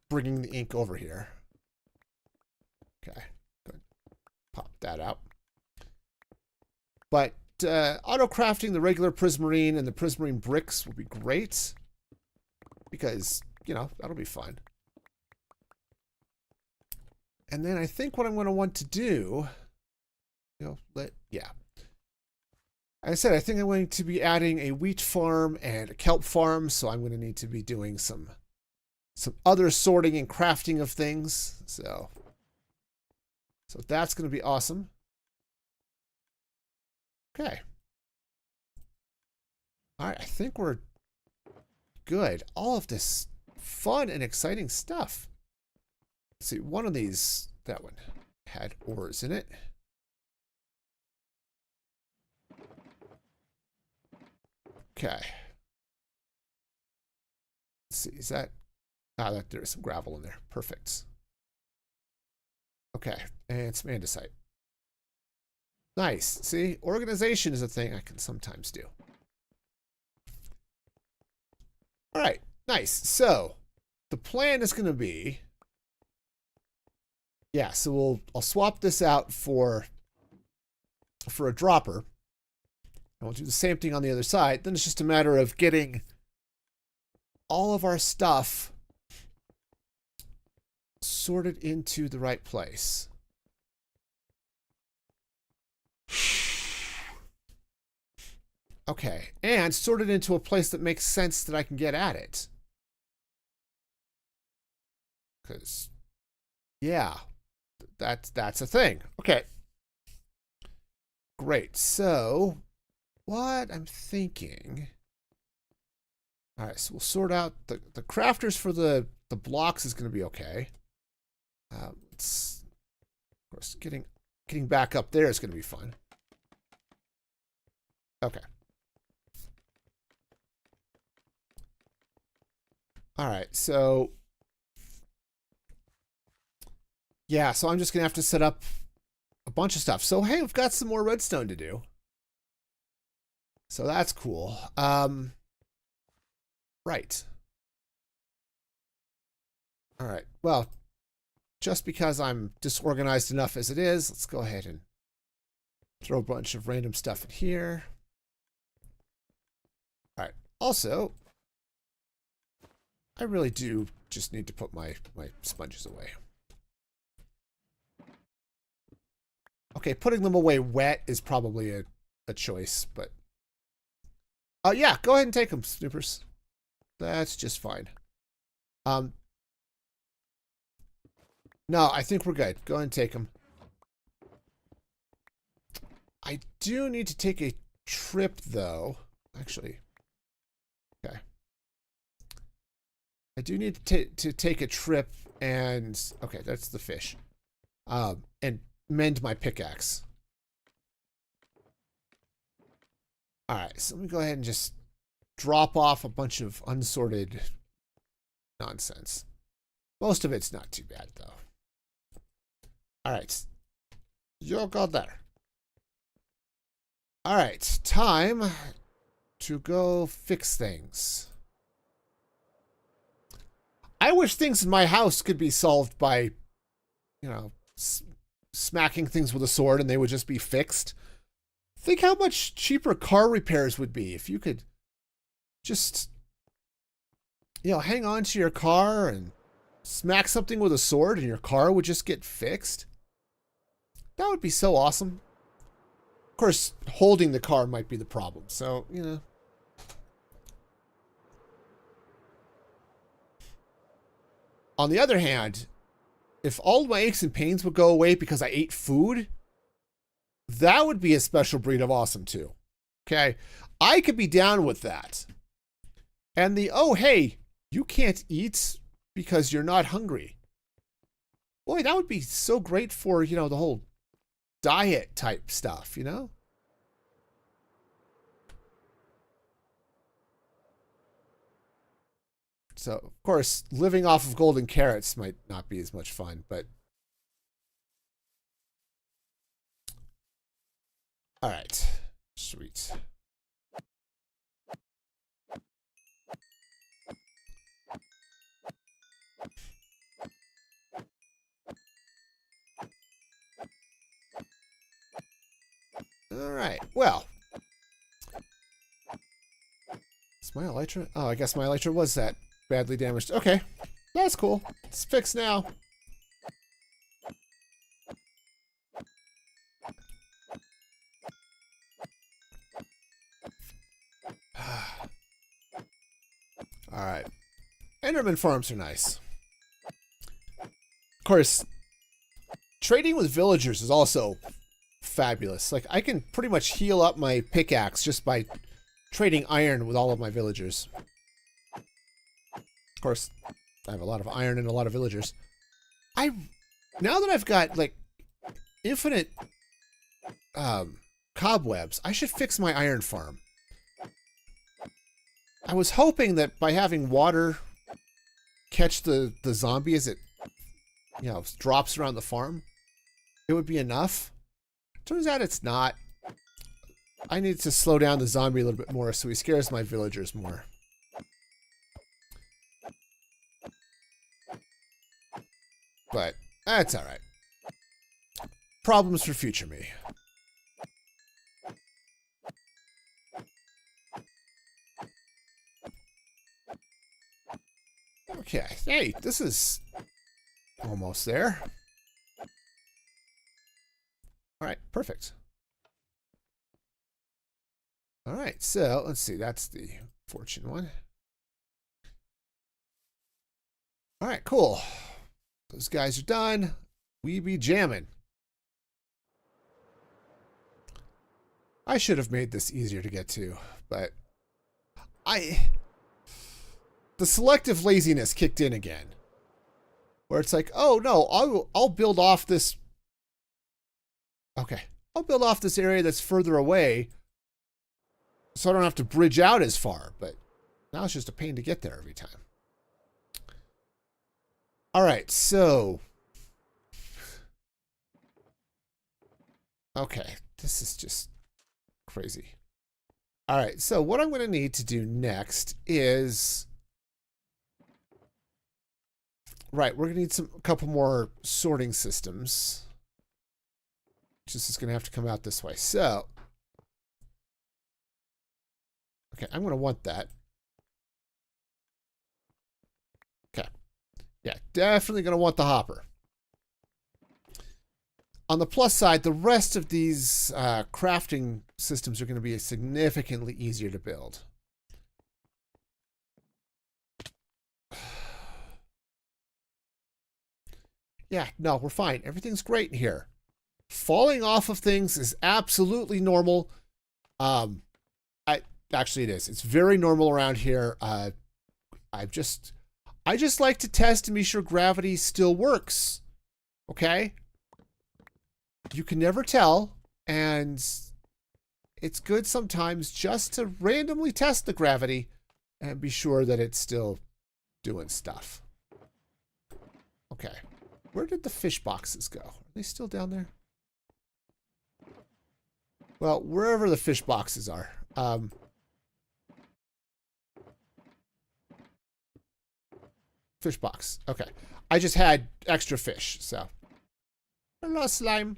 Speaker 1: bringing the ink over here. Okay, good. Pop that out. But auto crafting the regular prismarine and the prismarine bricks would be great. Because, you know, that'll be fun. And then I think what I'm going to want to do, you know, yeah. Like I said, I think I'm going to be adding a wheat farm and a kelp farm, so I'm going to need to be doing some other sorting and crafting of things. So that's going to be awesome. Okay. All right, I think we're good. All of this fun and exciting stuff. Let's see, one of these, that one, had ores in it. Okay. Let's see, is that... Ah, there's some gravel in there. Perfect. Okay, and some andesite. Nice. See, organization is a thing I can sometimes do. All right, nice. So, the plan is going to be... Yeah, so I'll swap this out for a dropper. And we'll do the same thing on the other side. Then it's just a matter of getting all of our stuff sorted into the right place. Okay, and sorted into a place that makes sense that I can get at it. Because, yeah, that's a thing. Okay. Great. So, what I'm thinking... All right, so we'll sort out the crafters for the blocks is going to be okay. It's, of course, getting back up there is going to be fun. Okay. All right, so... Yeah, so I'm just going to have to set up a bunch of stuff. So, hey, we've got some more redstone to do. So that's cool. Right. All right, well, just because I'm disorganized enough as it is, let's go ahead and throw a bunch of random stuff in here. All right, also... I really do just need to put my sponges away. Okay, putting them away wet is probably a choice, but... yeah, go ahead and take them, Snoopers. That's just fine. No, I think we're good. Go ahead and take them. I do need to take a trip, though. Actually... Okay. I do need to take a trip and... Okay, that's the fish. And mend my pickaxe. Alright, so let me go ahead and just drop off a bunch of unsorted nonsense. Most of it's not too bad, though. Alright. You'll go there. Alright, time to go fix things. I wish things in my house could be solved by, you know, smacking things with a sword and they would just be fixed. Think how much cheaper car repairs would be if you could just, you know, hang on to your car and smack something with a sword and your car would just get fixed. That would be so awesome. Of course, holding the car might be the problem, so, you know. On the other hand, if all my aches and pains would go away because I ate food, that would be a special breed of awesome too. Okay? I could be down with that. And the, oh, hey, you can't eat because you're not hungry. Boy, that would be so great for, you know, the whole diet type stuff, you know? So, of course, living off of golden carrots might not be as much fun, but... All right. Sweet. All right. Well, Is my elytra? Oh, I guess my elytra was that badly damaged. Okay, that's cool. It's fixed now. All right. Enderman farms are nice. Of course, trading with villagers is also fabulous. Like, I can pretty much heal up my pickaxe just by trading iron with all of my villagers. Of course, I have a lot of iron and a lot of villagers. Now that I've got, like, infinite cobwebs, I should fix my iron farm. I was hoping that by having water catch the zombie as it, you know, drops around the farm, it would be enough. Turns out it's not. I need to slow down the zombie a little bit more so he scares my villagers more. But that's all right. Problems for future me. Okay, hey, this is almost there. All right, perfect. All right, so let's see. That's the fortune one. All right, cool. Those guys are done. We be jamming. I should have made this easier to get to, but the selective laziness kicked in again, where it's like, oh no, I'll build off this. Okay, I'll build off this area that's further away, so I don't have to bridge out as far. But now it's just a pain to get there every time. All right, so okay, this is just crazy. All right, so what I'm going to need to do next is, right, we're going to need a couple more sorting systems. This is going to have to come out this way. So, okay, I'm going to want that. Okay. Yeah, definitely going to want the hopper. On the plus side, the rest of these crafting systems are going to be significantly easier to build. Yeah, no, we're fine. Everything's great in here. Falling off of things is absolutely normal. Actually it is. It's very normal around here. I just like to test and be sure gravity still works. Okay? You can never tell, and it's good sometimes just to randomly test the gravity and be sure that it's still doing stuff. Okay. Where did the fish boxes go? Are they still down there? Well, wherever the fish boxes are. Fish box. Okay. I just had extra fish, so. Hello, slime.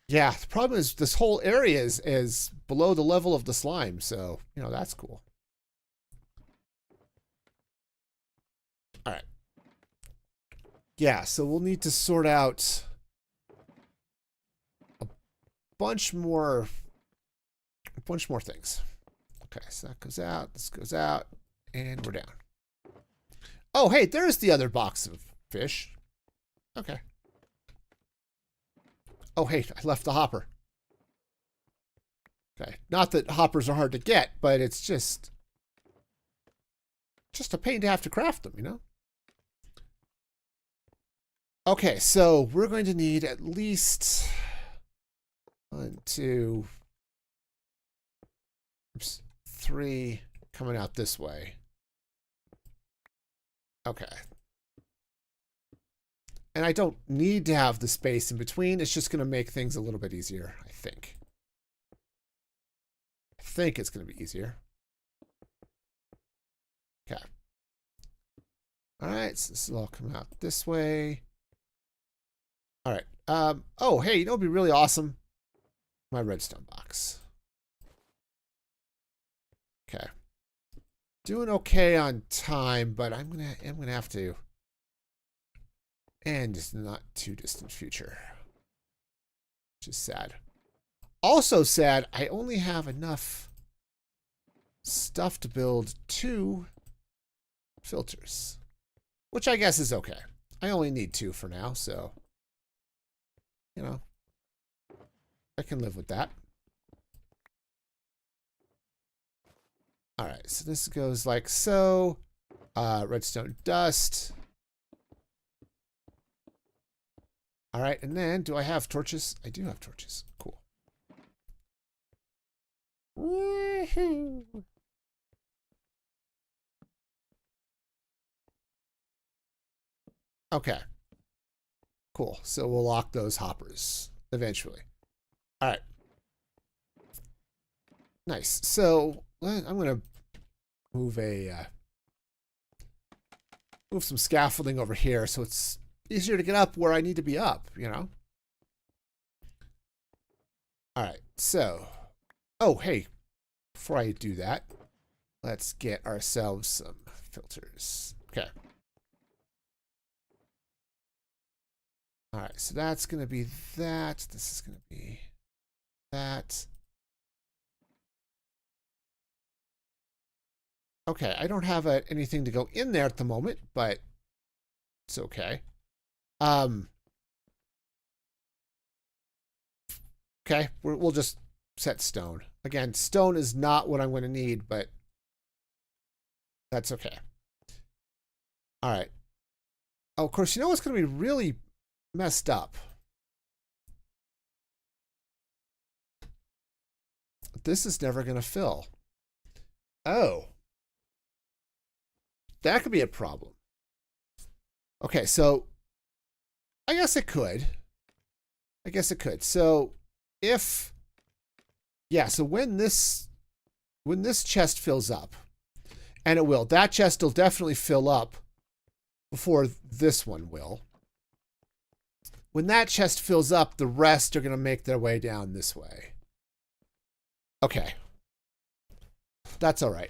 Speaker 1: Yeah, the problem is this whole area is below the level of the slime, so, you know, that's cool. All right. Yeah, so we'll need to sort out a bunch more things. Okay, so that goes out, this goes out, and we're down. Oh, hey, there's the other box of fish. Okay. Oh, hey, I left the hopper. Okay, not that hoppers are hard to get, but it's just a pain to have to craft them, you know? Okay, so we're going to need at least 1, 2, 3 coming out this way. Okay. And I don't need to have the space in between. It's just going to make things a little bit easier, I think. I think it's going to be easier. Okay. All right, so this will all come out this way. All right. Oh, hey, you know what would be really awesome? My redstone box. Okay. Doing okay on time, but I'm gonna have to end in the not too distant future. Which is sad. Also sad, I only have enough stuff to build 2 filters. Which I guess is okay. I only need 2 for now, so you know, I can live with that. Alright, so this goes like so. Redstone dust. Alright, and then do I have torches? I do have torches. Cool. Woohoo! Okay. Cool. So we'll lock those hoppers eventually. All right. Nice. So I'm gonna move move some scaffolding over here so it's easier to get up where I need to be up. You know. All right. So, oh hey, before I do that, let's get ourselves some filters. Okay. All right, so that's going to be that. This is going to be that. Okay, I don't have anything to go in there at the moment, but it's okay. Okay, we'll just set stone. Again, stone is not what I'm going to need, but that's okay. All right. Oh, of course, you know what's going to be really messed up? This is never going to fill. Oh. That could be a problem. Okay, so I guess it could. I guess it could. So if, yeah, so when this chest fills up, and it will, that chest will definitely fill up before this one will. When that chest fills up, the rest are going to make their way down this way. Okay. That's all right.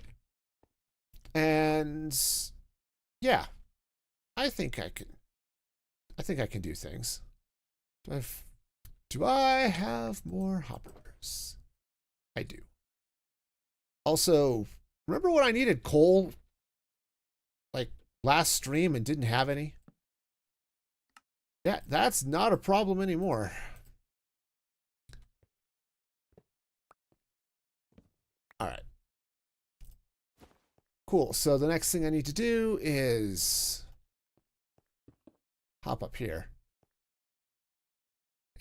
Speaker 1: And yeah, I think I can do things. Do I have more hoppers? I do. Also, remember when I needed coal like last stream and didn't have any? Yeah, that's not a problem anymore. All right. Cool. So the next thing I need to do is hop up here.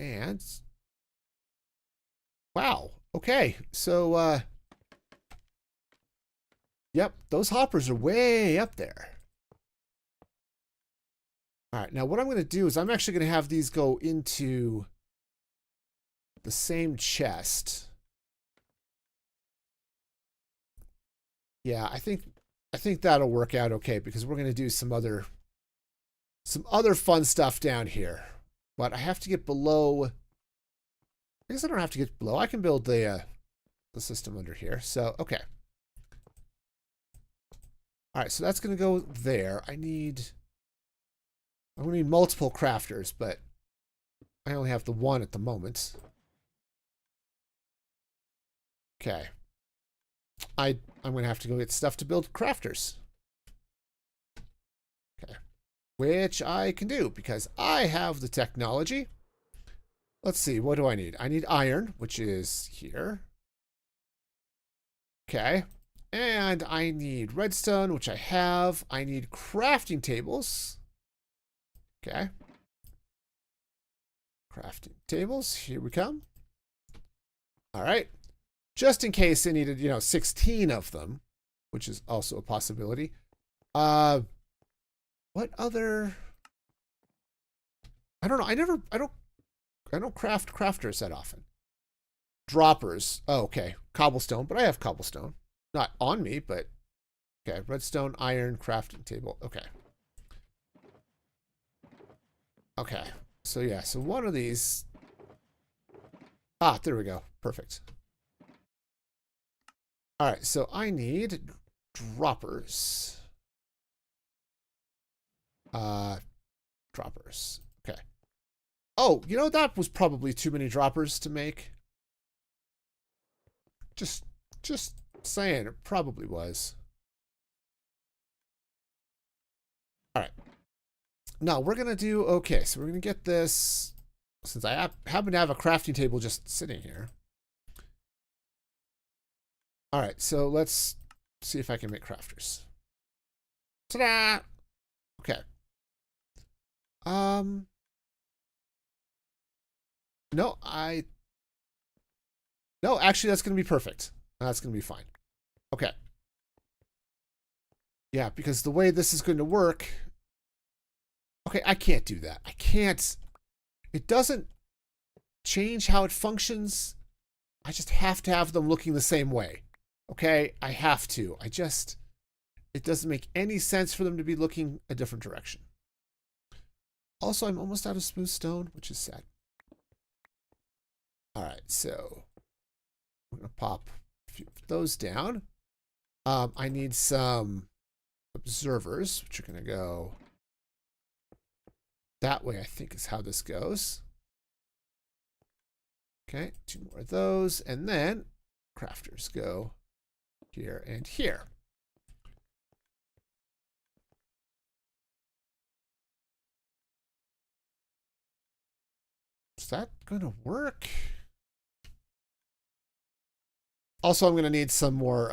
Speaker 1: And wow. Okay. So yep, those hoppers are way up there. All right. Now what I'm going to do is I'm actually going to have these go into the same chest. Yeah, I think that'll work out okay because we're going to do some other fun stuff down here. But I have to get below. I guess I don't have to get below. I can build the system under here. So, okay. All right, so that's going to go there. I'm going to need multiple crafters, but I only have the one at the moment. Okay. I'm going to have to go get stuff to build crafters. Okay. Which I can do because I have the technology. Let's see, what do I need? I need iron, which is here. Okay. And I need redstone, which I have. I need crafting tables. Okay. Crafting tables, here we come. All right. Just in case I needed, 16 of them, which is also a possibility. What other? I don't know. I don't craft crafters that often. Droppers. Oh, okay. Cobblestone, but I have cobblestone. Not on me, but okay. Redstone, iron, crafting table. Okay. Okay. So yeah, so one of these. Ah, there we go. Perfect. All right, so I need droppers. Droppers. Okay. Oh, you know, that was probably too many droppers to make. Just saying, it probably was. All right. Now we're gonna do okay. So we're gonna get this. Since I happen to have a crafting table just sitting here. All right. So let's see if I can make crafters. Ta-da! Okay. No, no, actually, that's going to be perfect. That's going to be fine. Okay. Yeah, because the way this is going to work... Okay, I can't do that. I can't... It doesn't change how it functions. I just have to have them looking the same way. Okay? I have to. It doesn't make any sense for them to be looking a different direction. Also, I'm almost out of smooth stone, which is sad. All right, so I'm going to pop a few of those down. I need some observers, which are going to go that way, I think is how this goes. Okay, 2 more of those. And then crafters go here and here. Is that going to work? Also, I'm going to need some more...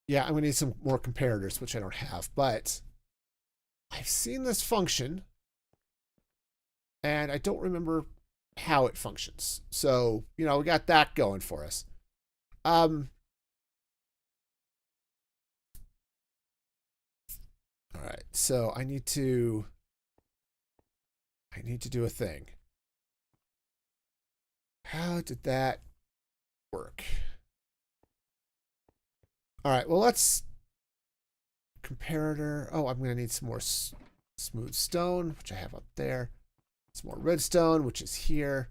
Speaker 1: yeah, I'm going to need some more comparators, which I don't have. But I've seen this function, and I don't remember how it functions. So, you know, we got that going for us. All right, so I need to do a thing. How did that work? All right, well, let's comparator. Oh, I'm going to need some more smooth stone, which I have up there. Some more redstone, which is here.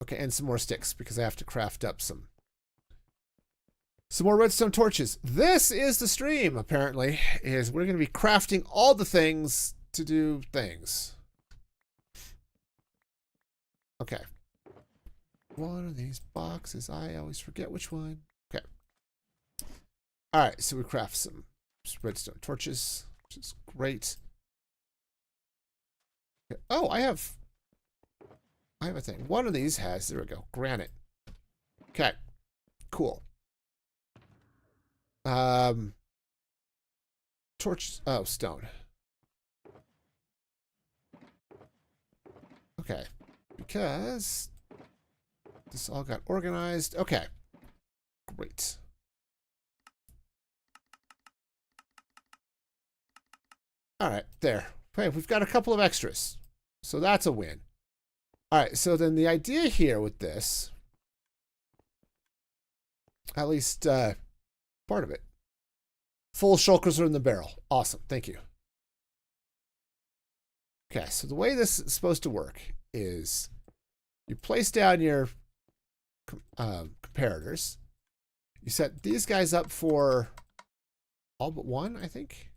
Speaker 1: Okay, and some more sticks because I have to craft up some more redstone torches. This is the stream, apparently, is we're going to be crafting all the things to do things. Okay. One of these boxes, I always forget which one. Okay. All right, so we craft some redstone torches, which is great. Okay. Oh, I have a thing. One of these has, there we go, granite. Okay, cool. Torch, oh, stone. Okay, because this all got organized. Okay, great. All right, there. Okay, we've got a couple of extras. So that's a win. All right, so then the idea here with this, at least part of it, full shulkers are in the barrel. Awesome, thank you. Okay, so the way this is supposed to work is you place down your comparators. You set these guys up for all but one, I think.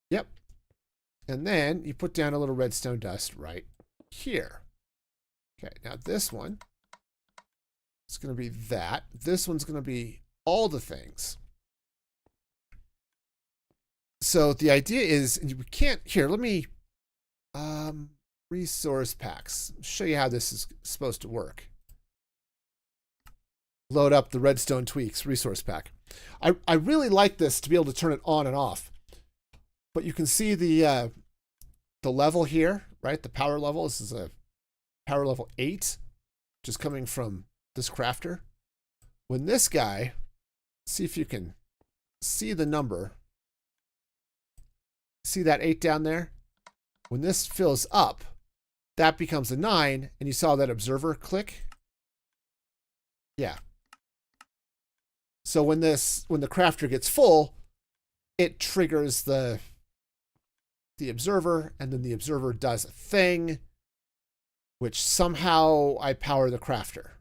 Speaker 1: Yep. And then you put down a little redstone dust right here. Okay, now this one is going to be that. This one's going to be all the things. So the idea is, we can't, here, let me, resource packs. Show you how this is supposed to work. Load up the redstone tweaks resource pack. I really like this to be able to turn it on and off. But you can see the level here, right? The power level. This is a power level 8, which is coming from this crafter. When this guy, see if you can see the number. See that 8 down there? When this fills up, that becomes a 9, and you saw that observer click? Yeah. So when the crafter gets full, it triggers the observer, and then the observer does a thing, which somehow I power the crafter.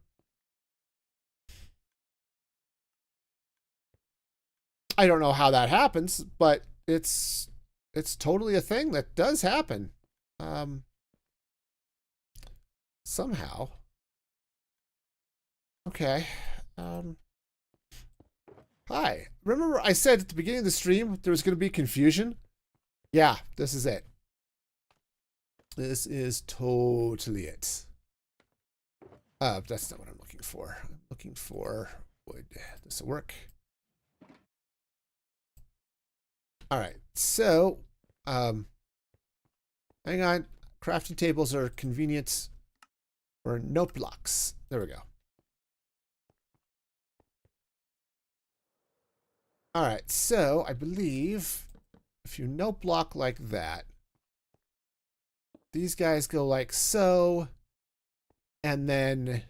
Speaker 1: I don't know how that happens, but it's totally a thing that does happen. Somehow. Okay. Hi. Remember I said at the beginning of the stream there was going to be confusion? Yeah, this is it. This is totally it. That's not what I'm looking for. I'm looking for wood. This will work. All right. So, hang on. Crafting tables are convenient for note blocks. There we go. All right. So, I believe if you note block like that, these guys go like so, and then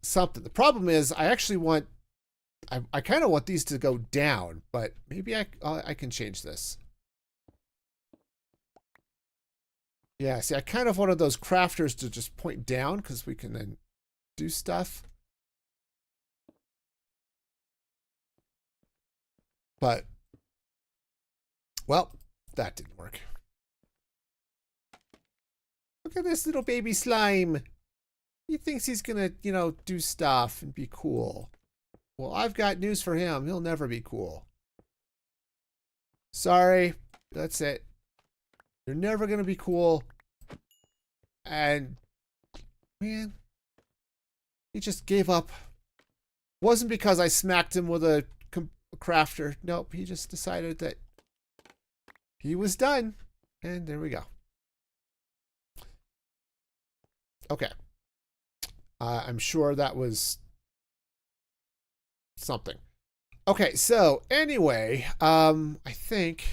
Speaker 1: something. The problem is I actually want, I kind of want these to go down, but maybe I can change this. Yeah, see, I kind of wanted those crafters to just point down because we can then do stuff. But, well, that didn't work. Look at this little baby slime. He thinks he's gonna, do stuff and be cool. Well, I've got news for him. He'll never be cool. Sorry. That's it. You're never gonna be cool. And, man, he just gave up. Wasn't because I smacked him with a crafter. Nope, he just decided that he was done. And there we go. Okay. I'm sure that was something. Okay, so anyway, I think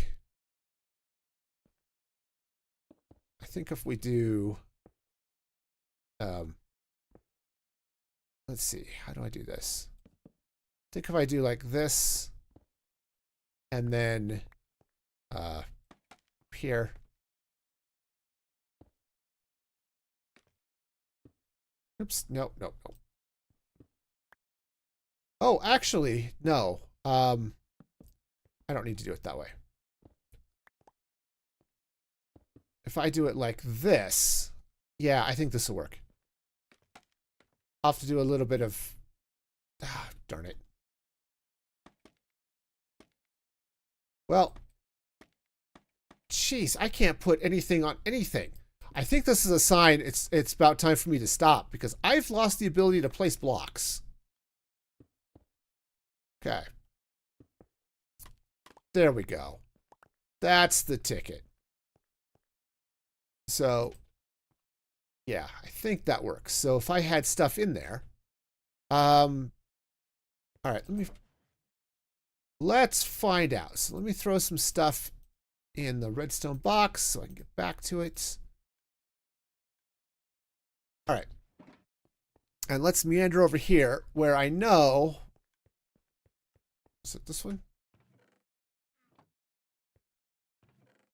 Speaker 1: if we do, let's see, how do I do this? I think if I do like this, and then here. Oops, nope. Oh, actually, no. I don't need to do it that way. If I do it like this, yeah, I think this will work. I'll have to do a little bit of, darn it. Well, jeez, I can't put anything on anything. I think this is a sign it's about time for me to stop because I've lost the ability to place blocks. Okay. There we go. That's the ticket. So, yeah, I think that works. So if I had stuff in there, all right, let's find out. So let me throw some stuff in the redstone box so I can get back to it. All right. And let's meander over here where I know. Is it this one?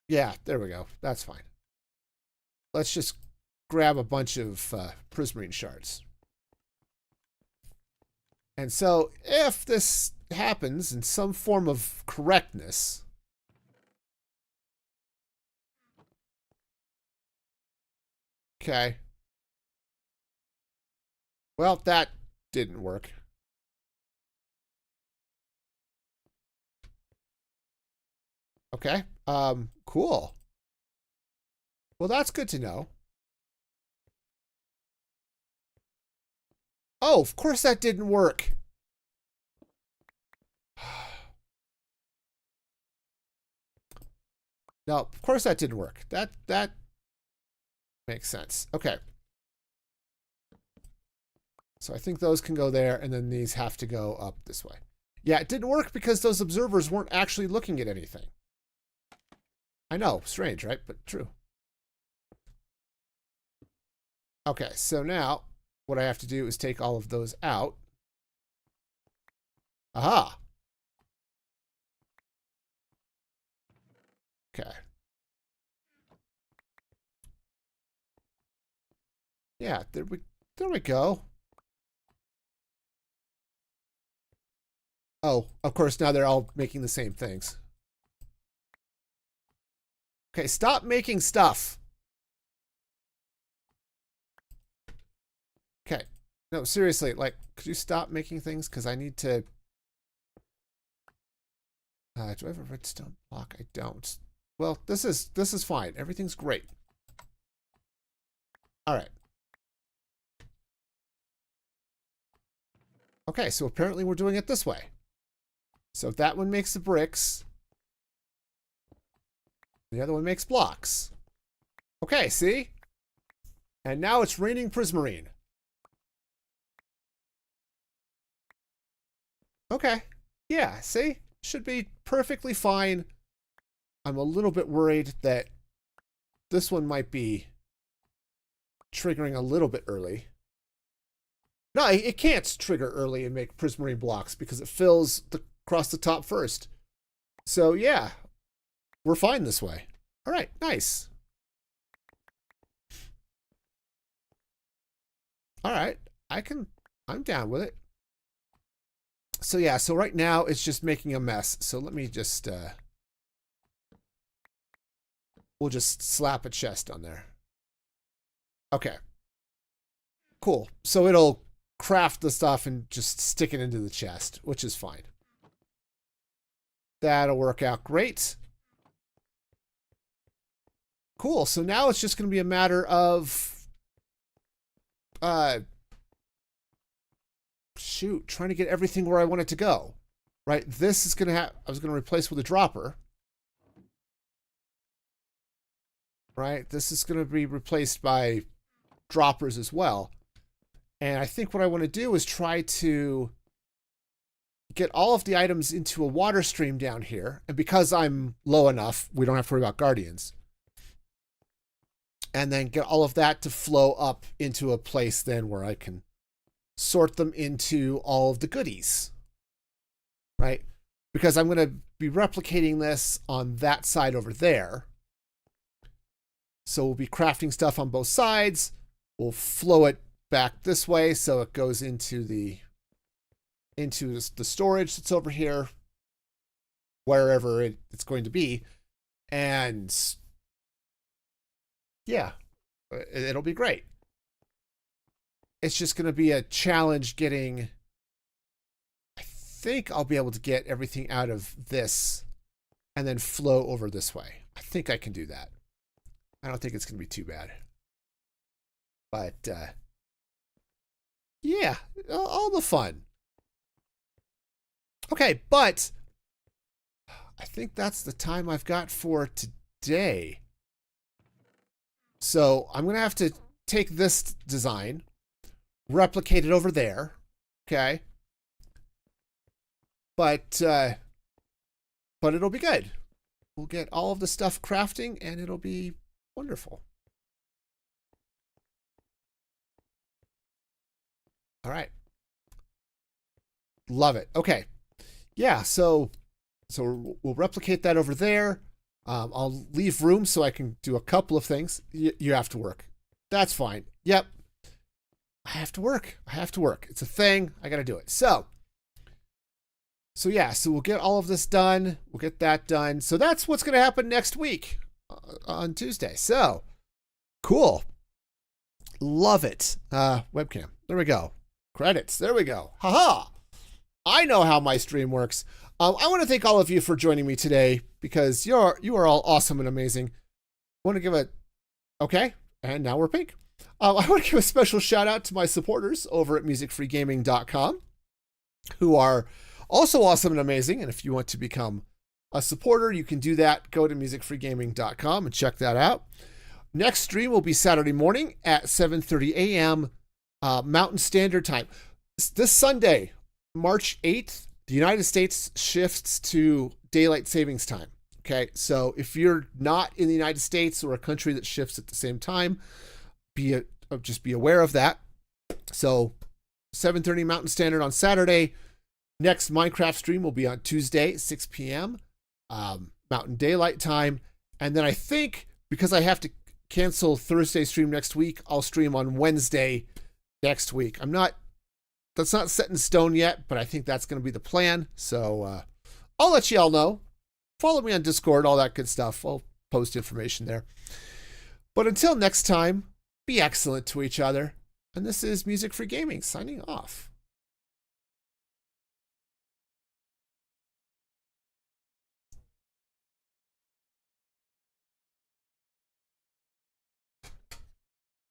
Speaker 1: Yeah, there we go. That's fine. Let's just grab a bunch of prismarine shards. And so if this happens in some form of correctness, okay. Well, that didn't work. Okay. Cool. Well, that's good to know. Oh, of course that didn't work. No, of course that didn't work. That makes sense. Okay. So I think those can go there, and then these have to go up this way. Yeah, it didn't work because those observers weren't actually looking at anything. I know, strange, right? But true. Okay, so now what I have to do is take all of those out. Aha! Okay. Yeah, there we go. Oh, of course, now they're all making the same things. Okay, stop making stuff. Okay. No, seriously, like, could you stop making things? Because I need to... do I have a redstone block? I don't. Well, this is fine. Everything's great. All right. Okay, so apparently we're doing it this way. So that one makes the bricks. The other one makes blocks. Okay, see? And now it's raining prismarine. Okay. Yeah, see? Should be perfectly fine. I'm a little bit worried that this one might be triggering a little bit early. No, it can't trigger early and make prismarine blocks because it fills across the top first. So yeah, we're fine this way. All right, nice. All right, I'm down with it. So yeah, so right now it's just making a mess. So let me just, we'll just slap a chest on there. Okay. Cool. So it'll craft the stuff and just stick it into the chest, which is fine. That'll work out great. Cool. So now it's just going to be a matter of, trying to get everything where I want it to go. Right? This is going to have, I was going to replace with a dropper. Right? This is going to be replaced by droppers as well. And I think what I want to do is try to get all of the items into a water stream down here. And because I'm low enough, we don't have to worry about guardians. And then get all of that to flow up into a place then where I can sort them into all of the goodies. Right? Because I'm going to be replicating this on that side over there. So we'll be crafting stuff on both sides. We'll flow it back this way so it goes into the storage that's over here, wherever it's going to be. And yeah, it'll be great. It's just going to be a challenge getting, I think I'll be able to get everything out of this and then flow over this way. I think I can do that. I don't think it's going to be too bad. But, yeah, all the fun. Okay, but I think that's the time I've got for today. So I'm going to have to take this design, replicate it over there, okay? But it'll be good. We'll get all of the stuff crafting, and it'll be wonderful. All right. Love it. Okay. Yeah, so we'll replicate that over there. I'll leave room so I can do a couple of things. You have to work. That's fine. Yep. I have to work. I have to work. It's a thing. I got to do it. So yeah, so we'll get all of this done. We'll get that done. So that's what's going to happen next week on Tuesday. So cool. Love it. Webcam. There we go. Credits. There we go. Haha. I know how my stream works. I want to thank all of you for joining me today because you are all awesome and amazing. I want to give okay, and now we're pink. I want to give a special shout out to my supporters over at musicfreegaming.com who are also awesome and amazing. And if you want to become a supporter, you can do that. Go to musicfreegaming.com and check that out. Next stream will be Saturday morning at 7:30 a.m. Mountain Standard Time. This Sunday, March 8th, the United States shifts to daylight savings time. Okay, so if you're not in the United States or a country that shifts at the same time, just be aware of that. So 7:30 Mountain Standard on Saturday. Next Minecraft stream will be on Tuesday, 6 p.m. Mountain Daylight Time. And then I think because I have to cancel Thursday stream next week, I'll stream on Wednesday next week. That's not set in stone yet, but I think that's going to be the plan. So I'll let you all know. Follow me on Discord, all that good stuff. I'll post information there. But until next time, be excellent to each other. And this is Music Free Gaming signing off.